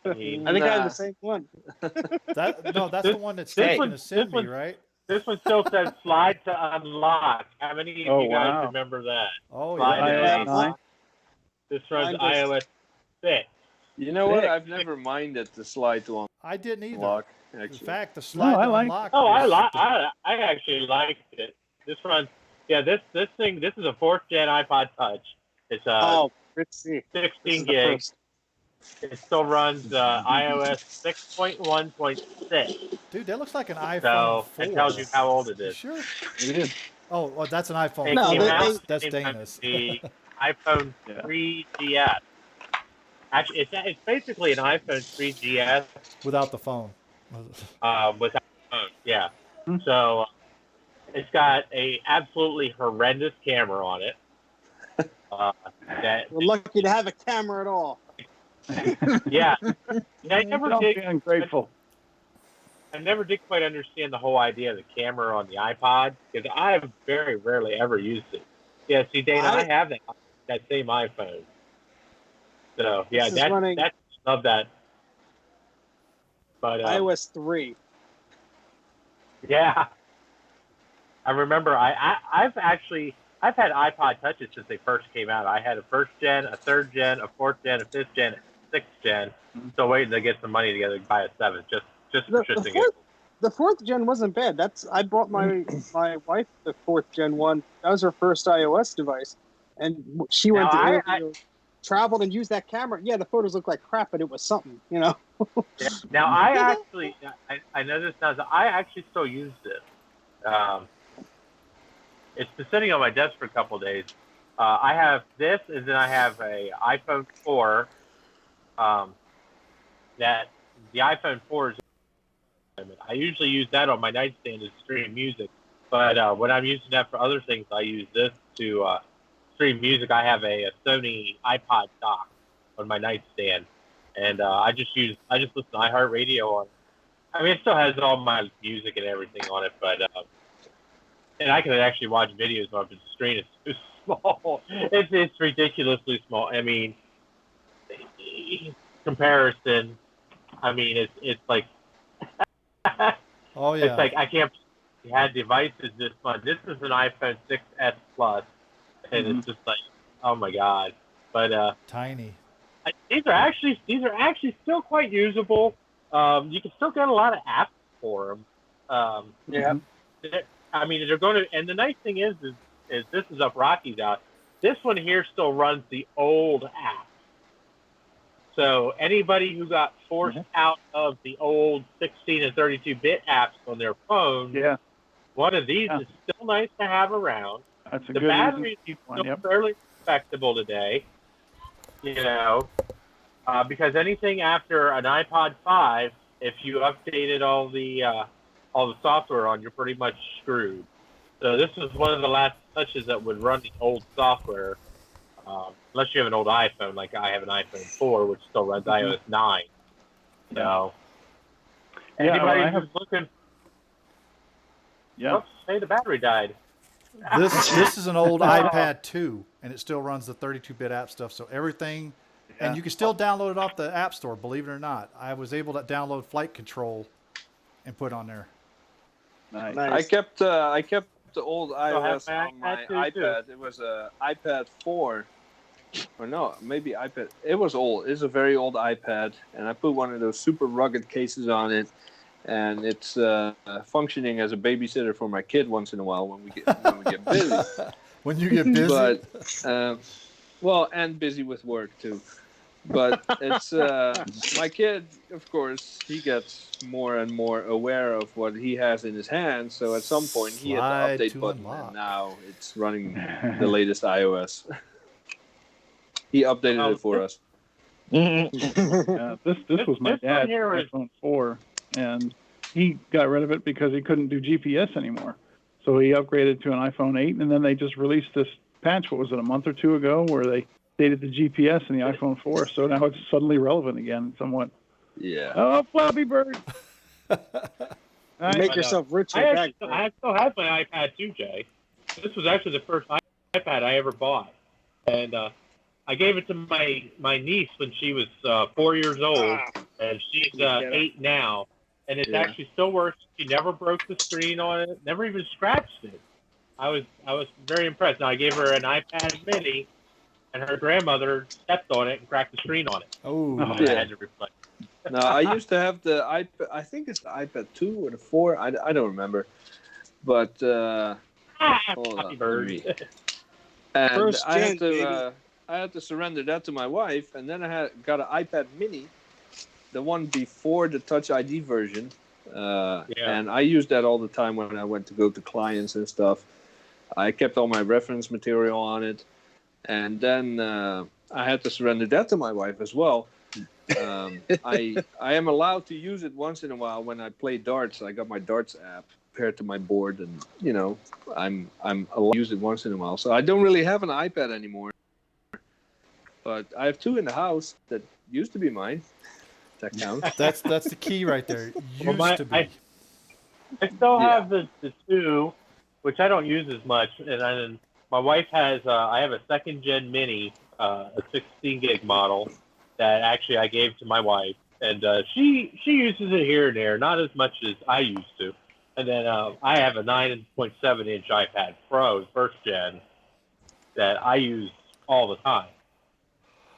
I mean, I think I have the same one. That's the one that's taking to send me, right? this one still says slide to unlock. How many of you guys remember that? Oh, Slide yeah. to unlock. This runs iOS 6. You know what? I've never minded the slide to I didn't either. unlock. In Actually, fact, the slide to unlock. Oh, I actually liked it. This runs. Yeah, this thing. This is a 4th gen iPod Touch. It's 16 gigs. It still runs iOS 6.1.6. Dude, that looks like an iPhone So 4. it tells you how old it is. Sure. it is. Oh, well, that's an iPhone. It No, 4. came out That's the same time Dana's. as the iPhone 3GS. Actually, it's basically an iPhone 3GS Without the phone. without the phone. Yeah. So it's got a absolutely horrendous camera on it. We're lucky to have a camera at all. Yeah. I Don't be ungrateful. never did quite understand the whole idea of the camera on the iPod because I've very rarely ever used it. Yeah, see, Dana, I have that same iPhone. So yeah, that's love that. But iOS 3. yeah, I remember I've had iPod touches since they first came out. I had a 1st gen, a 3rd gen, a 4th gen, a 5th gen, a 6th gen. Still waiting to get some money together to buy a 7th. Just for shits and giggles. The 4th gen wasn't bad. I bought my wife the 4th gen one. That was her first iOS device, and she went traveled and used that camera. Yeah, the photos looked like crap, but it was something, you know. Yeah. Now I know this now. I actually still use it. It's been sitting on my desk for a couple of days. I have this, and then I have a iPhone 4. That the iPhone 4 is. I usually use that on my nightstand to stream music, but when I'm using that for other things, I use this to stream music. I have a Sony iPod dock on my nightstand, and I just listen to iHeartRadio on. I mean, it still has all my music and everything on it, but and I can actually watch videos on it. The screen is too small. It's ridiculously small. I mean, comparison, I mean, it's like, Oh it's yeah. like I can't. We had devices this fun. This is an iPhone 6s Plus, and it's just like, oh my god. But Tiny. these are actually still quite usable. You can still get a lot of apps for them. Yeah. I mean, they're going to, and the nice thing is this is up Rocky's out. This one here still runs the old app. So anybody who got forced out of the old 16 and 32-bit apps on their phone, one of these is still nice to have around. That's a the good battery is one. still fairly respectable today. Because anything after an iPod 5, if you updated all the software on, you're pretty much screwed. So this is one of the last touches that would run the old software, unless you have an old iPhone, like I have an iPhone 4, which still runs iOS 9. So anybody who's looking, oops, hey, the battery died. This is an old iPad 2, and it still runs the 32-bit app stuff. So everything, and you can still download it off the App Store. Believe it or not, I was able to download Flight Control and put on there. Nice. I kept the old iOS on my iPad. It was a iPad 4, or no, maybe iPad. It was old. It's a very old iPad, and I put one of those super rugged cases on it, and it's functioning as a babysitter for my kid once in a while when we get busy. When you get busy, but well, and busy with work too. But it's my kid, of course, he gets more and more aware of what he has in his hands. So at some point, he hit the update button, and now it's running the latest iOS. He updated it for us. This was my dad's iPhone 4, and he got rid of it because he couldn't do GPS anymore. So he upgraded to an iPhone 8, and then they just released this patch, what was it, a month or two ago, where they updated the GPS in the iPhone 4, so now it's suddenly relevant again, somewhat. Yeah. Oh, Flappy Bird! Make yourself rich. I still have my iPad 2, Jay. This was actually the first iPad I ever bought, and I gave it to my niece when she was 4 years old, and she's 8 now, and it actually still works. She never broke the screen on it, never even scratched it. I was very impressed. Now I gave her an iPad Mini, and her grandmother stepped on it and cracked the screen on it. Oh, I had to replace it. No, I used to have the iPad. I think it's the iPad 2 or the 4. I don't remember. But hold on. And I had to surrender that to my wife, and then I got an iPad Mini, the one before the Touch ID version. And I used that all the time when I went to go to clients and stuff. I kept all my reference material on it, and then I had to surrender that to my wife as well. I am allowed to use it once in a while when I play darts. I got my darts app paired to my board, and I'm allowed to use it once in a while. So I don't really have an iPad anymore, but I have two in the house that used to be mine. That counts. That's the key right there. Used to be. I still have the 2, which I don't use as much, and my wife has. I have a 2nd gen Mini, a 16 gig model that actually I gave to my wife, and she uses it here and there, not as much as I used to. And then I have a 9.7 inch iPad Pro, 1st gen, that I use all the time.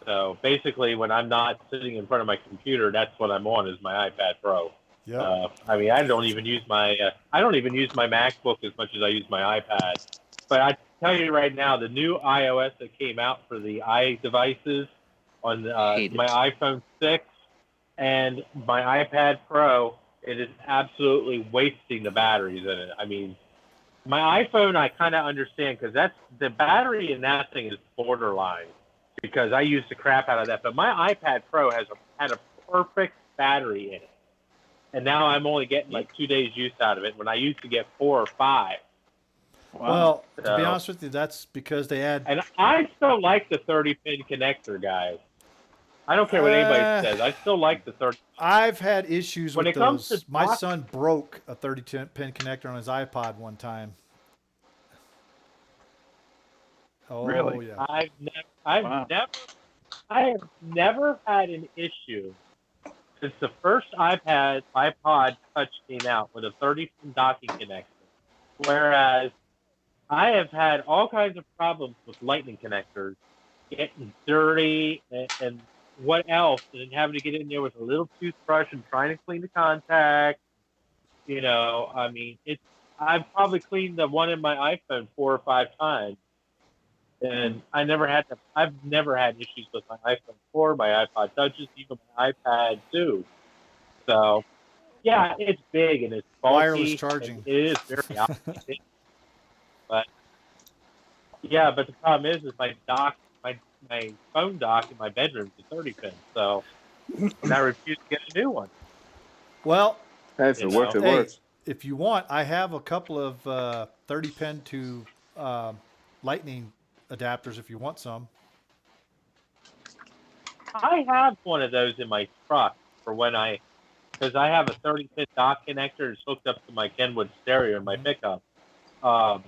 So basically, when I'm not sitting in front of my computer, that's what I'm on is my iPad Pro. Yeah. I mean, I don't even use my MacBook as much as I use my iPad. But I tell you right now, the new iOS that came out for the iDevices on my iPhone 6 and my iPad Pro, it is absolutely wasting the batteries in it. I mean, my iPhone I kind of understand because the battery in that thing is borderline because I used the crap out of that. But my iPad Pro had a perfect battery in it. And now I'm only getting like 2 days use out of it when I used to get 4 or 5. Wow. Well, to be honest with you, that's because they add... And I still like the 30-pin connector, guys. I don't care what anybody says. I still like the 30. I've had issues when with it comes those. to My son broke a 30-pin connector on his iPod one time. Oh, really? yeah. I've never I have never had an issue since the first iPod Touch came out with a 30-pin docking connection. Whereas I have had all kinds of problems with lightning connectors getting dirty and what else, and having to get in there with a little toothbrush and trying to clean the contact. You know, I mean, I've probably cleaned the one in my iPhone 4 or 5 times, and I've never had issues with my iPhone 4, my iPod Touches, even my iPad 2. So, yeah, it's big and it's bulky. Wireless charging. It is very outdated. But yeah, but the problem is my phone dock in my bedroom is a 30-pin, so and I refuse to get a new one. Well, if it works, it works. If you want, I have a couple of 30-pin to lightning adapters. If you want some, I have one of those in my truck for because I have a 30-pin dock connector that's hooked up to my Kenwood stereo in my pickup. And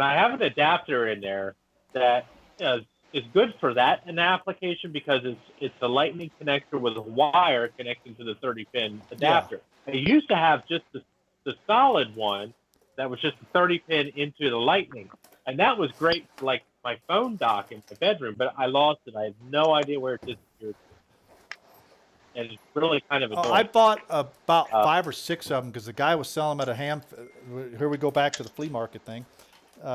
I have an adapter in there that is good for that in the application because it's a lightning connector with a wire connecting to the 30-pin adapter. Yeah. I used to have just the solid one that was just a 30-pin into the lightning. And that was great for like my phone dock in my bedroom, but I lost it. I have no idea where it disappeared. And it's really kind of annoying. I bought about 5 or 6 of them because the guy was selling them at a here we go back to the flea market thing.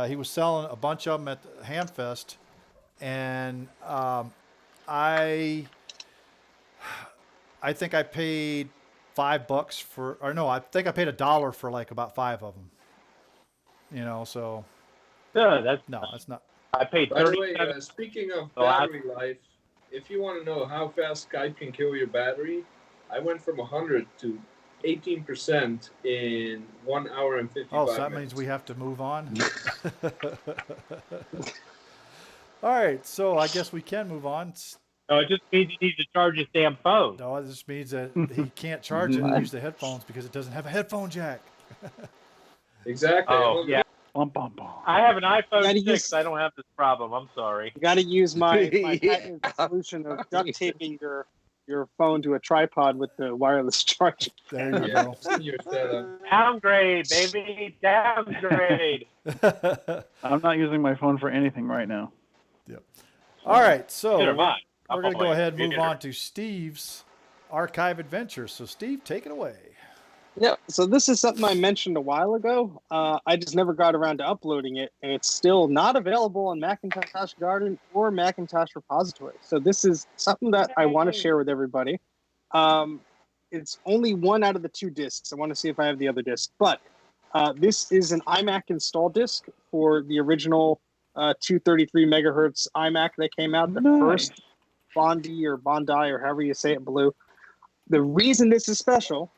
He was selling a bunch of them at the Hamfest, and I think I paid $5 for, or no, I think I paid $1 for like about 5 of them. You know, so that's not. I paid 30. By the way, speaking of battery life, if you want to know how fast Skype can kill your battery, I went from 100 to 18% in 1 hour and 55 minutes. Oh, so that means we have to move on? All right, so I guess we can move on. No, it just means you need to charge his damn phone. No, it just means that he can't charge it and use the headphones because it doesn't have a headphone jack. Exactly. Oh, yeah. I have an iPhone 6. I don't have this problem. I'm sorry. You got to use my patented solution of duct taping your phone to a tripod with the wireless charger. There you go. Downgrade, baby. Downgrade. I'm not using my phone for anything right now. Yep. All right, so we're going to go ahead and move on to Steve's archive adventure. So, Steve, take it away. Yeah, so this is something I mentioned a while ago. I just never got around to uploading it, and it's still not available on Macintosh Garden or Macintosh Repository. So this is something that I want to share with everybody. It's only one out of the 2 discs. I want to see if I have the other disc. But this is an iMac install disc for the original 233 megahertz iMac that came out, the first Bondi or however you say it, blue. The reason this is special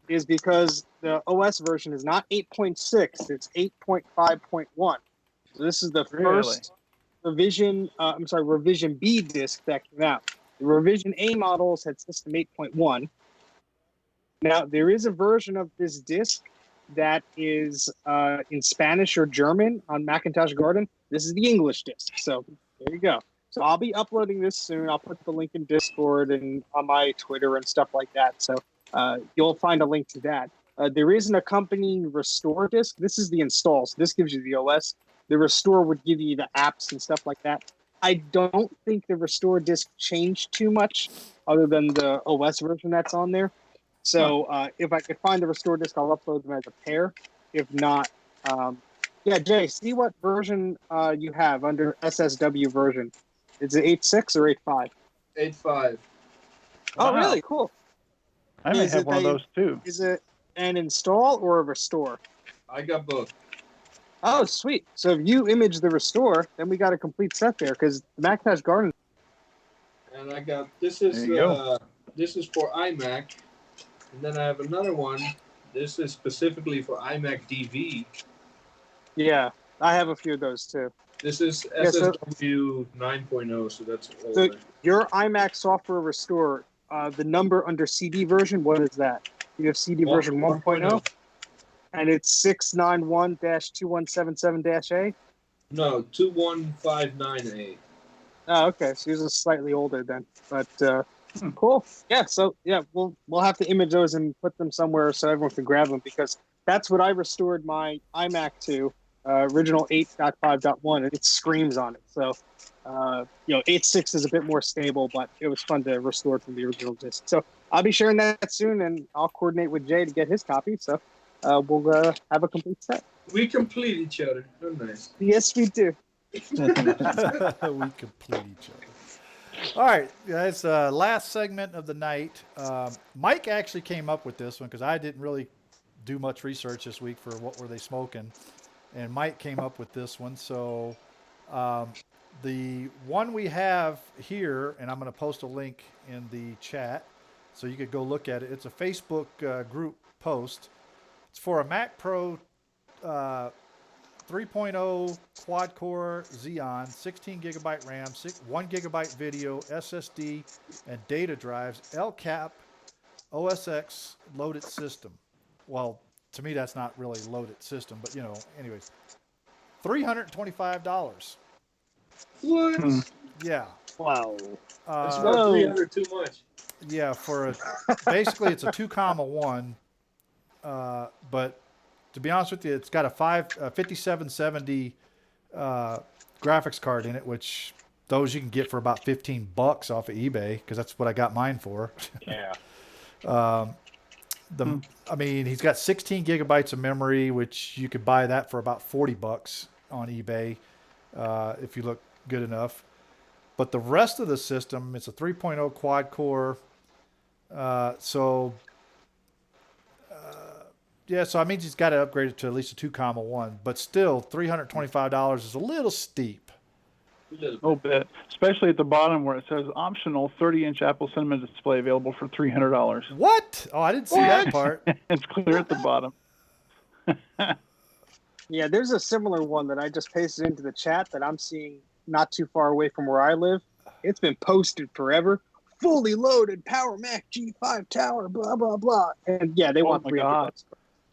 is because the OS version is not 8.6, it's 8.5.1. So this is the first revision B disc that came out. The revision A models had system 8.1. Now, there is a version of this disc that is in Spanish or German on Macintosh Garden. This is the English disc, so there you go. So I'll be uploading this soon. I'll put the link in Discord and on my Twitter and stuff like that. So you'll find a link to that. There is an accompanying restore disk. This is the install, so this gives you the OS. The restore would give you the apps and stuff like that. I don't think the restore disk changed too much other than the OS version that's on there. So if I could find the restore disk, I'll upload them as a pair. If not, Jay, see what version you have under SSW version. Is it 8.6 or 8.5? 8.5. Oh, really? Cool. I may have one of those too. Is it an install or a restore? I got both. Oh, sweet. So if you image the restore, then we got a complete set there because the Macintosh Garden. And I got this is for iMac, and then I have another one. This is specifically for iMac DV. Yeah, I have a few of those too. This is SSW 9.0, so that's older. So your iMac software restore, the number under CD version, what is that? You have CD version 1.0? And it's 691-2177-A? No, 2159A. Oh, okay. So he's just slightly older then, but cool. Yeah. So yeah, we'll have to image those and put them somewhere so everyone can grab them because that's what I restored my iMac to, original 8.5.1, and it screams on it. So, 8.6 is a bit more stable, but it was fun to restore from the original disc. So I'll be sharing that soon, and I'll coordinate with Jay to get his copy. So we'll have a complete set. We complete each other. Oh, nice. Yes, we do. We complete each other. All right, guys. Last segment of the night. Mike actually came up with this one because I didn't really do much research this week for what were they smoking, and Mike came up with this one. So the one we have here, and I'm going to post a link in the chat so you could go look at it. It's a Facebook group post. It's for a Mac Pro 3.0 quad core Xeon, 16 gigabyte RAM, 1 gigabyte video, SSD, and data drives, LCAP, OS X loaded system. Well, to me, that's not really loaded system, but anyways, $325. What? Yeah. Wow. That's about 300 too much. Yeah, basically it's a 2.1, but to be honest with you, it's got a 5770 graphics card in it, which those you can get for about $15 off of eBay because that's what I got mine for. Yeah. I mean, he's got 16 gigabytes of memory, which you could buy that for about $40 on eBay if you look good enough. But the rest of the system, it's a 3.0 quad core. So I mean, he's got to upgrade it to at least a 2.1, but still $325 is a little steep. A little bit, especially at the bottom where it says optional 30-inch Apple Cinema display available for $300. What? Oh, I didn't see that part. It's clear at the bottom. Yeah, there's a similar one that I just pasted into the chat that I'm seeing not too far away from where I live. It's been posted forever. Fully loaded Power Mac G5 tower, blah, blah, blah. And yeah, they want $300.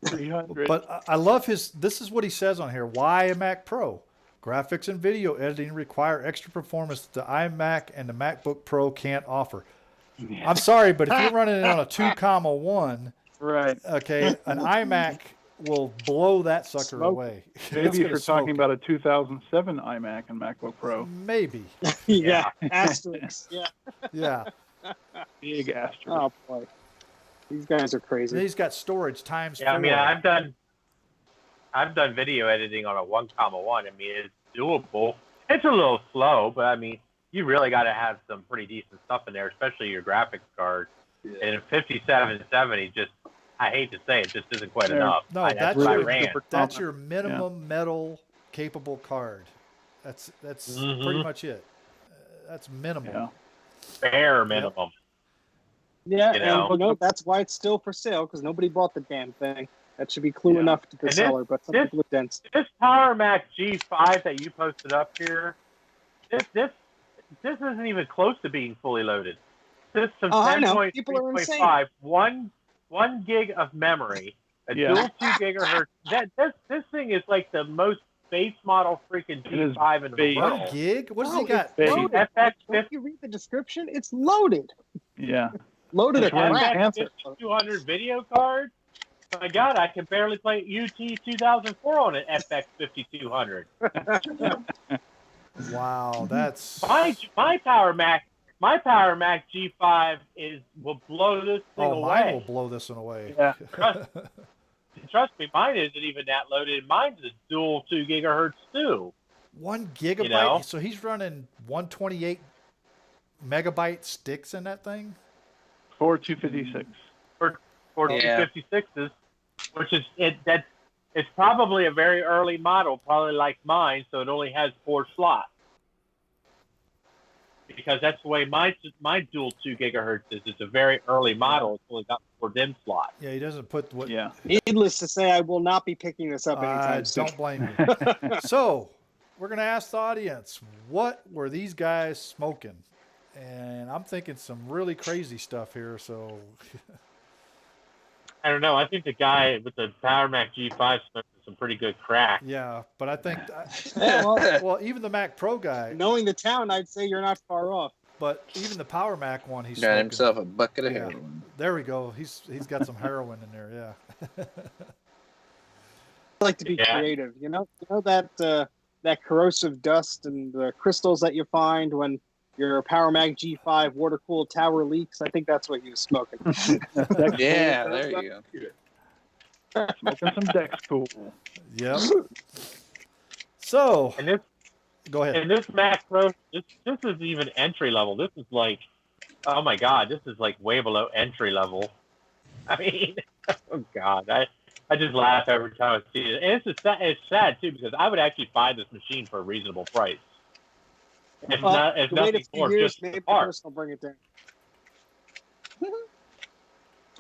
300. But I love this is what he says on here. Why a Mac Pro? Graphics and video editing require extra performance that the iMac and the MacBook Pro can't offer. I'm sorry, but if you're running it on a 2.1, right? Okay, an iMac will blow that sucker away. Maybe if you're talking about a 2007 iMac and MacBook Pro. Maybe. Yeah, asterisks. Yeah. Yeah. Big asterisk. Oh boy, these guys are crazy. And he's got storage times. Yeah, 4. I mean, I've done video editing on a 1.1. I mean, it's doable. It's a little slow, but I mean, you really got to have some pretty decent stuff in there, especially your graphics card. Yeah. And 5770, just, I hate to say it, just isn't quite enough. No, that's your minimum metal capable card. That's pretty much it. That's minimum. Yeah. Bare minimum. Yeah, and that's why it's still for sale, because nobody bought the damn thing. That should be clue enough to the seller, but some people are dense. This Power Mac G5 that you posted up here, this isn't even close to being fully loaded. System 10.3.5, 1 gig of memory, a dual 2 gigahertz. This thing is like the most base model freaking G5 in the world. 1 gig? What does he got? If you read the description, it's loaded. Yeah. Loaded a FX 5200 video card. My God, I can barely play UT 2004 on an FX 5200. Wow, that's my Power Mac G5 will blow this thing away. Mine will blow this one away. Yeah. Trust me, mine isn't even that loaded. Mine's a dual 2 gigahertz too. 1 gigabyte. So he's running 128 megabyte sticks in that thing. 4256. For 256s, which is it's probably a very early model, probably like mine, so it only has 4 slots. Because that's the way my dual 2 gigahertz is. It's a very early model. It's only got 4 DIMM slots. Yeah, he doesn't put what. Yeah. Needless to say, I will not be picking this up anytime soon. Don't blame you. So, we're going to ask the audience, what were these guys smoking? And I'm thinking some really crazy stuff here, so... I don't know. I think the guy with the Power Mac G5 smoked some pretty good crack. Yeah, but I think, Yeah, well, even the Mac Pro guy, knowing the town, I'd say you're not far off. but even the Power Mac one, he's Got smoking. himself a bucket of Yeah. heroin. There we go. He's got some heroin in there. Yeah. I like to be creative. You know that corrosive dust and the crystals that you find when your Power Mac G5 water cooled tower leaks. I think that's what he was smoking. Yeah, there you go. Smoking some Dex Cool. Yep. So, And this, go ahead. And this Mac Pro, this is even entry level. This is like, oh my God, this is like way below entry level. I mean, oh God, I just laugh every time I see it. And it's sad too, because I would actually buy this machine for a reasonable price. If nothing more, just maybe the part. the person will bring it down.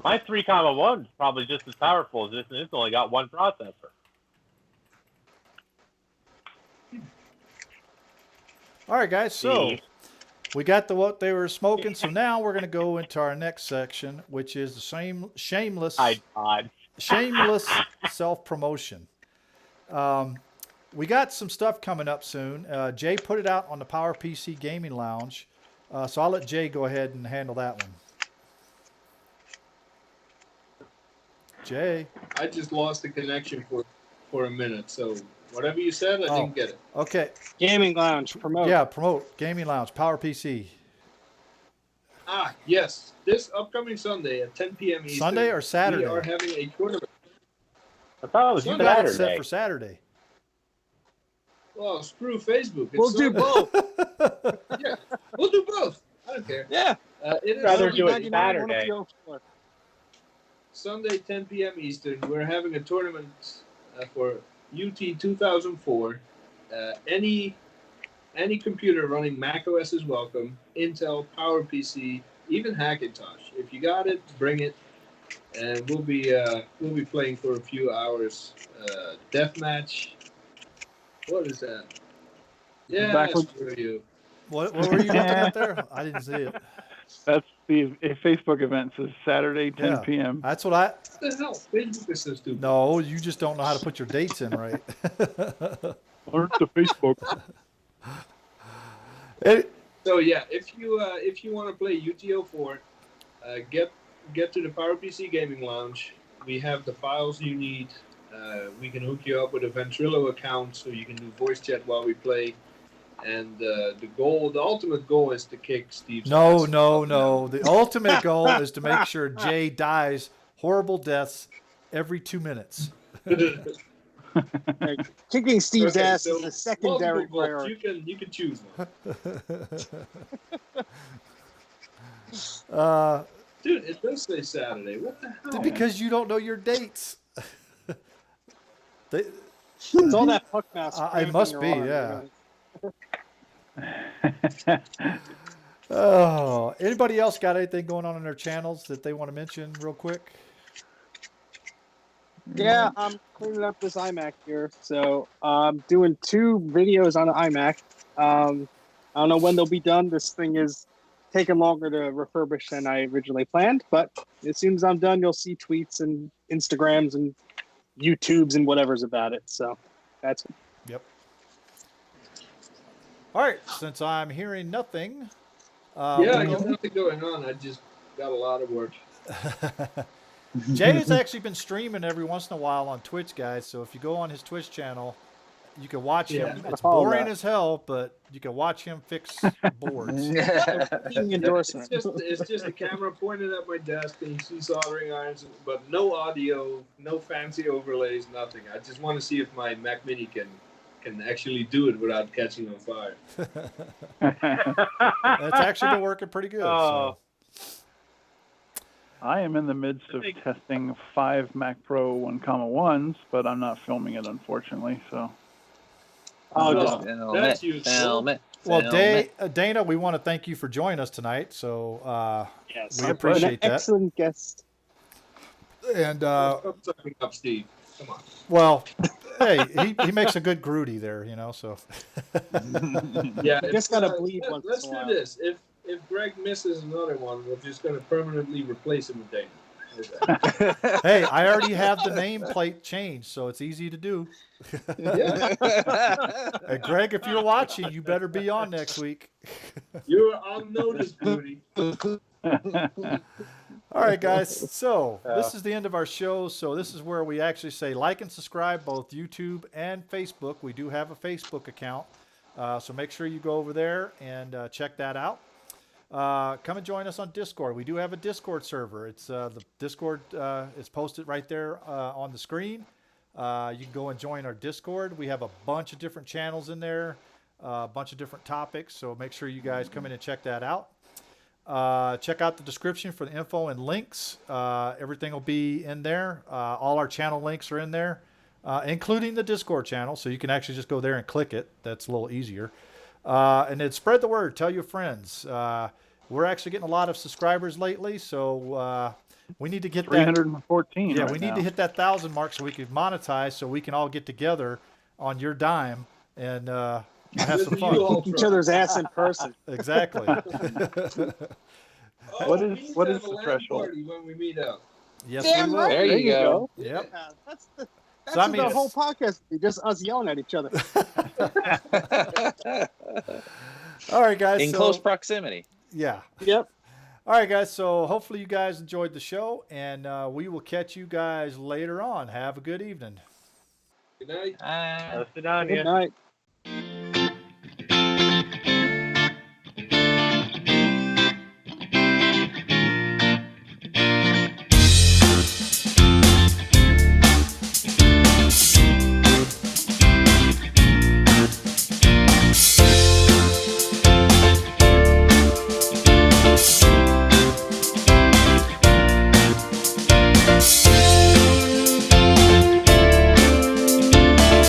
My 3.1 is probably just as powerful as this, and it's only got one processor. All right, guys. So we got what they were smoking. So now we're going to go into our next section, which is the shameless self-promotion. We got some stuff coming up soon. Jay put it out on the PowerPC Gaming Lounge, so I'll let Jay go ahead and handle that one. Jay. I just lost the connection for a minute, so whatever you said, I didn't get it. Okay. Gaming Lounge, promote. Yeah, promote. Gaming Lounge, PowerPC. Ah, yes. This upcoming Sunday at 10 p.m. Eastern. Sunday or Saturday? We are having a tournament. I thought it was Sunday. Saturday. Set for Saturday. Well, screw Facebook. We'll do both. Yeah, we'll do both. I don't care. Yeah. It is rather do it Saturday. Sunday, 10 p.m. Eastern. We're having a tournament for UT 2004. Any computer running Mac OS is welcome. Intel, PowerPC, even Hackintosh. If you got it, bring it, and we'll be playing for a few hours. Deathmatch. What is that? Yeah, screw you. What were you looking at there? I didn't see it. That's the Facebook event. Says Saturday, 10 p.m. That's what I. What the hell? Facebook is so stupid. No, you just don't know how to put your dates in right. Learn to Facebook. So yeah, if you want to play UTO4, get to the PowerPC Gaming Lounge. We have the files you need. We can hook you up with a Ventrilo account so you can do voice chat while we play. And the ultimate goal is to kick Steve's ass. No. The ultimate goal is to make sure Jay dies horrible deaths every 2 minutes. Kicking Steve's ass is a secondary priority. You can choose one. Dude, it does say Saturday. What the hell? Because you don't know your dates. It's all that puck mouse. It must be, yeah. Oh, anybody else got anything going on in their channels that they want to mention real quick? Yeah, I'm cleaning up this iMac here, so I'm doing 2 videos on the iMac. I don't know when they'll be done. This thing is taking longer to refurbish than I originally planned, but as soon as I'm done, you'll see tweets and Instagrams and YouTubes and whatever's about it. So that's it. Yep. All right, since I'm hearing nothing. I got nothing going on. I just got a lot of work. Jay has actually been streaming every once in a while on Twitch, guys. So if you go on his Twitch channel, you can watch him. It's boring as hell, but you can watch him fix boards. It's just a camera pointed at my desk and you see soldering irons, but no audio, no fancy overlays, nothing. I just want to see if my Mac Mini can actually do it without catching on fire. It's actually been working pretty good. So. I am in the midst of testing 5 Mac Pro 1,1s, but I'm not filming it, unfortunately. So. That's useful. Well, Dana, we want to thank you for joining us tonight. So yes, we appreciate that. Excellent guest. And stop sucking up, Steve. Come on. Well, hey, he makes a good Groody there, So. Yeah, you just gotta bleed once. Let's do this. If Greg misses another one, we're just gonna permanently replace him with Dana. Hey, I already have the nameplate changed, so it's easy to do. Yeah. And Greg, if you're watching, you better be on next week. You're on notice, Booty. All right, guys. So this is the end of our show. So this is where we actually say like and subscribe, both YouTube and Facebook. We do have a Facebook account. So make sure you go over there and check that out. Come and join us on Discord. We do have a Discord server. It's the Discord is posted right there on the screen. You can go and join our Discord. We have a bunch of different channels in there, a bunch of different topics. So make sure you guys come in and check that out. Check out the description for the info and links. Everything will be in there. All our channel links are in there, including the Discord channel. So you can actually just go there and click it. That's a little easier. And then spread the word. Tell your friends. We're actually getting a lot of subscribers lately, so we need to get 314. Yeah, right we need now. to hit that 1,000 mark so we can monetize, so we can all get together on your dime and have some fun. Kick each other's ass in person. Exactly. What is the threshold? Party when we meet up. Yes, Damn we right. will. There you go. Yep. Yeah, that's the So, I mean, the whole podcast would be just us yelling at each other. All right, guys. In so, close proximity. Yeah. Yep. All right, guys. So hopefully you guys enjoyed the show, and we will catch you guys later on. Have a good evening. Good night. Sit down, Good night.